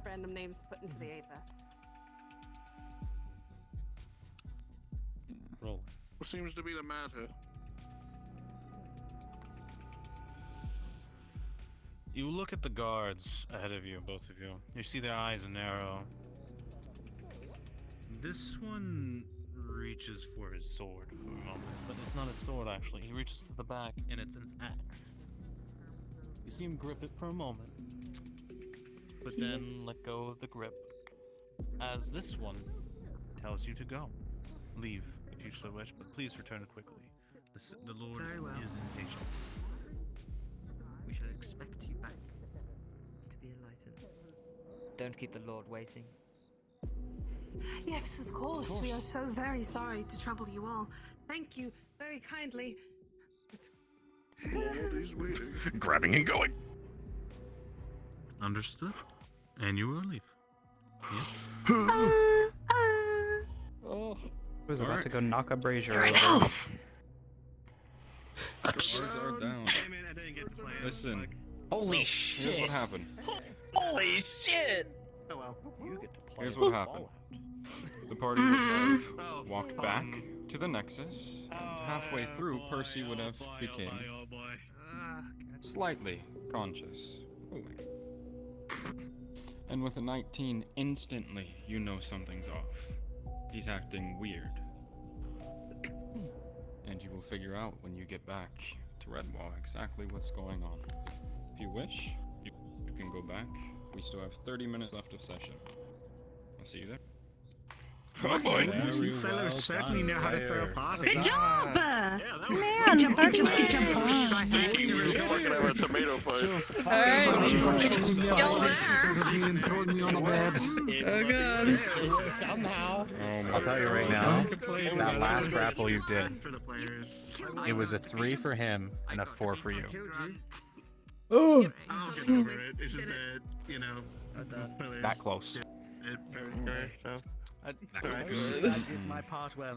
Random names to put into the Aether. Roll. What seems to be the matter? You look at the guards ahead of you, both of you. You see their eyes narrow. This one reaches for his sword for a moment, but it's not a sword actually. He reaches for the back and it's an axe. You see him grip it for a moment, but then let go of the grip as this one tells you to go. Leave if you so wish, but please return quickly. The Lord Very well. is impatient. We shall expect you back to be enlightened. Don't keep the Lord waiting. Yes, of course. We are so very sorry to trouble you all. Thank you very kindly. Lord is waiting. Grabbing and going. Understood. And you will leave. Oh. I was about to go knock a brazier Fair over. enough. Guards are down. Listen. Holy Here's shit. what happened. Holy shit! Oh well, you get to play. Here's what happened. The party would have walked back to the Nexus. Halfway through, Percy would have became slightly conscious. And with a 19, instantly you know something's off. He's acting weird. And you will figure out when you get back to Redwall exactly what's going on. If you wish, you can go back. We still have 30 minutes left of session. I'll see you there. Oh boy. You fellows certainly know how to throw a party. Good job! Man, Good job, good job, good job. Stinky, you're fucking have a tomato fight. Y'all there? Throwing me on the bed. Oh god. Somehow. I'll tell you right now, that last grapple you did, it was a 3 for him and a 4 for you. Oh. I'll get over it. It's just that, you know, That close. very scary, so. I did my part well.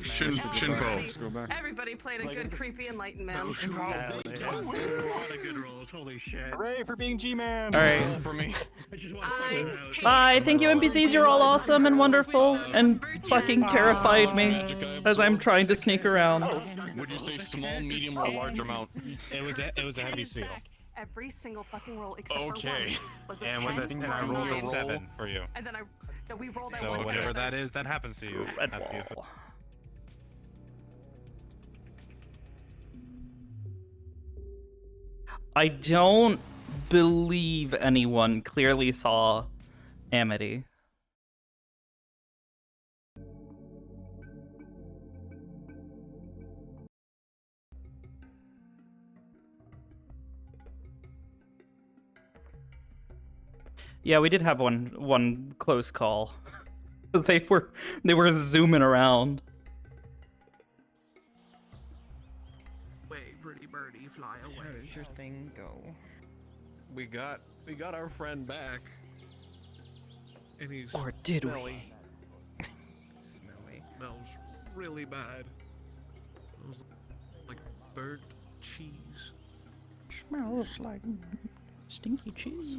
Shinpo. Everybody played a good creepy enlightenment. A lot of good rolls, holy shit. Hooray for being G-Man! All right. For me. I just want to point that out. Bye. Thank you, NPCs. You're all awesome and wonderful, and fucking terrified me as I'm trying to sneak around. Would you say small, medium, or large amount? It was a heavy seal. Every single fucking roll except Okay. for one was a And with 10 this, and I rolled a roll. 7 for you. And then we rolled that So one. whatever that is, that happens to you. Red That's you. wall. I don't believe anyone clearly saw Amity. Yeah, we did have one close call. they were zooming around. Way, pretty birdie, fly away. How does your thing go? We got our friend back. And he's Or did smelly. we? Smelly. Smells really bad. Smells like burnt cheese. Smells like stinky cheese.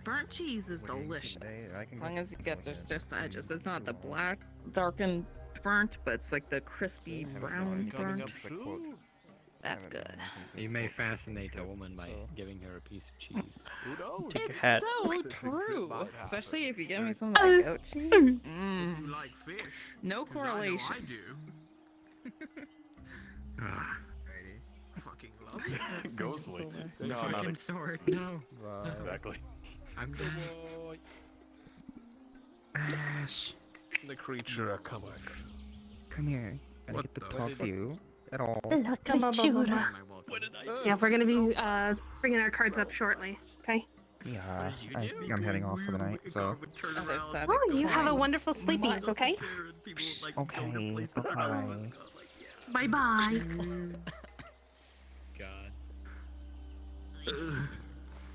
Burnt cheese is delicious. I can As long as you get just the edges. It's not the black, darkened burnt, but it's like the crispy brown burnt. That's good. You may fascinate a woman by giving her a piece of cheese. Take your It's hat. so true. Especially if you give me some of that goat cheese. Mm. You like fish? No 'Cause I know correlation. I do. Fucking love it. Ghostly. The No, fucking not sword. No. exactly. I'm dead. Ash, The creature cometh. come here. I What get to the talk fuck? to you at all. Hello, creature. Yeah, we're gonna be bringing our cards up shortly. Okay. Yeah, I'm heading off for the night, so. Well, you have a wonderful sleepies, okay? Okay, bye-bye. Bye bye. God.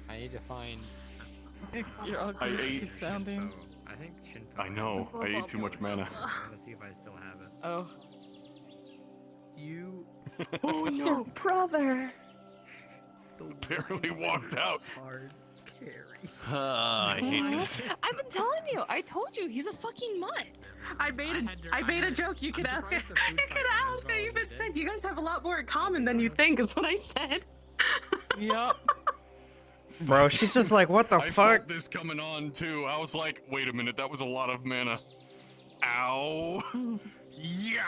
I need to find. You're all I crispy ate- sounding. I think Shinpo. I know. I ate too much mana. Let's see if I still have it. Oh. You Oh, your brother. Barely walked out. hard carry. I hate this. I've been telling you. I told you he's a fucking mutt. I made a joke. You could ask her. You could ask her. You've been said you guys have a lot more in common than you think. Is what I said. Yep. Bro, she's just like, what the I fuck? felt this coming on too. I was like, wait a minute, that was a lot of mana. Ow. Yow.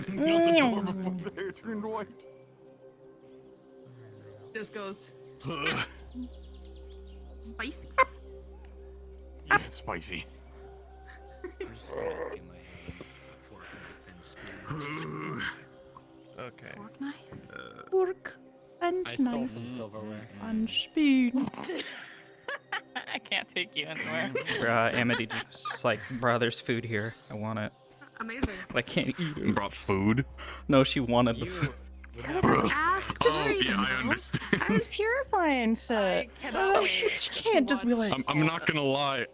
Not the door before there turned white. This goes spicy. Yeah, spicy. Okay. Fork knife. Fork and I stole knife some silverware. and spoon. I can't take you anywhere. Amity just like, bruh, there's food here. I want it. Amazing. But I can't eat You it. brought food? No, she wanted the You food. Ask. Oh, yeah, I understand. I was purifying shit. She can't just be like, I'm not gonna lie.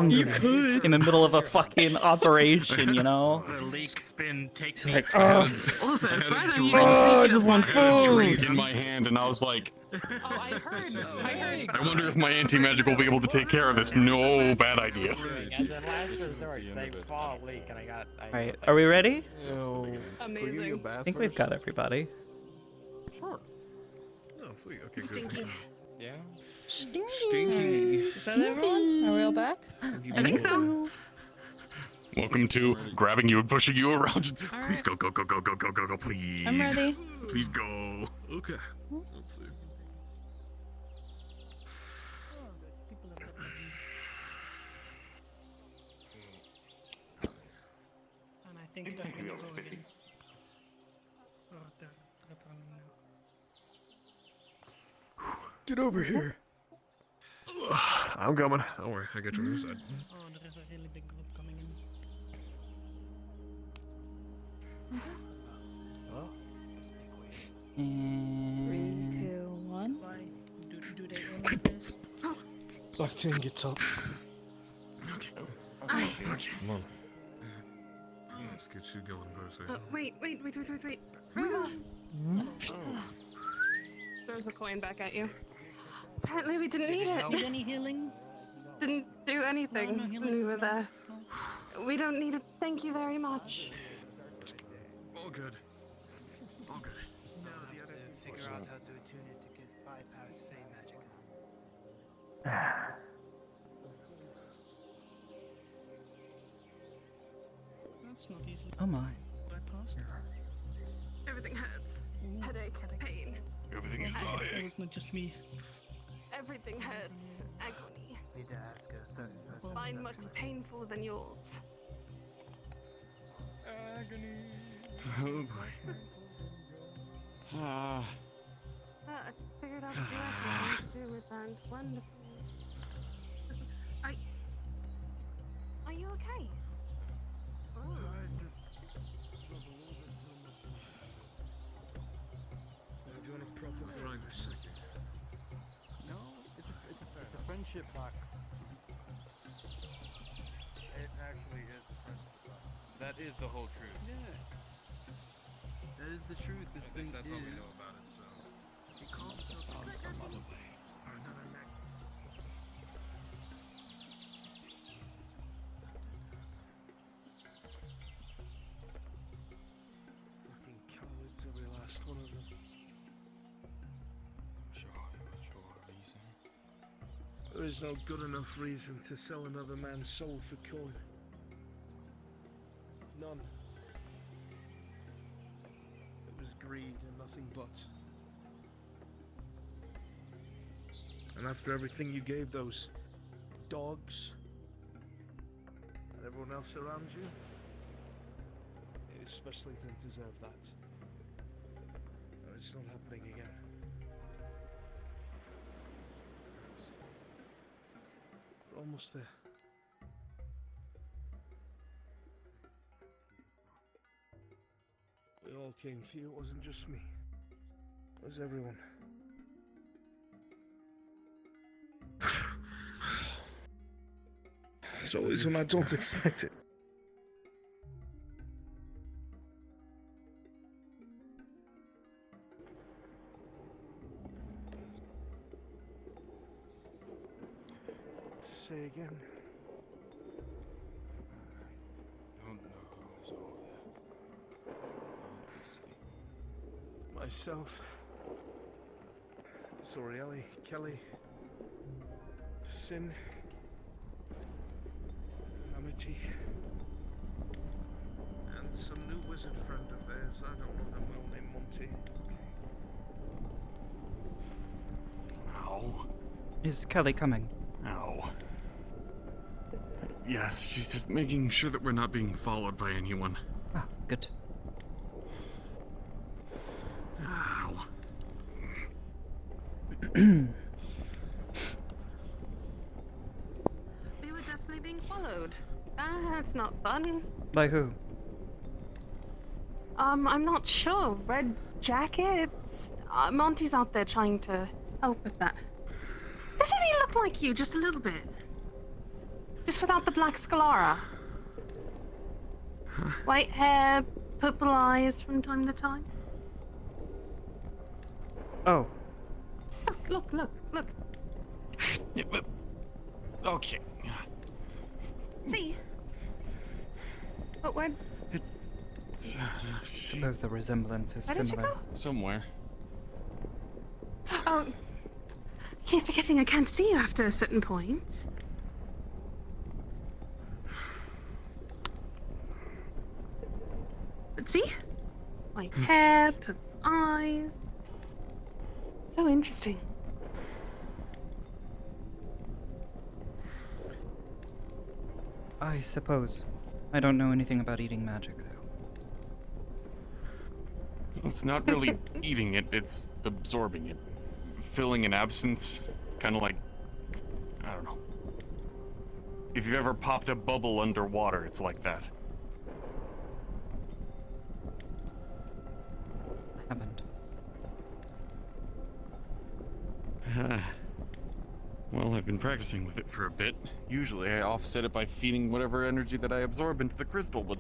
you could. In the middle of a fucking operation, you know? The leak spin takes She's me. like, oh, Also, it's better than you I guys just want I had a drink food. in my hand and I was like, Oh, I heard. I wonder if my anti-magic will be able to take care of this. No, bad idea. As a last resort, they fall leak, and I got. Alright, are we ready? Amazing. I think we've got everybody. Sure. Oh, sweet. Okay, good. Stinky. Yeah. Stinky. Is that everyone? Are we all back? I think so. Welcome to grabbing you and pushing you around. Just, All please go, go, go, go, go, go, go, go, please. I'm ready. Please go. Okay. Let's see. You'd think he looks busy. Get over here. I'm coming. Don't worry, I get you on the side. Oh, there is a really big group coming in. Hello? And 3, 2, 1. Do they aim at this? Octane gets up. Okay. Okay. Come on. Let's get you going, Percy. Wait. Throws the coin back at you. Apparently we didn't need it. Need any healing? Didn't do anything No when healing? we were there. We don't need it. Thank you very much. All good. All good. No, the other figure out how to attune it to bypass flame magic. That's not easily Oh my. bypassed. Everything hurts. Headache, pain. Everything is That dying. was not just me. Everything hurts. Agony. Need to ask a certain person. Mine much painful than yours. Agony. Oh boy. I figured out what to do with that. Wonderful. Listen, are you okay? Do you want a proper Trying to second. No, it's a friendship box. It actually is a friendship box. That is the whole truth. Yeah. That is the truth. This I thing think that's is. all we know about it, so. It calls itself some other way. Or another neck. Fucking cowards, every last one of them. Sure, what's your reason? There is no good enough reason to sell another man's soul for coin. None. It was greed and nothing but. And after everything you gave those dogs and everyone else around you, you especially didn't deserve that. No, it's not happening again. We're almost there. We all came to you, it wasn't just me. It was everyone. It's always when I don't expect it. Say again. I don't know who is all that. Myself, Zorielli, Kelly, Sin, Amity, and some new wizard friend of theirs. I don't know them well, named Monty. Ow. Is Kelly coming? Ow. Yes, she's just making sure that we're not being followed by anyone. Ah, good. Ow. We were definitely being followed. That's not fun. By who? I'm not sure. Red jackets? Monty's out there trying to help with that. Doesn't he look like you just a little bit? Just without the black sclera. White hair, purple eyes from time to time. Oh. Look. Yeah, but... Okay. See? But where? I suppose the resemblance is Where did you similar. go? Somewhere. Oh, keep forgetting I can't see you after a certain point. But see? White hair, purple eyes. So interesting. I suppose. I don't know anything about eating magic, though. It's not really eating it, it's absorbing it. Filling an absence, kind of like, I don't know. If you've ever popped a bubble underwater, it's like that. I haven't. Well, I've been practicing with it for a bit. Usually I offset it by feeding whatever energy that I absorb into the crystal, but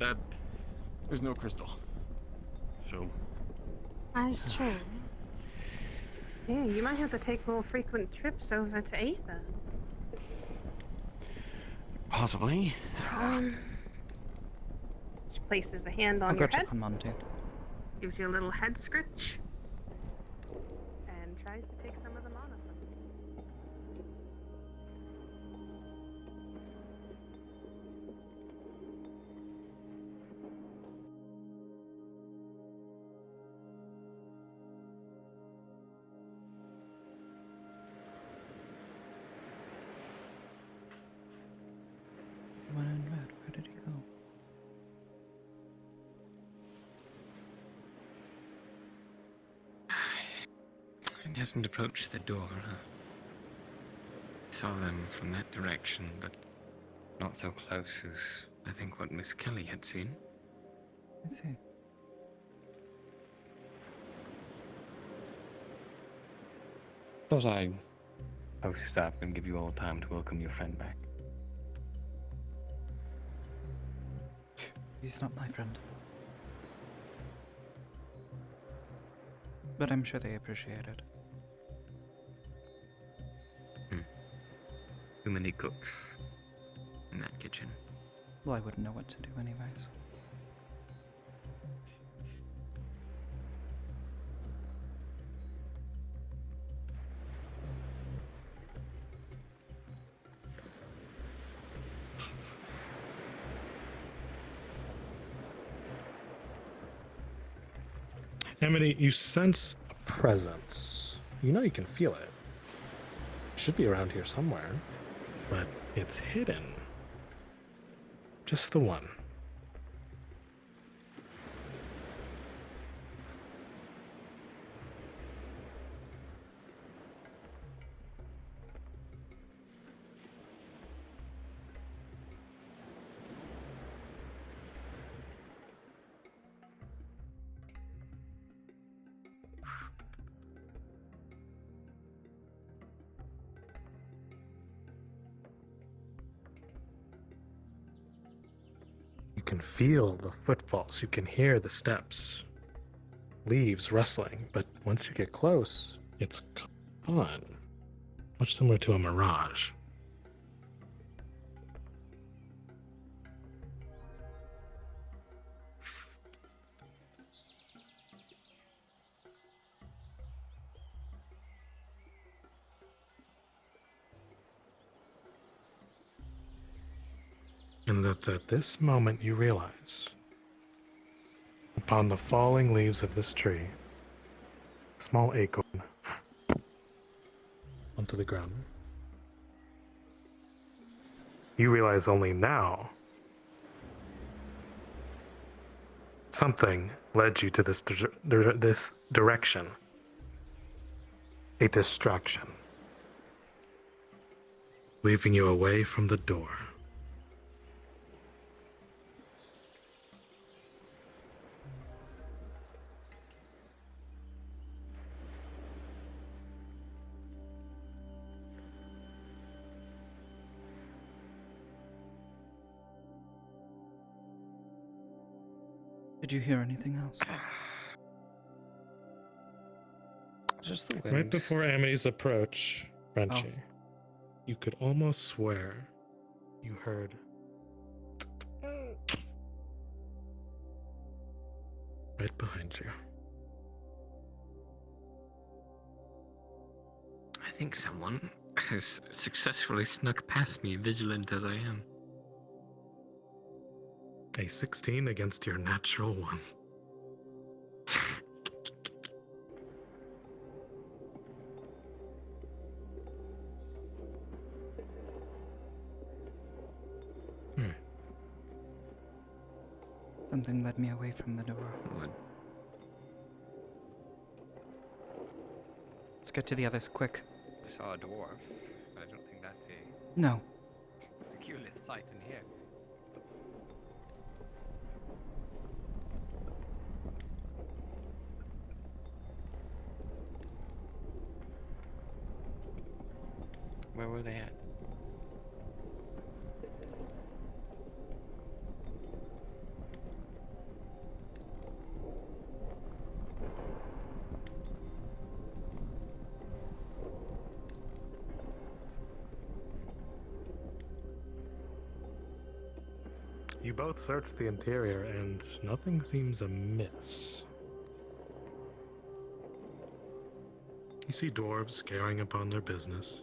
there's no crystal. So... That's true. Yeah, you might have to take more frequent trips over to Aether. Possibly. Just places a hand on I'll go your check head. on Monty. Gives you a little head scritch. And tries to take some of the mana from you. One in red, where did he go? He hasn't approached the door. Saw them from that direction, but not so close as I think what Miss Kelly had seen. I see. Thought I'd post up and give you all time to welcome your friend back. He's not my friend. But I'm sure they appreciate it. Too many cooks in that kitchen. Well, I wouldn't know what to do anyways. Amity, you sense a presence. You know you can feel it. It should be around here somewhere, but it's hidden. Just the one. You can feel the footfalls, you can hear the steps, leaves rustling, but once you get close, it's gone. Much similar to a mirage. And it's at this moment you realize, upon the falling leaves of this tree, a small acorn onto the ground. You realize only now something led you to this direction. A distraction, leaving you away from the door. Did you hear anything else? Just the wind. Right before Amity's approach, Frenchie, you could almost swear you heard right behind you. I think someone has successfully snuck past me, vigilant as I am. A 16 against your natural 1. Something led me away from the door. Let's get to the others quick. I saw a dwarf, but I don't think that's a No. peculiar sight in here. Where were they at? You both search the interior and nothing seems amiss. You see dwarves carrying upon their business.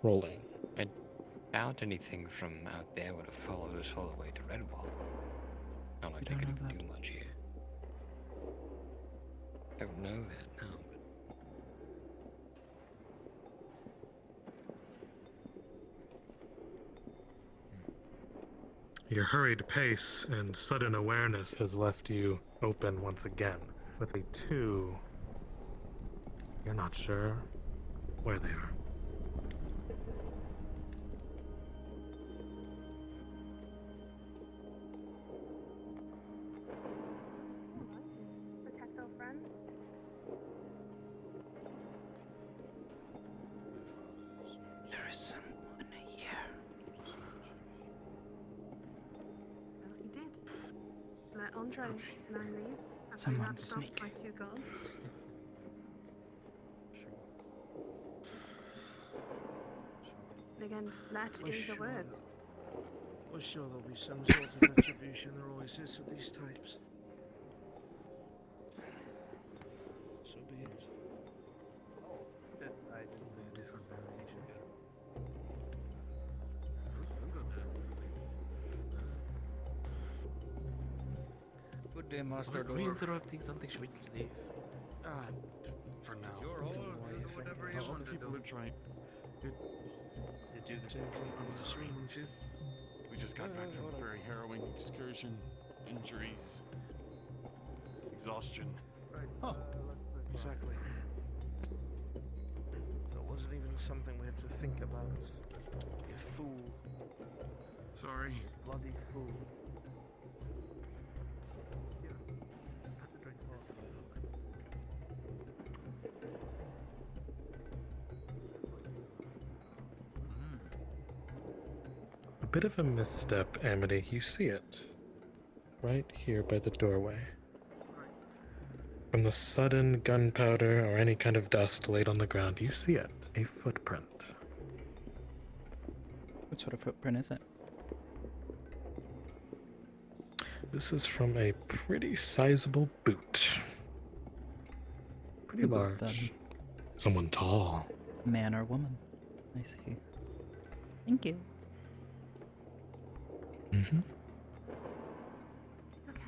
Rolling. I doubt anything from out there would have followed us all the way to Redwall. Not like they could even do much here. Don't know that, no. Your hurried pace and sudden awareness has left you open once again. With a 2, you're not sure where they are. Protect our friends. There is someone here. Well, he did. Let Andre and I leave. After Someone he got stopped sneak. by 2 guards. Again, that is a word. We're sure there'll be some sort of retribution. There always is with these types. So be it. Good day, Master Are we Dwarf. interrupting something? Should we just leave? For now. Your hole, do whatever you want to People do. are trying. They do the same thing on the stream too. We just got back from a very harrowing excursion. Injuries. Exhaustion. Right. Exactly. That wasn't even something we had to think about. You fool. Sorry. Bloody fool. A bit of a misstep, Amity. You see it. Right here by the doorway. From the sudden gunpowder or any kind of dust laid on the ground, you see it. A footprint. What sort of footprint is it? This is from a pretty sizable boot. Pretty Who bought large. them? Someone tall. Man or woman? I see. Thank you. Mm-hmm. Okay.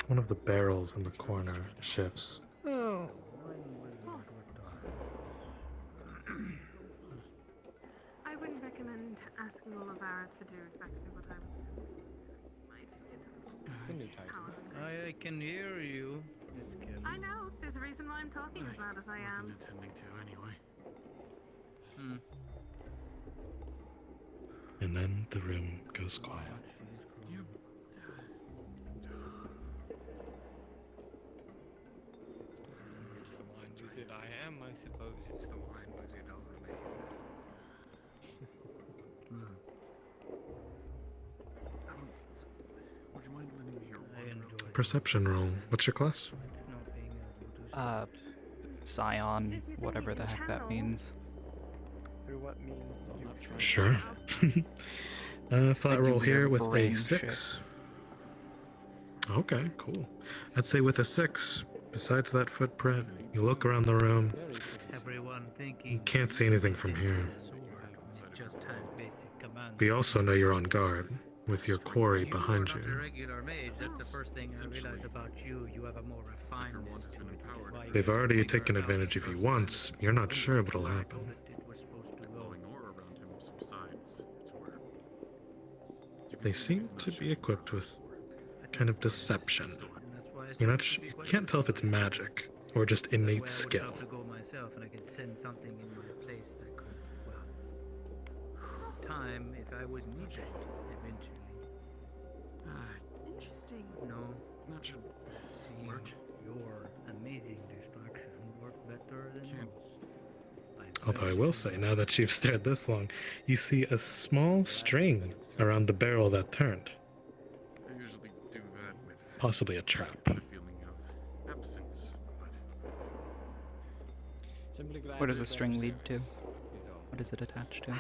One of the barrels in the corner shifts. Oh. I wouldn't recommend asking Olivara to do exactly what I was doing. Might get It's a new title. I can hear you, Miss Kim. I know. There's a reason why I'm talking as loud as I am. Intending to anyway. And then the room goes quiet. It's the wine you said I am, I suppose it's the wine was it all remain. Would you mind letting me hear one? Perception roll. What's your class? Scion, whatever the heck that means. Through what means did you try? Sure. Flat I do roll here weird with a brain 6. Okay, cool. I'd say with a 6, besides that footprint, you look around the room, Everyone thinking you can't see anything from here. it just has basic commands. But you also know you're on guard. with your quarry behind Not a you. regular mage. That's the first thing I realized about you. You have a more refinedness to it. Which is why you They've already figure taken out advantage of you once. You're not sure what'll happen. it was supposed to go. Aura around him subsides to where They seem to be equipped with kind of deception. You can't tell if it's magic or just innate skill. I would love to go myself, and I could send something in my place that could, well, time if I was needed eventually. Interesting. No, Not sure. that seemed your amazing distraction worked better than most. Although I will say, now that you've stared this long, you see a small string around the barrel that turned. I usually do that with Possibly a trap. a feeling of absence, but Where does the string lead to? What is it attached to?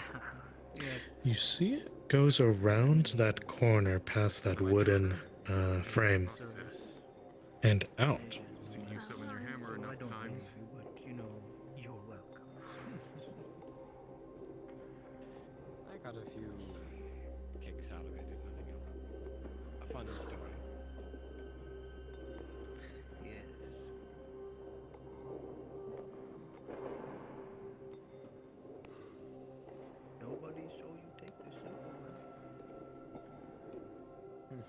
You see it goes around that corner past that wooden frame and out. seen you summon your hammer enough times. But you know, you're welcome. I got a few kicks out of it, if nothing else. A fun story. Yes. Nobody saw you take the silver one.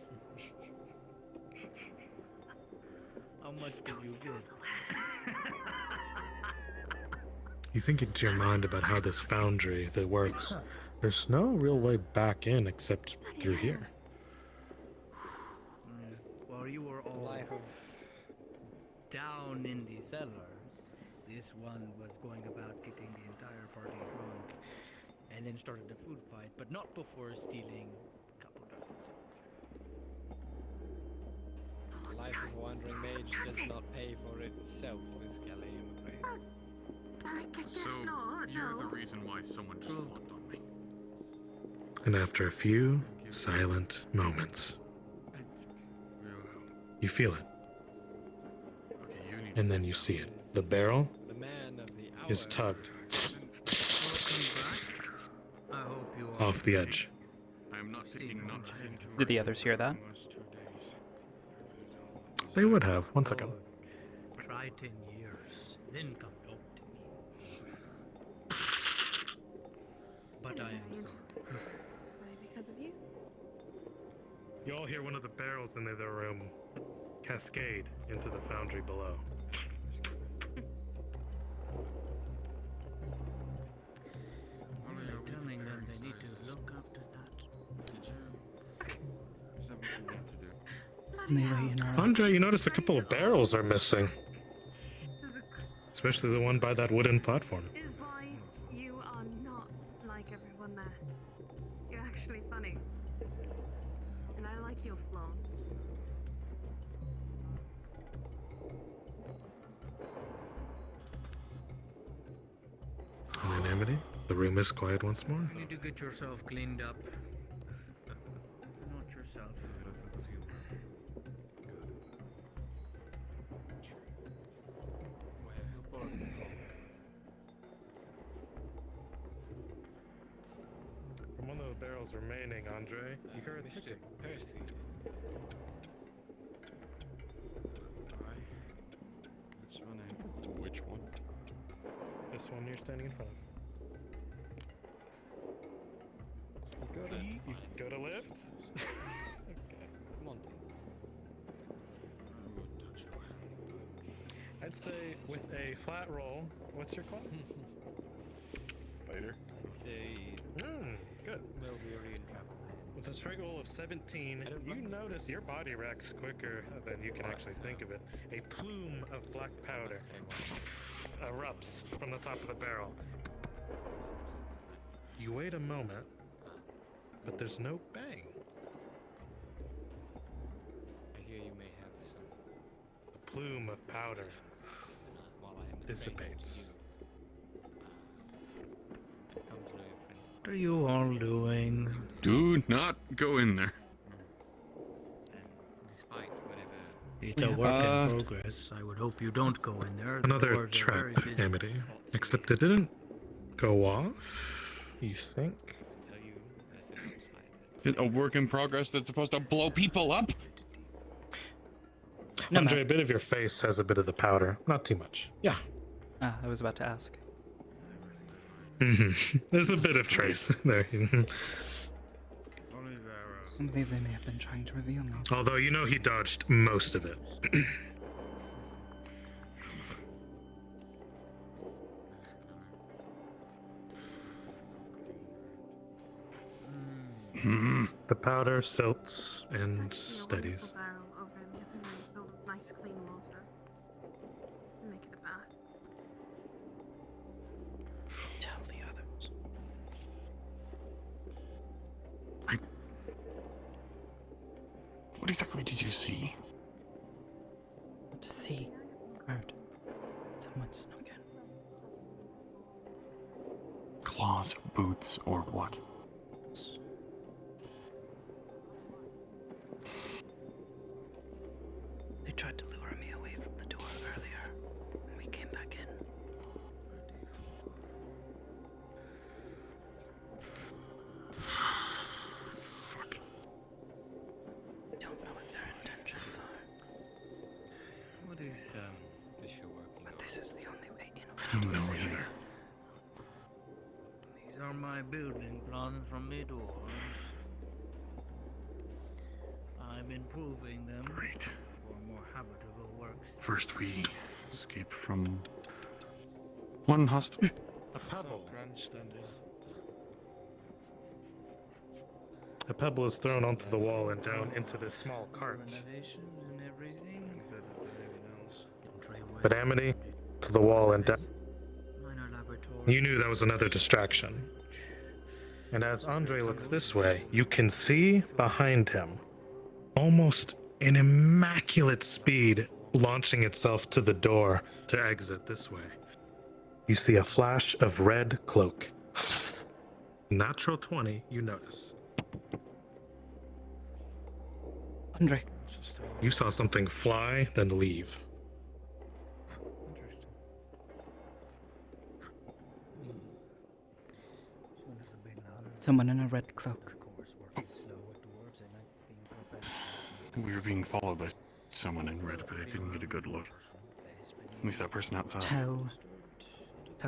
How much did you get? You think into your mind about how this foundry that works. There's no real way back in except through here. While you were all down in the cellars, this one was going about getting the entire party drunk, and then started a food fight, but not before stealing a couple dozen silver. Life of a wandering mage does not pay for itself, Miss Kelly, I'm afraid. I guess So not. you're the No. reason why someone just flipped on me. And after a few silent moments, you feel it. And then you see it. The barrel is tugged I hope you off the edge. I am not taking nonsense. Did the others hear that? They would have. 1 second. try 10 years, then come talk to me. But I am sorry. Because of you. You all hear one of the barrels in the other room cascade into the foundry below. I'm telling them they need to look after that. Andre, you notice a couple of barrels are missing. Especially the one by that wooden platform. Is why you are not like everyone there. You're actually funny. And I like your flaws. And in Amity, the room is quiet once more. You need to get yourself cleaned up. Not yourself. From one of the barrels remaining, Andre, you heard a ticking. That's running. Which one? This one you're standing in front of. You go to lift? Okay. Come on. I'd say with a flat roll, what's your class? Fighter. It's a Good. Melvirian travel. With a straight roll of 17, you notice your body reacts quicker than you can actually think of it. A plume of black powder erupts from the top of the barrel. You wait a moment, but there's no bang. I hear you may have some. The plume of powder While I am dissipates. What are you all doing? Do not go in there. Despite whatever. It's a work in progress. I would hope you don't go in there. The Another doors are trap, very busy. Amity. Except it didn't go off, you think? A work in progress that's supposed to blow people up? No, Andre, Matt. a bit of your face has a bit of the powder. Not too much. Yeah. I was about to ask. There's a bit of trace there. I believe they may have been trying to reveal me. Although you know he dodged most of it. The powder silts and steadies. Barrel over in the other room filled with nice clean water. Make it a bath. Tell the others. What exactly did you see? To see. Heard. Someone snuck in. Claws, boots, or what? They tried to lure me away from the door earlier, and we came back in. Fuck. Don't know what their intentions are. What is the show working But this is the only way in. I don't know either. These are my building plans from the doors. I'm improving them Great. for more habitable works. First we escape from one hostile. A pebble. Grandstanding. A pebble is thrown onto the wall and down into this small cart. Renovations and everything. But Amity, to the wall and down. Minor laboratory. You knew that was another distraction. And as Andre looks this way, you can see behind him, almost in immaculate speed, launching itself to the door to exit this way. You see a flash of red cloak. Natural 20, you notice. Andre. You saw something fly, then leave. Someone in a red cloak. We were being followed by someone in red, but I didn't get a good look. At least that person outside. Tell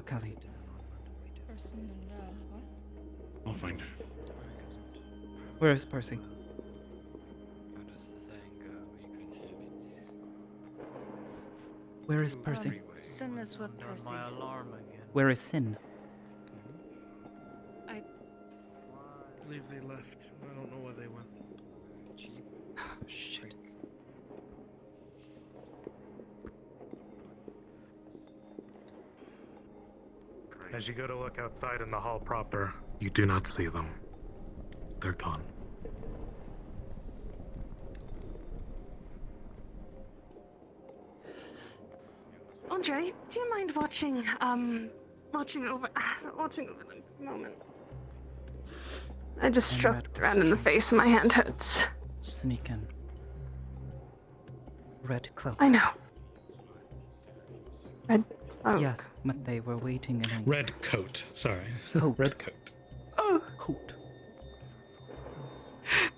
Kelly. Person in red, what? I'll find her. Where is Percy? How does the saying go? You can have it. Where is Percy? Sin is with Percy. My alarm again. Where is Sin? I believe they left. I don't know where they went. Shit. As you go to look outside in the hall proper, you do not see them. They're gone. Andre, do you mind watching over them for a moment? I just struck Ren in the face and my hand hurts. Sneak in. Red cloak. I know. Red cloak. Yes, but they were waiting in a Red coat. Sorry. Coat. Red coat. Oh. coat.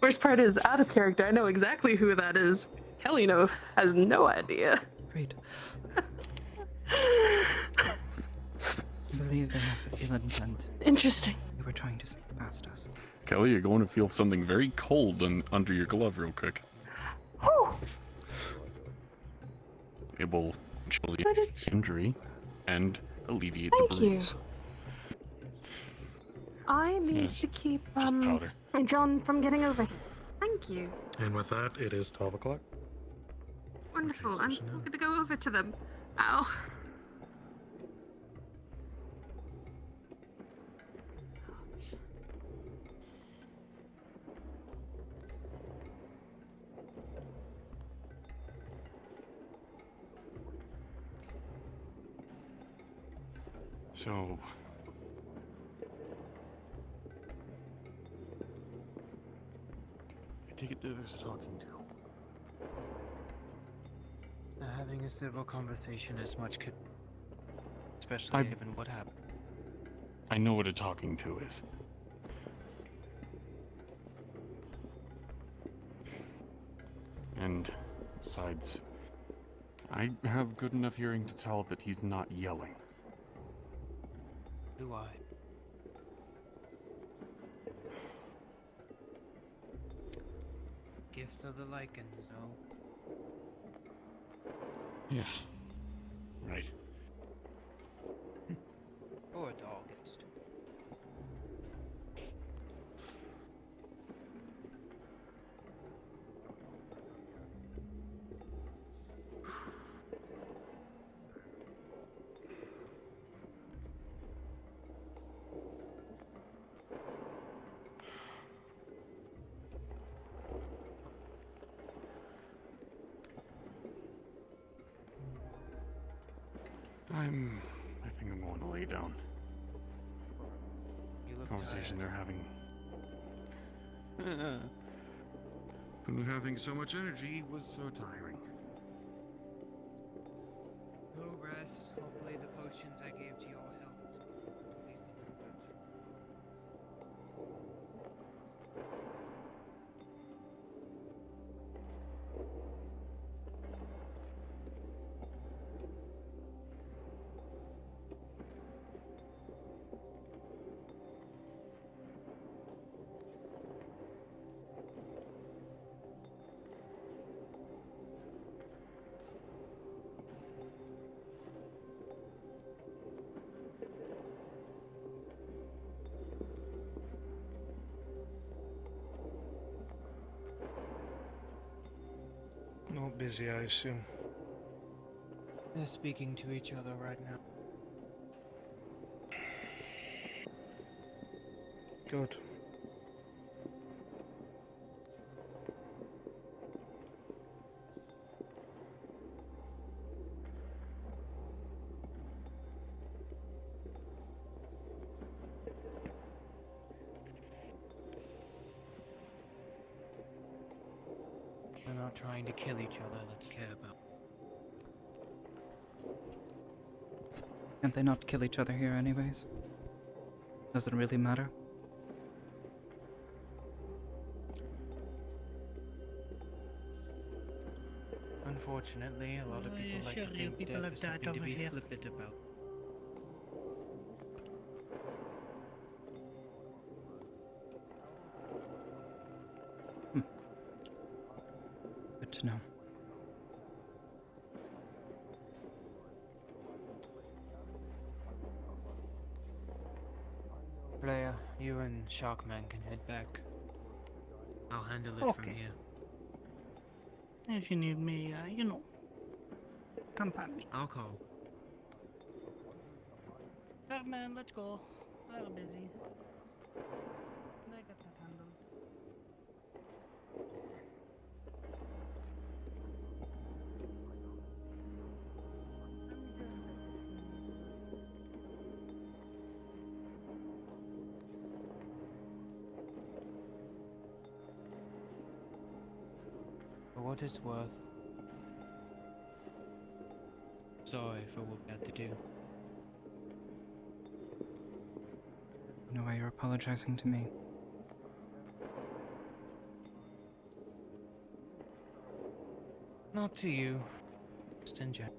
Worst part is, out of character, I know exactly who that is. Kelly has no idea. Great. I believe they have ill intent. Interesting. They were trying to sneak past us. Kelly, you're going to feel something very cold under your glove real quick. Whew. It will chill the injury and alleviate Thank the you. bruise. I need Yes, to keep powder. John from getting over here. Thank you. And with that, it is 12 o'clock. Wonderful. I'm still going to go over to them. Ow. So, I take it there's talking to. Having a civil conversation as much could, especially given what happened. I know what a talking to is. and besides, I have good enough hearing to tell that he's not yelling. Do I? Gift of the lichens, no? Yeah, right. Or a dogist. I think I'm going to lay down. You look Conversation tired. they're having. When having so much energy was so tiring. Go rest. Hopefully the potions I gave to you all helped. At least a little bit. Not busy, I assume. They're speaking to each other right now. Good. They're not trying to kill each other, let's care about. Can't they not kill each other here anyways? Does it really matter? Unfortunately, a lot of people like to surely think people death have is died something to over be here. flippant about. Good to know. Leia, you and Sharkman can head back. I'll handle it from Okay. here. If you need me, come find me. I'll call. Man, let's go. I'm busy. I got that handled. For what it's worth, sorry for what we had to do. You know why you're apologizing to me? Not to you, just in general.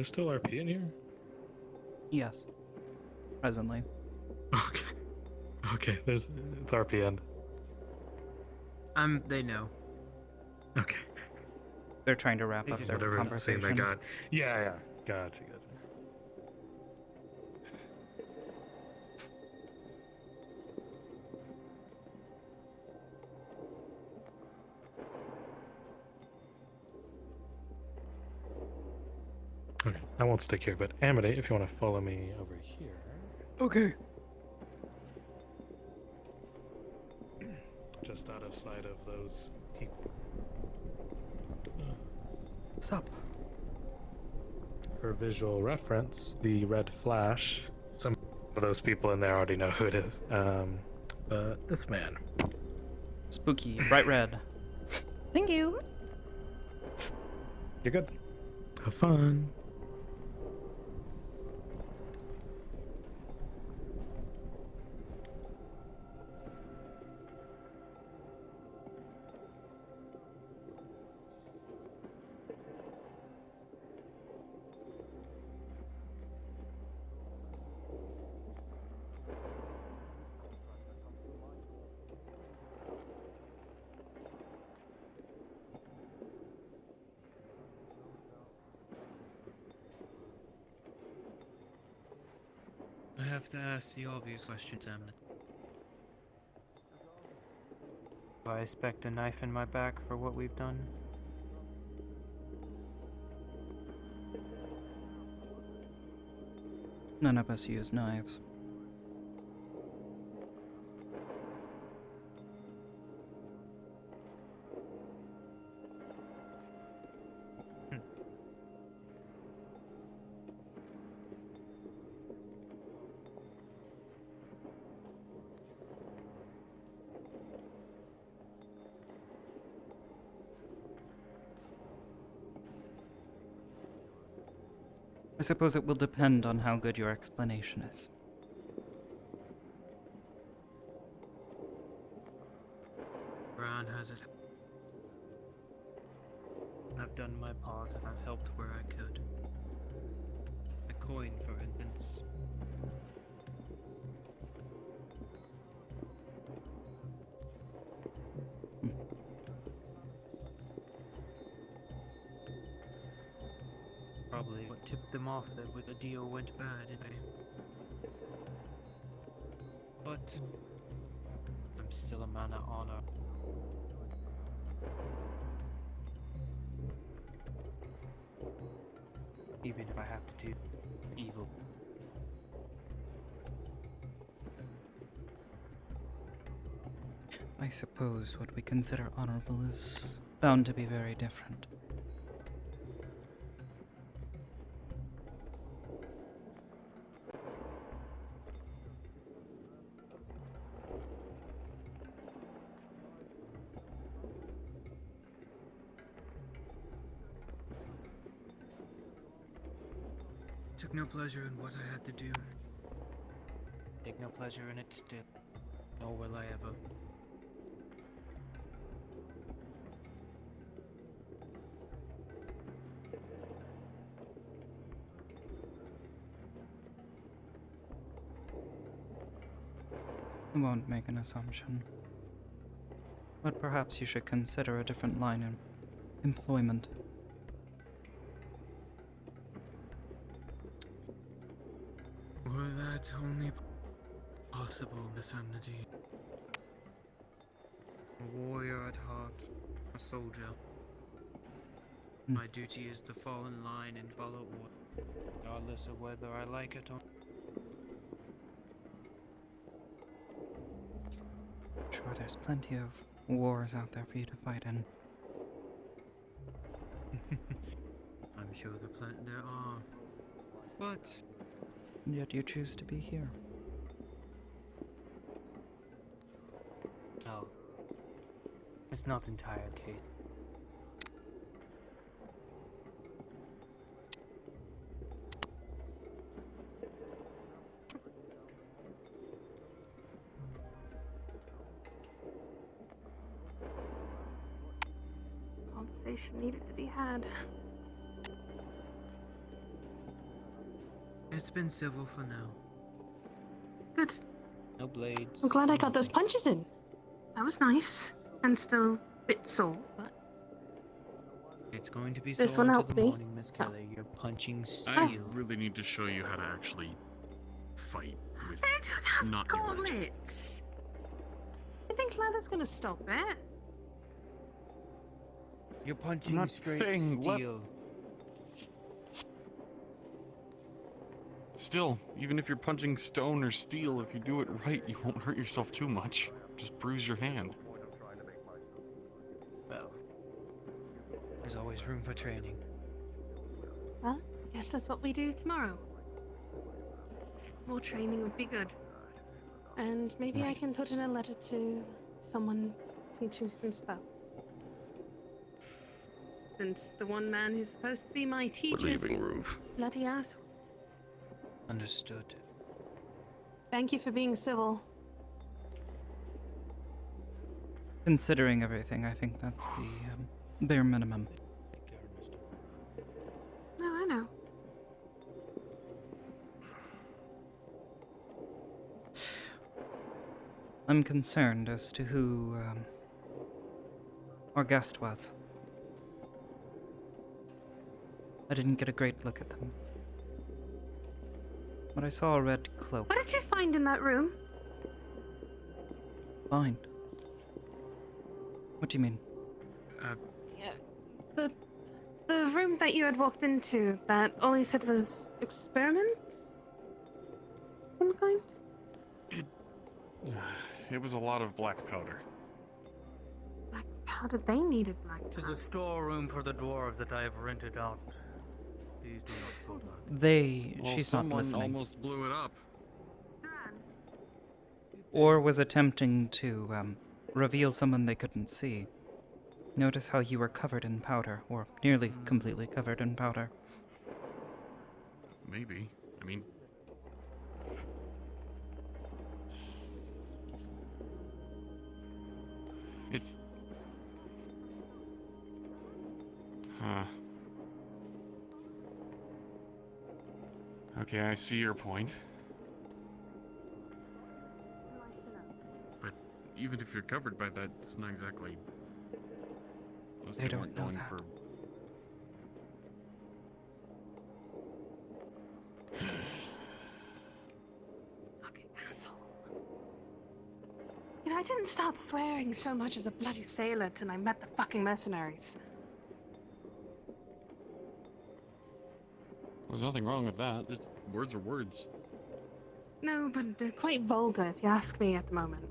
There's still RP in here? Yes. Presently. Okay. Okay, there's it's RP end. They know. Okay. They're trying to wrap up their Whatever conversation. thing they got. Yeah. Gotcha. Okay, I won't stick here, but Amity, if you want to follow me over here. Okay. Just out of sight of those people. Sup? For visual reference, the red flash, some of those people in there already know who it is. But this man. Spooky, bright red. Thank you. You're good. Have fun. I have to ask the obvious questions, Amity. Do I expect a knife in my back for what we've done? None of us use knives. I suppose it will depend on how good your explanation is. Brian has it. I've done my part and I've helped where I could. A coin, for instance. Probably what tipped them off that the deal went bad anyway. But I'm still a man of honor. Even if I have to do evil. I suppose what we consider honorable is bound to be very different. Took no pleasure in what I had to do. Take no pleasure in it still. Nor will I ever. I won't make an assumption. But perhaps you should consider a different line of employment. Were that only possible, Miss Amity? A warrior at heart, a soldier. My duty is to fall in line and follow order, regardless of whether I like it or not. Sure, there's plenty of wars out there for you to fight in. I'm sure there are. But And yet you choose to be here. no, it's not the entire case. Conversation needed to be had. It's been civil for now. Good. No blades. I'm glad I got those punches in. That was nice. And still a bit sore, but It's going to be this so one until helped the me. morning, Miss Kelly. You're punching steel. I really need to show you how to actually fight with I don't have not your magic. gauntlets. I think leather's gonna stop it. You're punching not straight saying steel. Still, even if you're punching stone or steel, if you do it right, you won't hurt yourself too much. Just bruise your hand. Well, there's always room for training. Well, guess that's what we do tomorrow. More training would be good. And maybe I can put in a letter to someone to teach you some spells. Since the one man who's supposed to be my teacher is leaving, Roof. bloody asshole. Understood. Thank you for being civil. Considering everything, I think that's the bare minimum. No, I know. I'm concerned as to who our guest was. I didn't get a great look at them. But I saw a red cloak. What did you find in that room? Fine. What do you mean? The room that you had walked into that all you said was experiments? Some kind? It was a lot of black powder. Black powder? They needed black powder. There's a storeroom for the dwarves that I have rented out. Please do not go there. She's not someone listening. almost blew it up. Or was attempting to reveal someone they couldn't see. Notice how you were covered in powder, or nearly completely covered in powder. Maybe. I mean... It's... Huh. Okay, I see your point. But even if you're covered by that, it's not exactly... They don't know that. Fucking asshole. You know, I didn't start swearing so much as a bloody sailor till I met the fucking mercenaries. There's nothing wrong with that. It's, words are words. No, but they're quite vulgar if you ask me at the moment.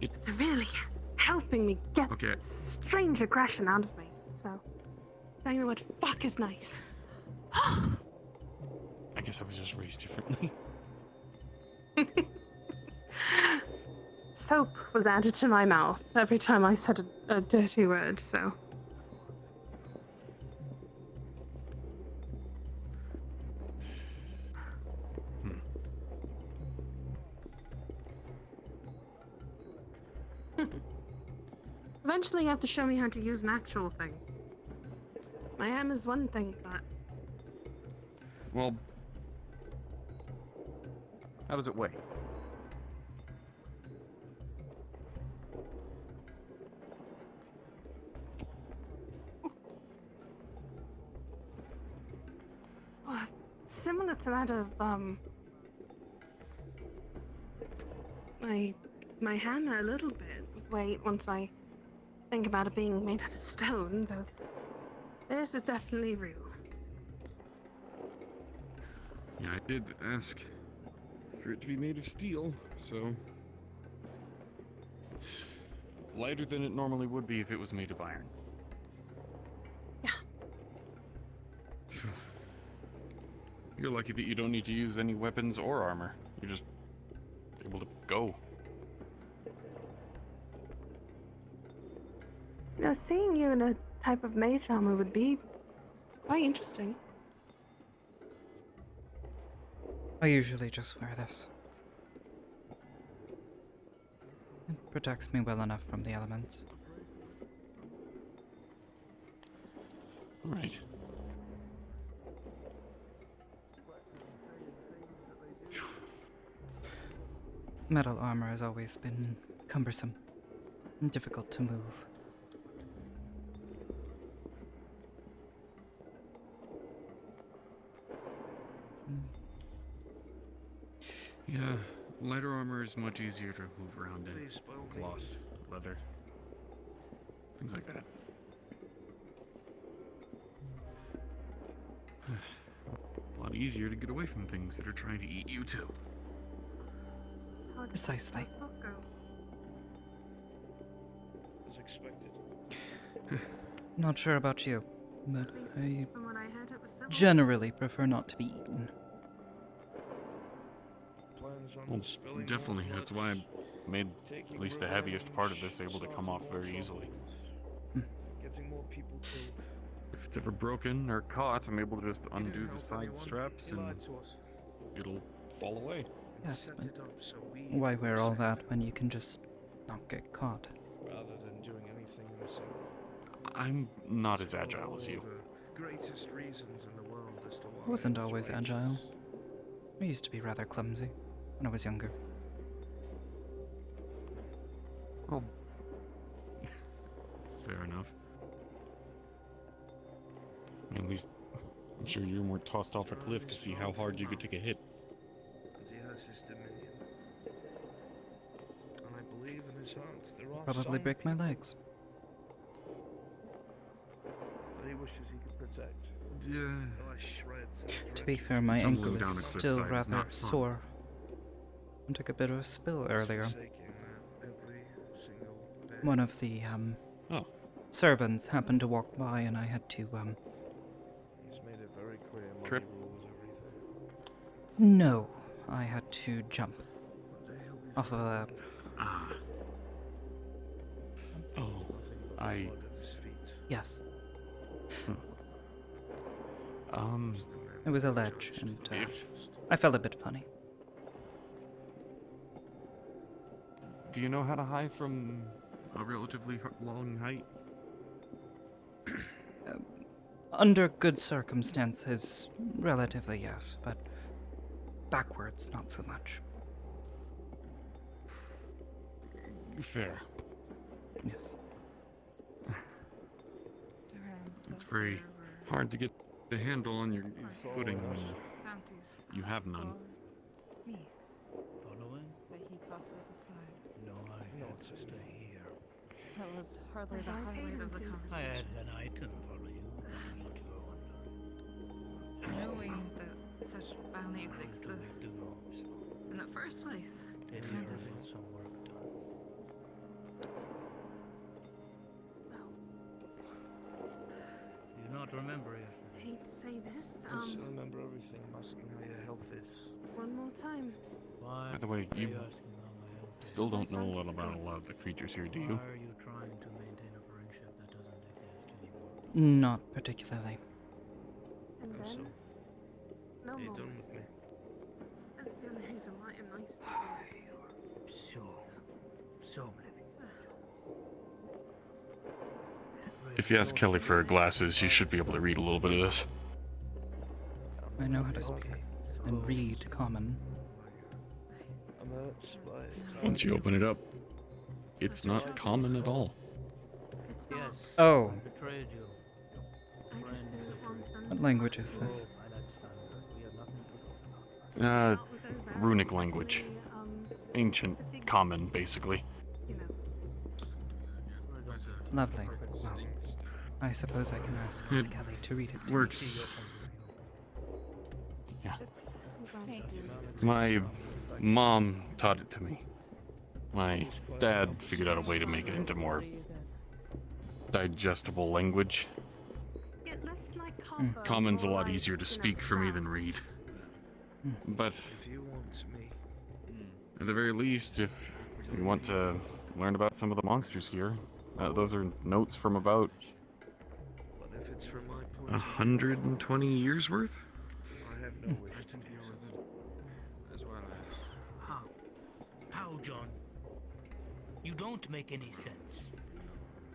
They're really helping me get strange aggression out of me, so saying the word fuck is nice. I guess I was just raised differently. Soap was added to my mouth every time I said a dirty word, so... Eventually you have to show me how to use an actual thing. My hammer's one thing, but... Well... How does it weigh? Similar to that of, my hammer a little bit with weight once I think about it being made out of stone, though this is definitely real. Yeah, I did ask for it to be made of steel, so... It's lighter than it normally would be if it was made of iron. Yeah. You're lucky that you don't need to use any weapons or armor. You're just able to go. You know, seeing you in a type of mage armor would be quite interesting. I usually just wear this. It protects me well enough from the elements. Right. Metal armor has always been cumbersome and difficult to move. Yeah, lighter armor is much easier to move around in. Cloth, leather, things like that. A lot easier to get away from things that are trying to eat you too. Precisely. As expected. Not sure about you, but I From what I heard, it was civil. generally prefer not to be eaten. Plans on Well, spilling definitely. more That's blood, why I made at least the heaviest part of this able to come off very easily. getting more people killed. If it's ever broken or caught, I'm able to just undo the side straps and it'll fall away. Yes, but why wear all that when you can just not get caught? Rather than doing anything himself. I'm not as agile as you. The greatest reasons in the world as to why I wasn't it's always righteous. agile. I used to be rather clumsy when I was younger. Well, fair enough. I mean, at least I'm sure you weren't tossed off a cliff to see how hard you could take a hit. And he has his dominion. And I believe in his heart there are Probably some break my legs. that he wishes he could protect. Yeah. Like shreds and To be dredges. fair, my Tumbling ankle down a is cliffside still is rather not fun. sore. I took a bit of a spill earlier. Forsaking that every single day. One of the servants happened to walk by, and I had to He's made it very clear money Trip. rules everything. No, I had to jump off of a. Oh, I. Yes, Um. it was a ledge, and I felt a bit funny. Do you know how to hide from a relatively long height? Under good circumstances, relatively yes, but backwards, not so much. Fair. Yes. It's very hard to get the handle on your footing when you have none. Me. Following? That he tosses aside. No, I had to stay here. That was hardly the highlight of the I had conversation. an item follow you. Not your wonder. Knowing that such bounties exist in the first place. Did Kind you of. need some work done? Do you not remember yesterday? Hate to say this. I still remember everything. I'm asking how your health is. One more time. Why By the way, are you you asking how my health is? still don't know a lot about a lot of the creatures here, do you? Why are you trying to maintain a friendship that doesn't exist anymore? Not particularly. And How so? then. No Are you more. done with me? That's the only reason why I'm nice to you. So oblivious. If you ask Kelly for her glasses, she should be able to read a little bit of this. I know how to speak and read common. I'm hurt by Once you open it up, it's not common at all. It's Yes. not. Oh, I betrayed you. I just didn't want them what to language is this? By that standard, we have nothing to talk about. Not with those Runic arrows, language. really, Ancient common, basically. you know. Lovely. Well, I suppose I can ask Miss Kelly to read it. to me. Works. Yeah. Thank you. My mom taught it to me. My dad figured out a way to make it into more digestible language. Yeah, less like Hmm. copper, Common's a more lot like, easier to you know, speak for me fat. than read. But If you want me, at the very least, if you want to learn about some of the monsters here, those are notes from about but if it's from my point 120 years worth? I have no wish to deal with it. As well as How? How, John? You don't make any sense.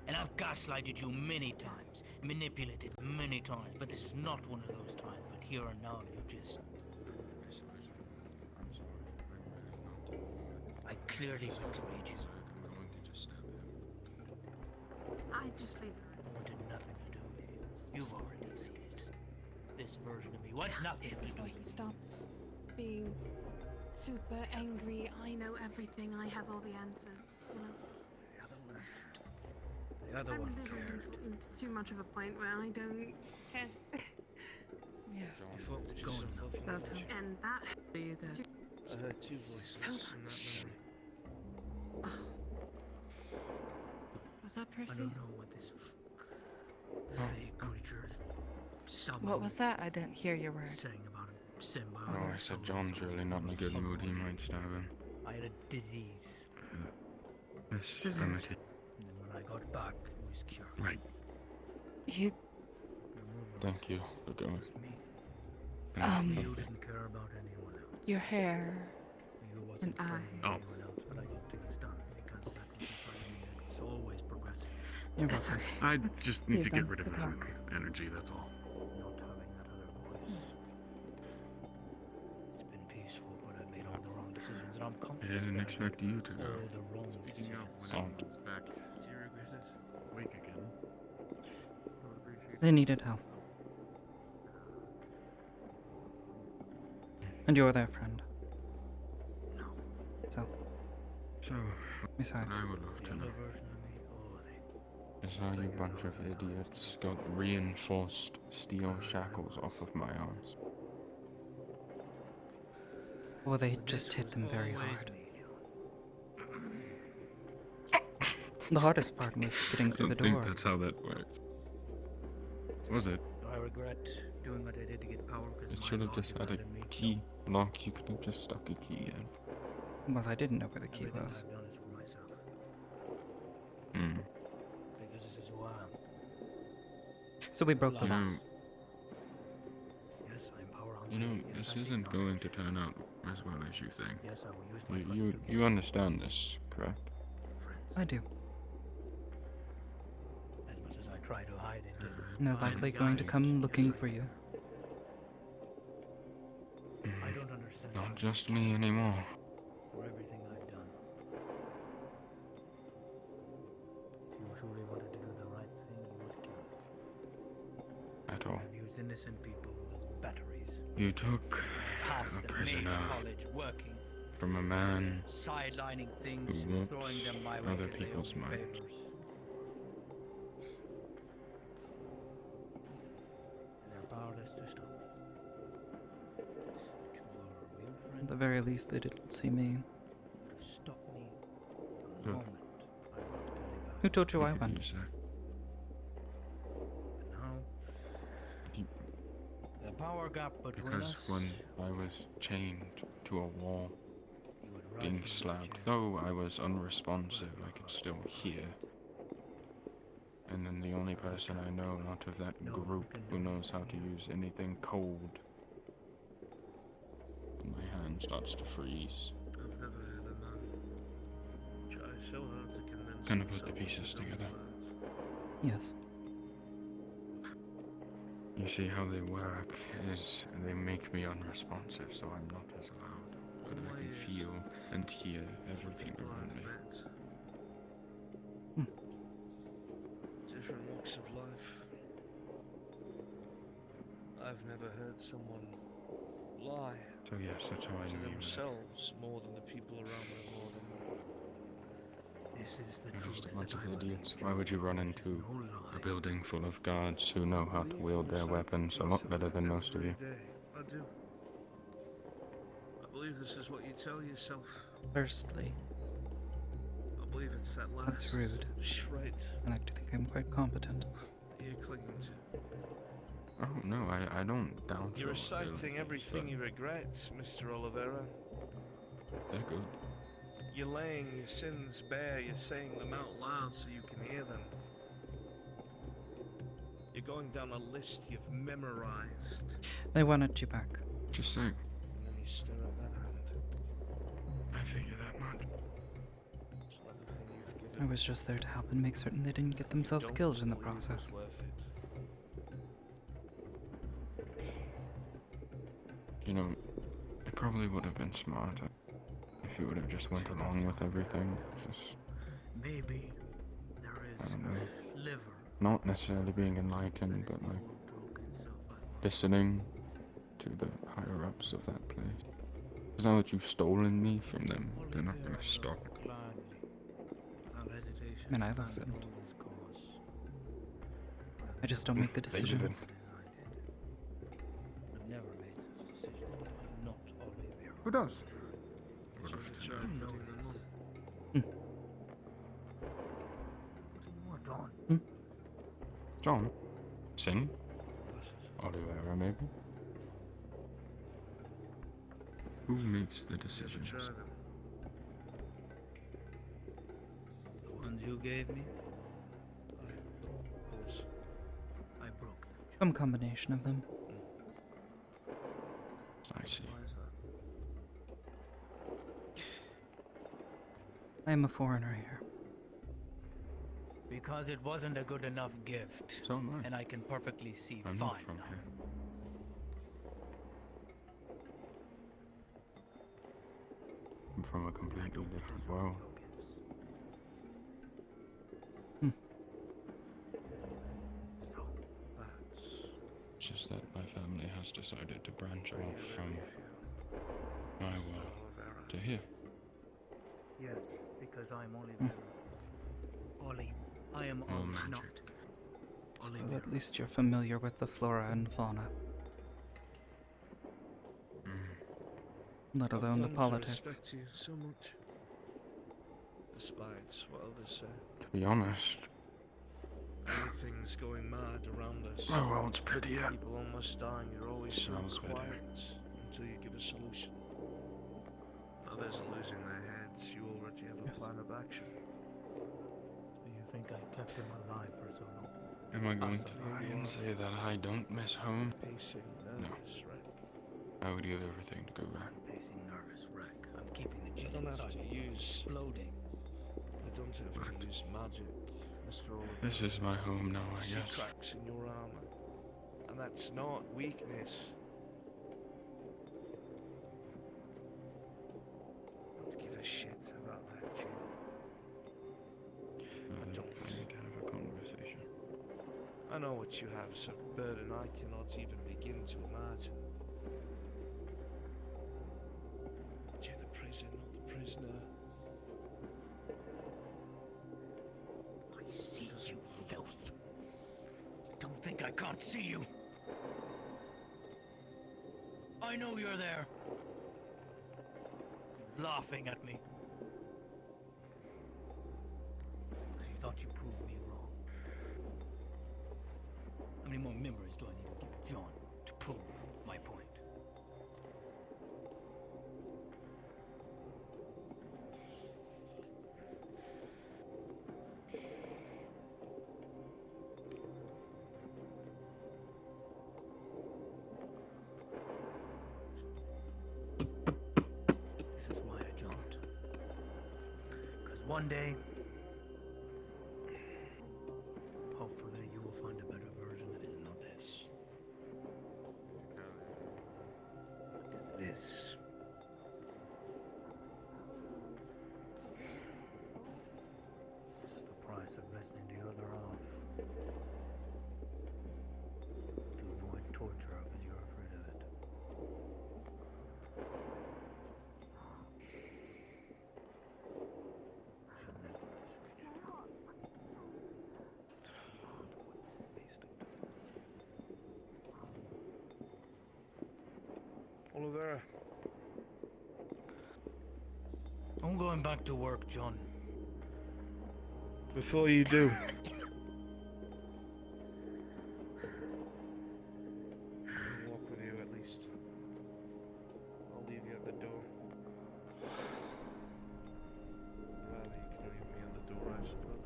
And I've gaslighted you many times, manipulated many times, but this is not one of those times. But here and now, you just... I clearly betrayed you. I'm going to just stab him. I just leave the room. Wanted nothing to do with you. You've already seen it. This version of me wants nothing to do Before with he you. stops being super angry, I know everything. I have all the answers. You know. The other I'm one living cared. into too much of a point where I don't care. You focused yourself off on That's Amity. And that do you go. I heard two voices in that memory. Was that I Percy? don't know what this vague creature is What was that? I didn't hear your word. saying about him. Symbiotic. Oh, I said John's really not in a good mood. He might stab him. I had a disease. Miss Amity. And then when I got back, it was cured. Right. You. Thank you for going. You Okay. didn't care about anyone else. Your hair. You wasn't And friendly with Oh. anyone else, but I got things done because that was inside me. It was always progressing. You're It's welcome. okay. I Let's just need to leave get them rid of to his talk. energy, that's all. Not having that other voice. It's been peaceful, but I made all the wrong decisions, and I'm I confident. didn't that I expect made you to go. all the wrong Speaking of, when decisions. Oh. it's back, do you regret it? Wake again. I would appreciate They needed help. And you're their friend. No. So, Besides, I would love to The know. other version of me, oh, they Is how you bunch of idiots got reinforced steel shackles off of my arms? or they just hit them very hard. The hardest part was getting through I the don't think door. that's how that worked. Was it? I regret doing what I did to get power because It my should have God just had a demanded me. key lock. You could have just stuck a key in. Well, I didn't know where the key Everything was. I've done is for myself. Hmm. Because this is who I am. So we broke the You law. know, Yes, I'm power hungry. you know, Yes, this I think isn't not. going to turn out as well as you think. Yes, I will use my You, friends you, to get you understand this, correct? friends. I do. As much as I try to hide it. And they're likely going to come looking for you. I don't understand. Not just me anymore. For everything I've done. If you truly wanted to do the right thing, you would kill me. At all. I've used innocent people as batteries. You took Half a the mage prisoner college working, from a man sidelining things who and throwing whoops them my way other 'cause they people's owe me minds. favors. And they're powerless to stop me. But you were a real friend. At the very least, they didn't see me. Would have stopped me the Good. moment I brought Kelly back. Who told you I could went? use that. And now, You- the power gap between Because us. when I was chained to a wall, You would being rightfully slapped, chair. though I was unresponsive, I could still hear. And then the only person I know out of that group who knows how to use anything cold, my hand starts to freeze. I've never heard a man try so hard to convince Gonna put the himself pieces his own together. words. Yes. You see how they work is they make me unresponsive, so I'm not as loud. But I can feel and hear everything People around I've me. met. Different walks of life. I've never heard someone lie So yes, that's how I to knew you were. themselves more than the people around them more than This is the You're truth. just a bunch that of I believe, idiots. John. Why would you run This is into no lie. a building full of guards who know how to wield their weapons a lot better than most of you? every day. I do. I believe this is what you tell yourself. Firstly, I believe it's that last that's rude. shred I like to think I'm quite competent. that you're clinging to. Oh no, I don't doubt You're your reciting abilities, everything but you regret, Mr. Oliveira. they're good. You're laying your sins bare, you're saying them out loud so you can hear them. You're going down a list you've memorized, They wanted you back. Just saying. and then you stare at that hand. I figure that much. It's everything you've given. I was just there to help and make certain they didn't get themselves Don't killed in the believe it's process. worth it. You know, it probably would have been smarter if if you would have just went along with everything. Just, Maybe there I is don't know. liver. Not necessarily being enlightened, but like listening to the higher ups of that place. Because now that you've stolen me from them, they're not gonna stop. And I listened. I just don't make the They didn't. decisions. I've never made such decisions, but I'm not Olivia. Who does? You know Hmm. this. What on? John? Sin? Oliveira, maybe? Who makes the decisions? The ones you gave me? I broke them. Some combination of them. I see. I am a foreigner here. Because it wasn't a good enough gift. So am I. And I can perfectly see I'm fine not from now. here. I'm from a completely different world. So that's Just that my family has decided to branch off from my world to here. yes, because I'm Olivia. Ollie, I am All Ollie, magic. not Well, Olivia. at least you're familiar with the flora and fauna. Let alone the I've come to politics. respect you so much. Despite what others say. To be honest, Everything's going mad around us. my world's prettier. People almost dying. You're always so Smells better. quiet until you give a solution. Others are losing their heads. You already have a plan of action. You think I kept him alive for so long? Am I going to lie and say that I don't miss home? Pacing, nervous wreck. I would give everything to go back. Pacing nervous wreck. I'm keeping the I gene don't have inside to me from use. exploding. I don't have to use magic, Mr. Oliver. This is my home now, I See guess. cracks in your armor, and that's not weakness. Don't give a shit about that, Jim. I need to have a conversation. I know what you have is a burden I cannot even begin to imagine. But you're the prison, not the prisoner. I see you, filth. Don't think I can't see you. I know you're there. Laughing at me. Because you thought you proved me wrong. How many more memories do I need to give John to prove my point? This is why I jumped. Because one day, hopefully you will find a better version that is not this. Because this is the price of listening to your other half. To avoid torture because you're afraid of it. Should never have switched. Oliveira. I'm going back to work, John. Before you do, I'll walk with you at least. I'll leave you at the door. Rather, you can leave me at the door, I suppose.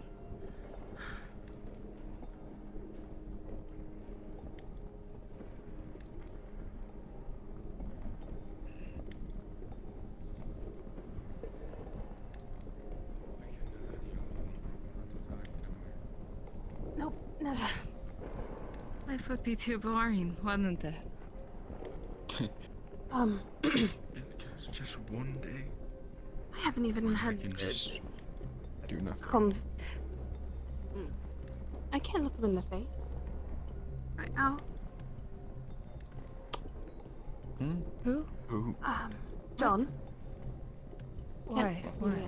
Nope, never. Life would be too boring, wouldn't it? Just one day. haven't even had. can just do nothing. I can't look him in the face right now. Hmm? Who? Who? John. Why? Why?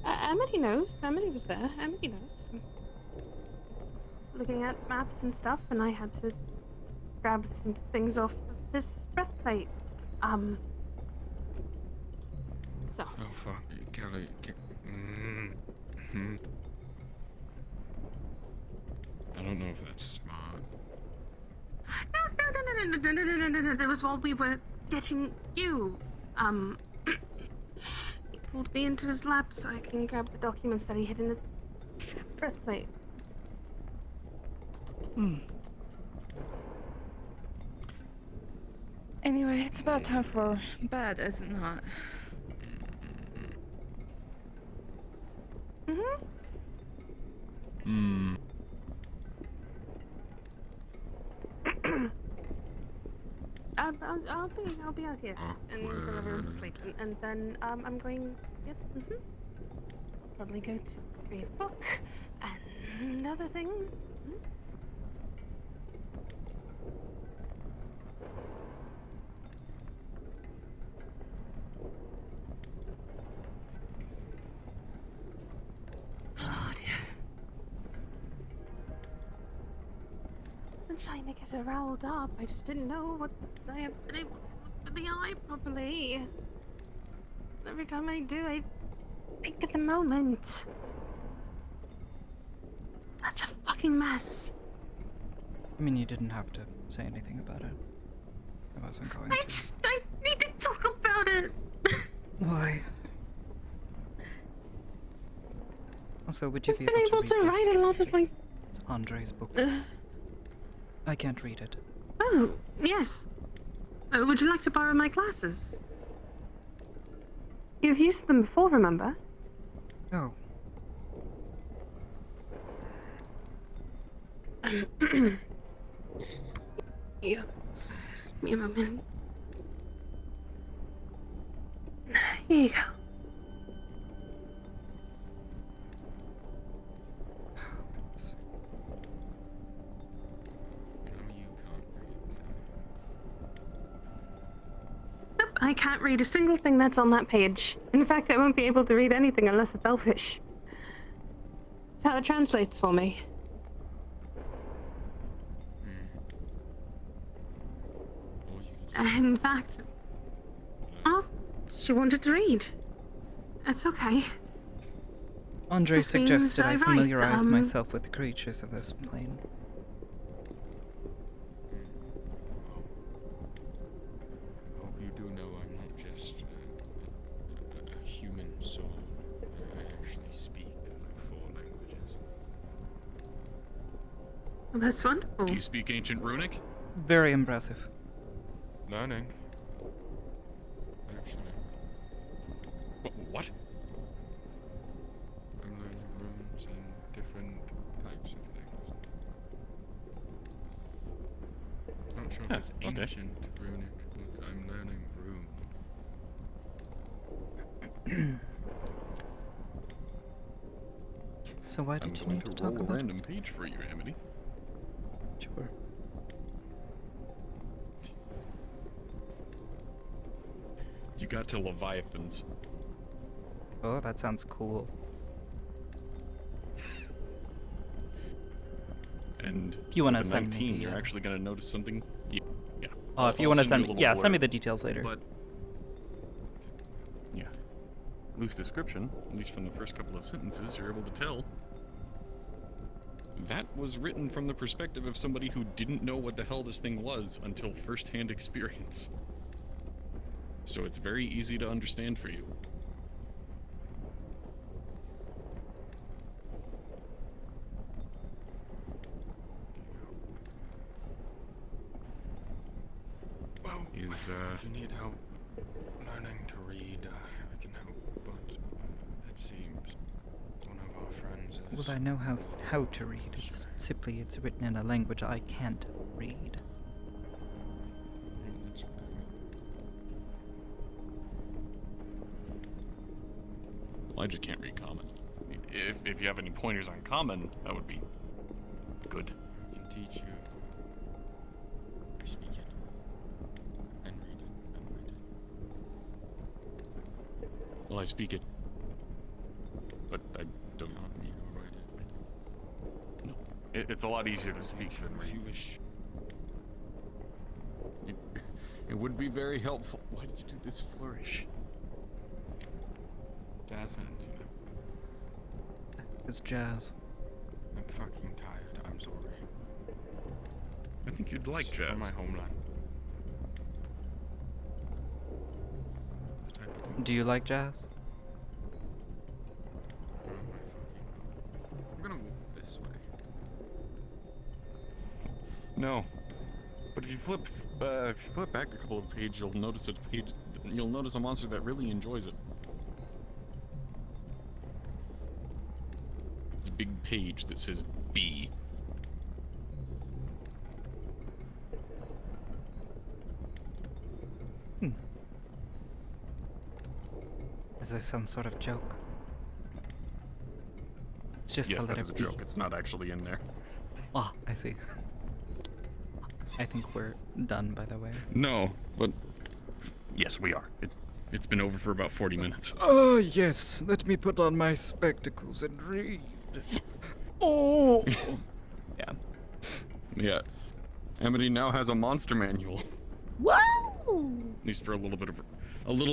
Amity knows. Amity was there. Amity knows. Looking at maps and stuff, and I had to grab some things off of his breastplate. So. Oh fuck! You gotta. I don't know if that's smart. No. That was while we were getting you. He pulled me into his lap so I can grab the documents that he hid in his breastplate. Anyway, it's about time for bed, is it not? I'll be out here and go everyone to sleep, and then I'm going. Yep. Probably go to read a book and other things. Oh dear. Wasn't trying to get her riled up. I just didn't know what I have been able to put the eye properly. Every time I do, I think at the moment. Such a fucking mess. I mean, you didn't have to say anything about it. I wasn't going to. I need to talk about it. Why? Also, would you be I've been able to write a lot of my. It's Andre's book. I can't read it. Oh, yes. Would you like to borrow my glasses? You've used them before, remember? Oh. Yeah. Just me a moment. Here you go. I can't read a single thing that's on that page. In fact, I won't be able to read anything unless it's Elfish. That's how it translates for me. In fact, she wanted to read. It's okay. Andre Just means suggested I write, familiarize myself with the creatures of this plane. You do know I'm not just a human soul. I actually speak like 4 languages. Well, that's wonderful. Do you speak ancient runic? Very impressive. Learning. Actually. What? I'm learning runes and different types of things. Not sure if it's ancient runic, but I'm learning rune. So why did you need to talk roll about a random page for you, Amity? Sure. You got to Leviathans. Oh, that sounds cool. And if you want to with a send 19, me, you're actually going to notice something. Yeah. Oh, if you want to send me, yeah, send me the details later. But yeah, loose description, at least from the first couple of sentences, you're able to tell. That was written from the perspective of somebody who didn't know what the hell this thing was until first-hand experience. So it's very easy to understand for you. Well, if you need help learning to read, I can help, but it seems one of our friends is... Well, I know how to read. It's simply it's written in a language I can't read. Well, I just can't read common. If you have any pointers on common, that would be good. I can teach you. I speak it. And read it. And write it. Well, I speak it. But I don't. Not read or write it. No. It's a lot easier to speak than If read. you wish. It would be very helpful. Why did you do this flourish? Jazz and It's jazz. I'm fucking tired. I'm sorry. I think you'd like It's jazz. from my homeland. Do you like jazz? I'm gonna move this way. No. But if you flip back a couple of pages, you'll notice a monster that really enjoys it. It's a big page that says B. Is this some sort of joke? It's just Yes, a that letter is a B. joke. It's not actually in there. Ah, I see. I think we're done, by the way. No, but yes, we are. It's been over for about 40 minutes. Oh, yes. Let me put on my spectacles and read. Oh! Yeah. Yeah. Amity now has a monster manual. Wow! At least for a little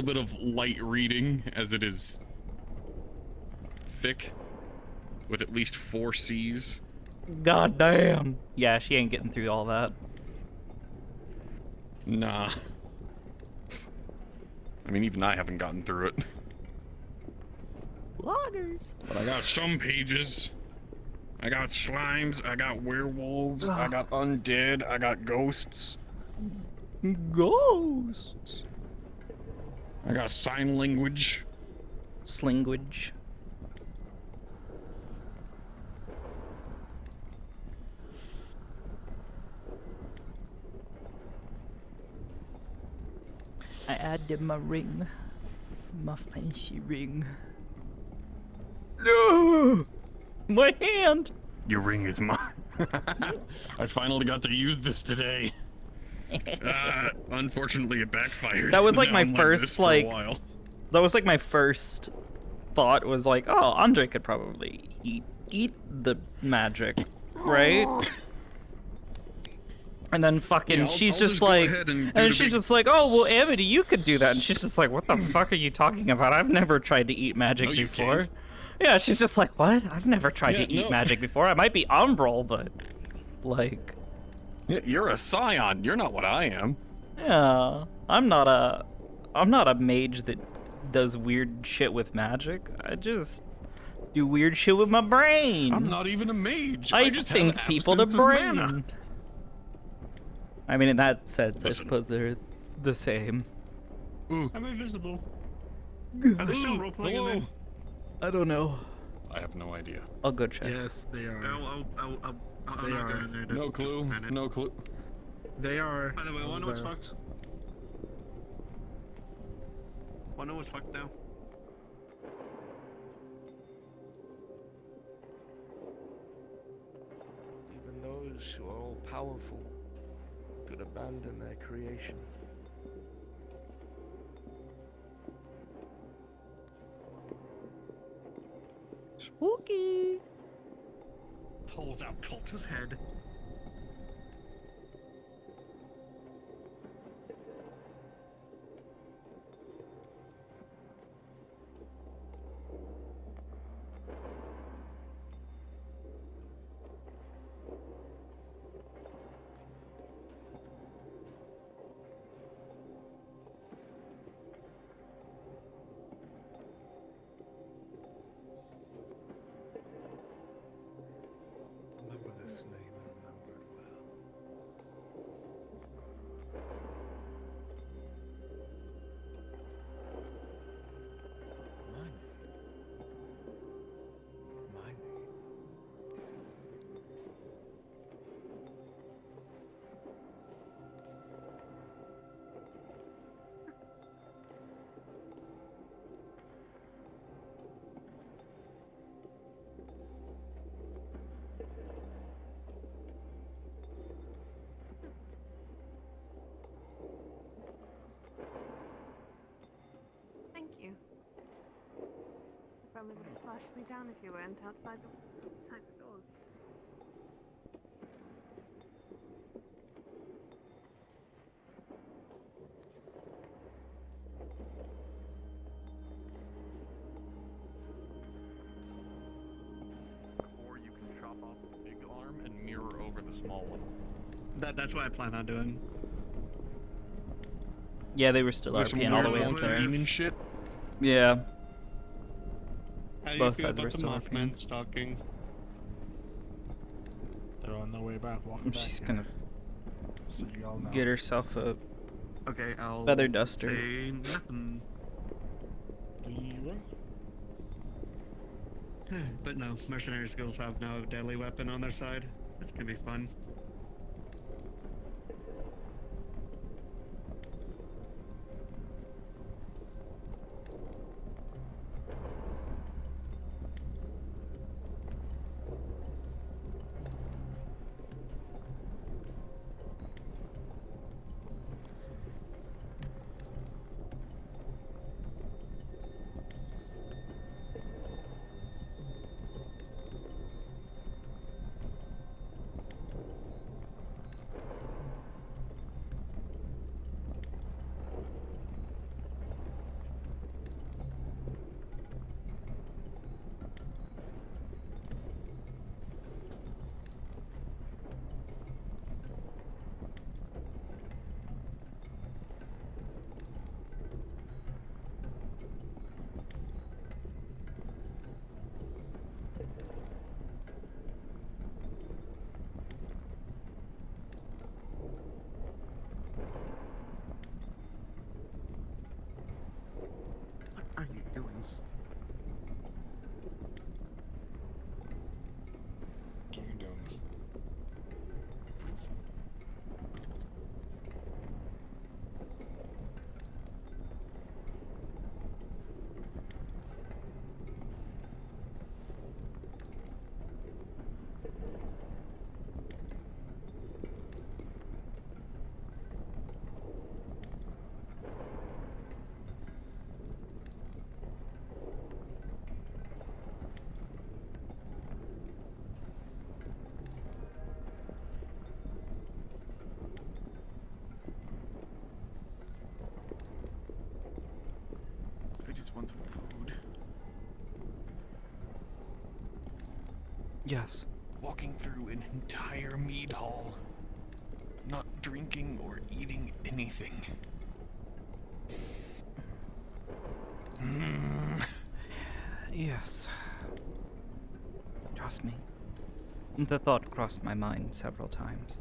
bit of light reading, as it is thick with at least 4 C's. God damn. Yeah, she ain't getting through all that. Nah. I mean, even I haven't gotten through it. Loggers. But I got some pages. I got slimes, I got werewolves, I got undead, I got ghosts. Ghosts. I got sign language. Slingwage. I added my ring. My fancy ring. No! My hand! Your ring is mine. I finally got to use this today. Unfortunately, it backfired. That was like Now my I'm this first, for a like, while. that was like my first thought was like, oh, Andre could probably eat the magic, right? And then fucking, Yeah, she's I'll just just go like, ahead and do and the she's big- just like, oh, well, Amity, you could do that. And she's just like, what the fuck are you talking about? I've never tried to eat magic No, you before. can't. Yeah, she's just like, what? I've never tried Yeah, to eat no. magic before. I might be umbral, but like, Yeah, you're a scion. You're not what I am. yeah, I'm not a mage that does weird shit with magic. I just do weird shit with my brain. I'm not even a mage. I just think have people to absence of mana. brain. I mean, in that sense, I Listen. suppose they're the same. Ooh. I'm invisible. Are they still roleplaying in there? I don't know. I have no idea. I'll go check. Yes, they are. I'll They not are. go in there to No just clue. panic. No clue. They are. By the way, I wanna was know what's there. fucked? Wanna know what's fucked now? Even those who are all powerful could abandon their creation. Spooky. Pulls out Cult's head. Remember this name. probably would have flushed me down if you weren't outside the doors. Or you can chop off the big arm and mirror over the small one. That's what I plan on doing. Yeah, they were still With some RPing all the way weird up there. demon shit. Yeah. How do you Both feel sides about were the still Mothman RPing. stalking? They're on their way back, walking back. She's here. gonna So y'all know. get herself a Okay, I'll feather duster. say nothing. But no, mercenary skills have no deadly weapon on their side. It's gonna be fun. What are you doing? I just want some food. Yes. Walking through an entire mead hall, not drinking or eating anything. Yes. Trust me. The thought crossed my mind several times.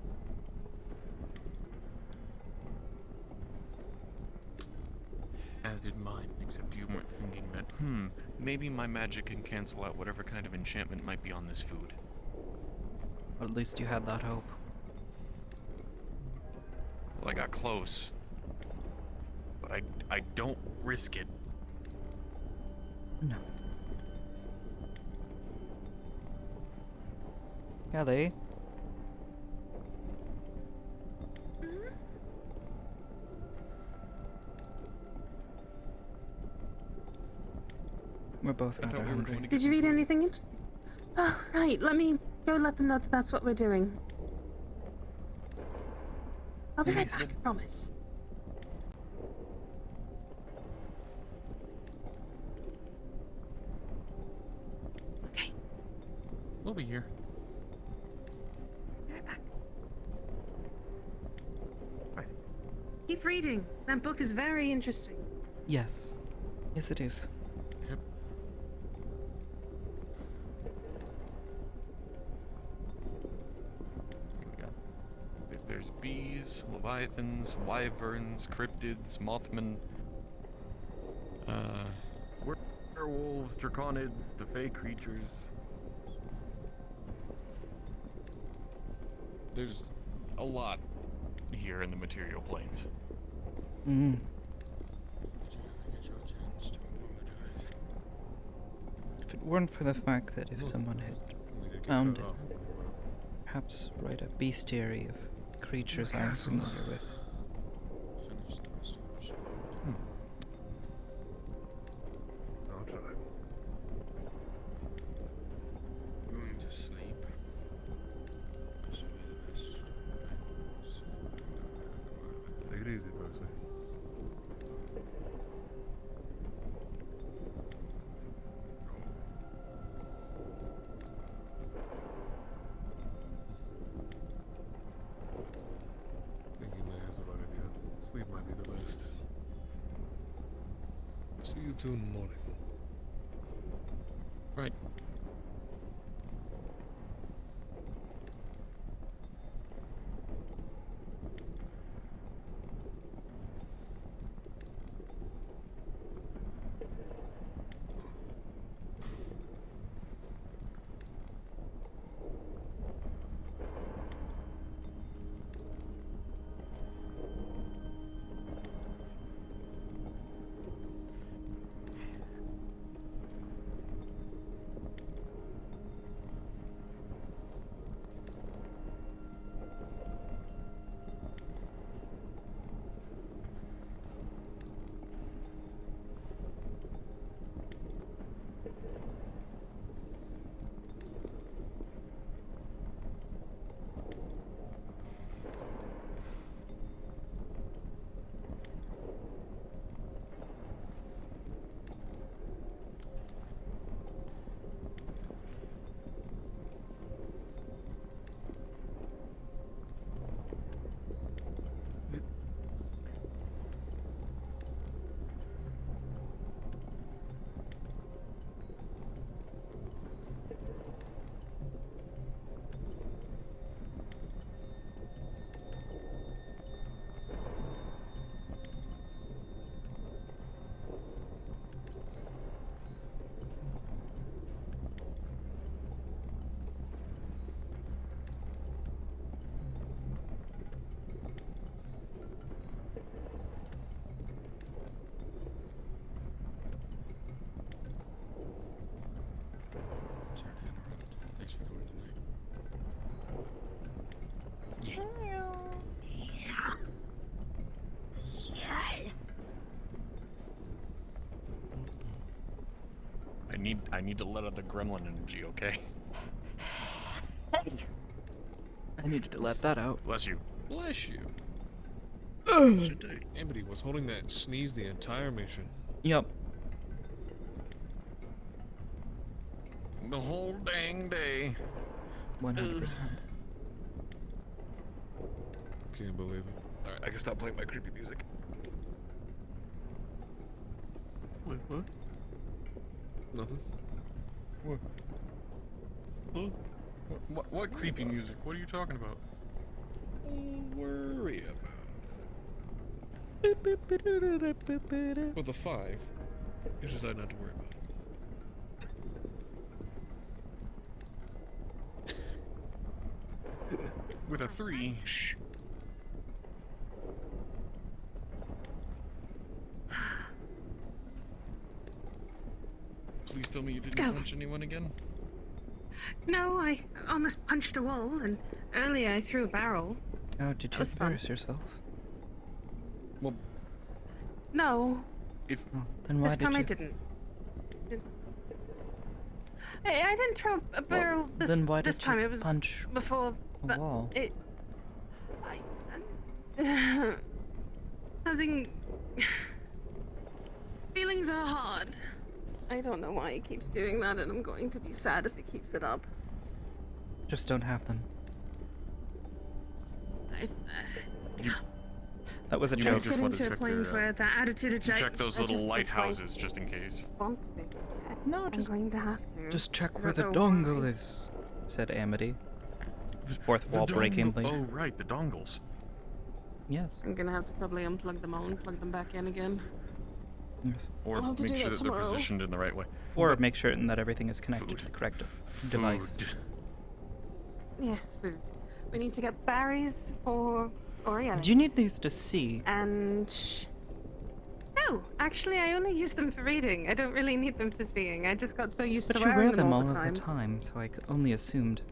As did mine, except you weren't thinking that, maybe my magic can cancel out whatever kind of enchantment might be on this food. Or at least you had that hope. Well, I got close. But I don't risk it. No. Kelly? We're both rather hungry. Did you read anything interesting? Oh, right. Let me go let them know that that's what we're doing. I'll be right back, I promise. Okay. We'll be here. Be right back. Keep reading. That book is very interesting. Yes. Yes, it is. Yep. There's bees, leviathans, wyverns, cryptids, mothmen, werewolves, draconids, the fey creatures. There's a lot here in the material planes. Mm. If it weren't for the fact that if someone had found it, perhaps write a bestiary of creatures I'm familiar with. I'll try. Sleep might be the best. See you two in the morning. Right. Thanks for coming tonight. I need to let out the gremlin energy, okay? I needed to let that out. Bless you. Bless you. Amity was holding that sneeze the entire mission. Yep. The whole dang day. 100%. Can't believe it. Alright, I can stop playing my creepy music. Wait, what? Nothing. What? Huh? What creepy music? What are you talking about? Don't worry about it. With a 5, you decide not to worry about it. With a 3. Shh. Please tell me you didn't punch anyone again? No, I almost punched a wall, and earlier I threw a barrel. Oh, did you embarrass yourself? Well, no. If then why this did time you? I didn't. I didn't throw a barrel then why this did time. you It was punch before a wall? Nothing. Feelings are hard. I don't know why he keeps doing that, and I'm going to be sad if he keeps it up. Just don't have them. That was a joke. It's getting to a point where that attitude of check those little lighthouses just in case. Want to be. No, I'm going to have to. Just check I where the don't know dongle why. is, said Amity. Fourth wall breakingly. Oh, right, the dongles. Yes. I'm gonna have to probably unplug them all and plug them back in again. Yes. Or I'll have to make do sure that that they're tomorrow. positioned in the right way. Or make sure that everything is connected to the correct device. Yes, food. We need to get berries for Oriana. Do you need these to see? And no, actually, I only use them for reading. I don't really need them for seeing. I just got so used But to you wearing wear them all the of the time, so I only assumed.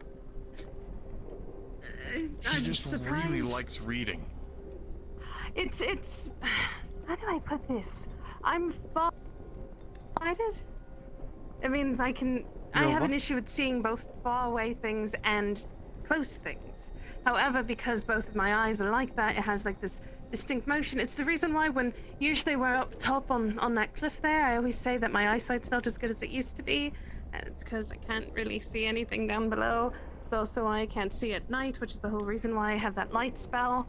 She I'm just surprised. really likes reading. It's. How do I put this? I'm far-sighted. It means I can. I have an issue with seeing both far away things and close things. However, because both of my eyes are like that, it has like this distinct motion. It's the reason why when usually we're up top on that cliff there, I always say that my eyesight's not as good as it used to be. And it's because I can't really see anything down below. It's also why I can't see at night, which is the whole reason why I have that light spell.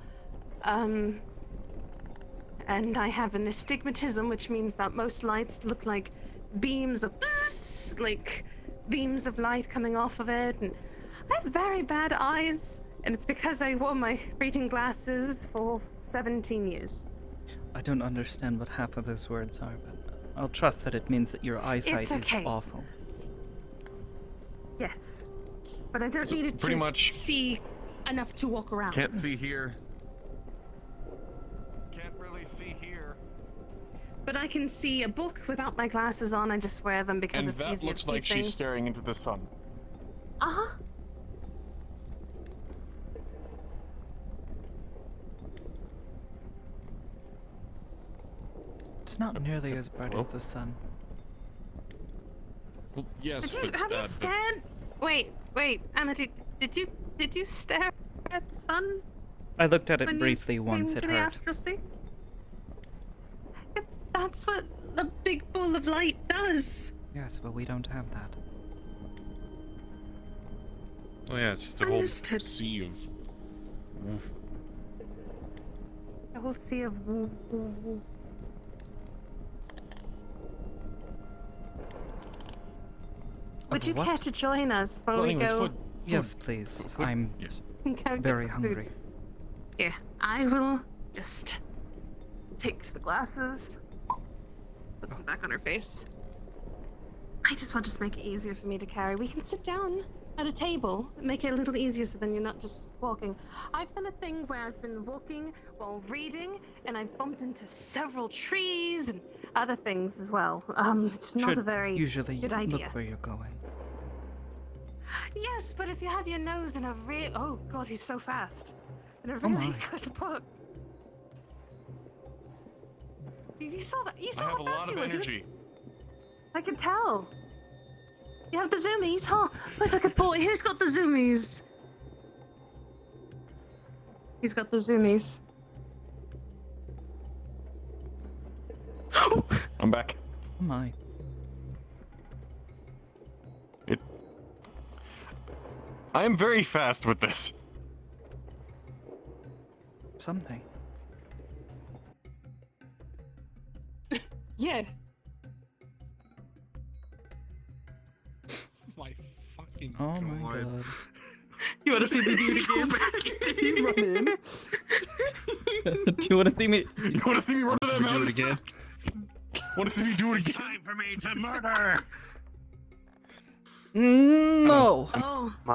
and I have an astigmatism, which means that most lights look like beams of bzzz, like beams of light coming off of it, and I have very bad eyes, and it's because I wore my reading glasses for 17 years. I don't understand what half of those words are, but I'll trust that it means that your eyesight okay. is awful. Yes, but I don't So need it pretty to much see enough to walk around. can't see here. Can't really see here. But I can see a book without my glasses on. I just wear them because And it's that easier looks to like see she's things. staring into the sun. Uh-huh. It's not nearly as bright as the sun. Well, yes, Did you, but have you stared? Wait, Amity, did you stare at the sun? I looked at it when briefly you once. came It to the hurt. astral sea? That's what the big ball of light does. Yes, but we don't have that. Oh yeah, it's just a whole Understood. sea of. A whole sea of woo, woo, woo. Would you what? care to join us while we go? Yes, please. I'm Go get very food. hungry. Yeah, I will just take the glasses, put them back on her face. I just want to make it easier for me to carry. We can sit down at a table, make it a little easier so then you're not just walking. I've done a thing where I've been walking while reading, and I've bumped into several trees and other things as well. It's not Should a very usually good idea. look where you're going. Yes, but if you have your nose in a real... Oh, God, he's so fast. In a Oh really my. good book. You saw that? You I saw have how a fast lot he of was. energy. I can tell. You have the zoomies, huh? Where's like a boy? Who's got the zoomies? He's got the zoomies. I'm back. Oh my. I am very fast with this. Something. Yeah. My fucking Oh my god. You want to see me do it again? Did he run in? Do you want to see me? You want to see me run to that Do it mountain? again. Want to see me do it again? Time for me to murder. No. Oh. My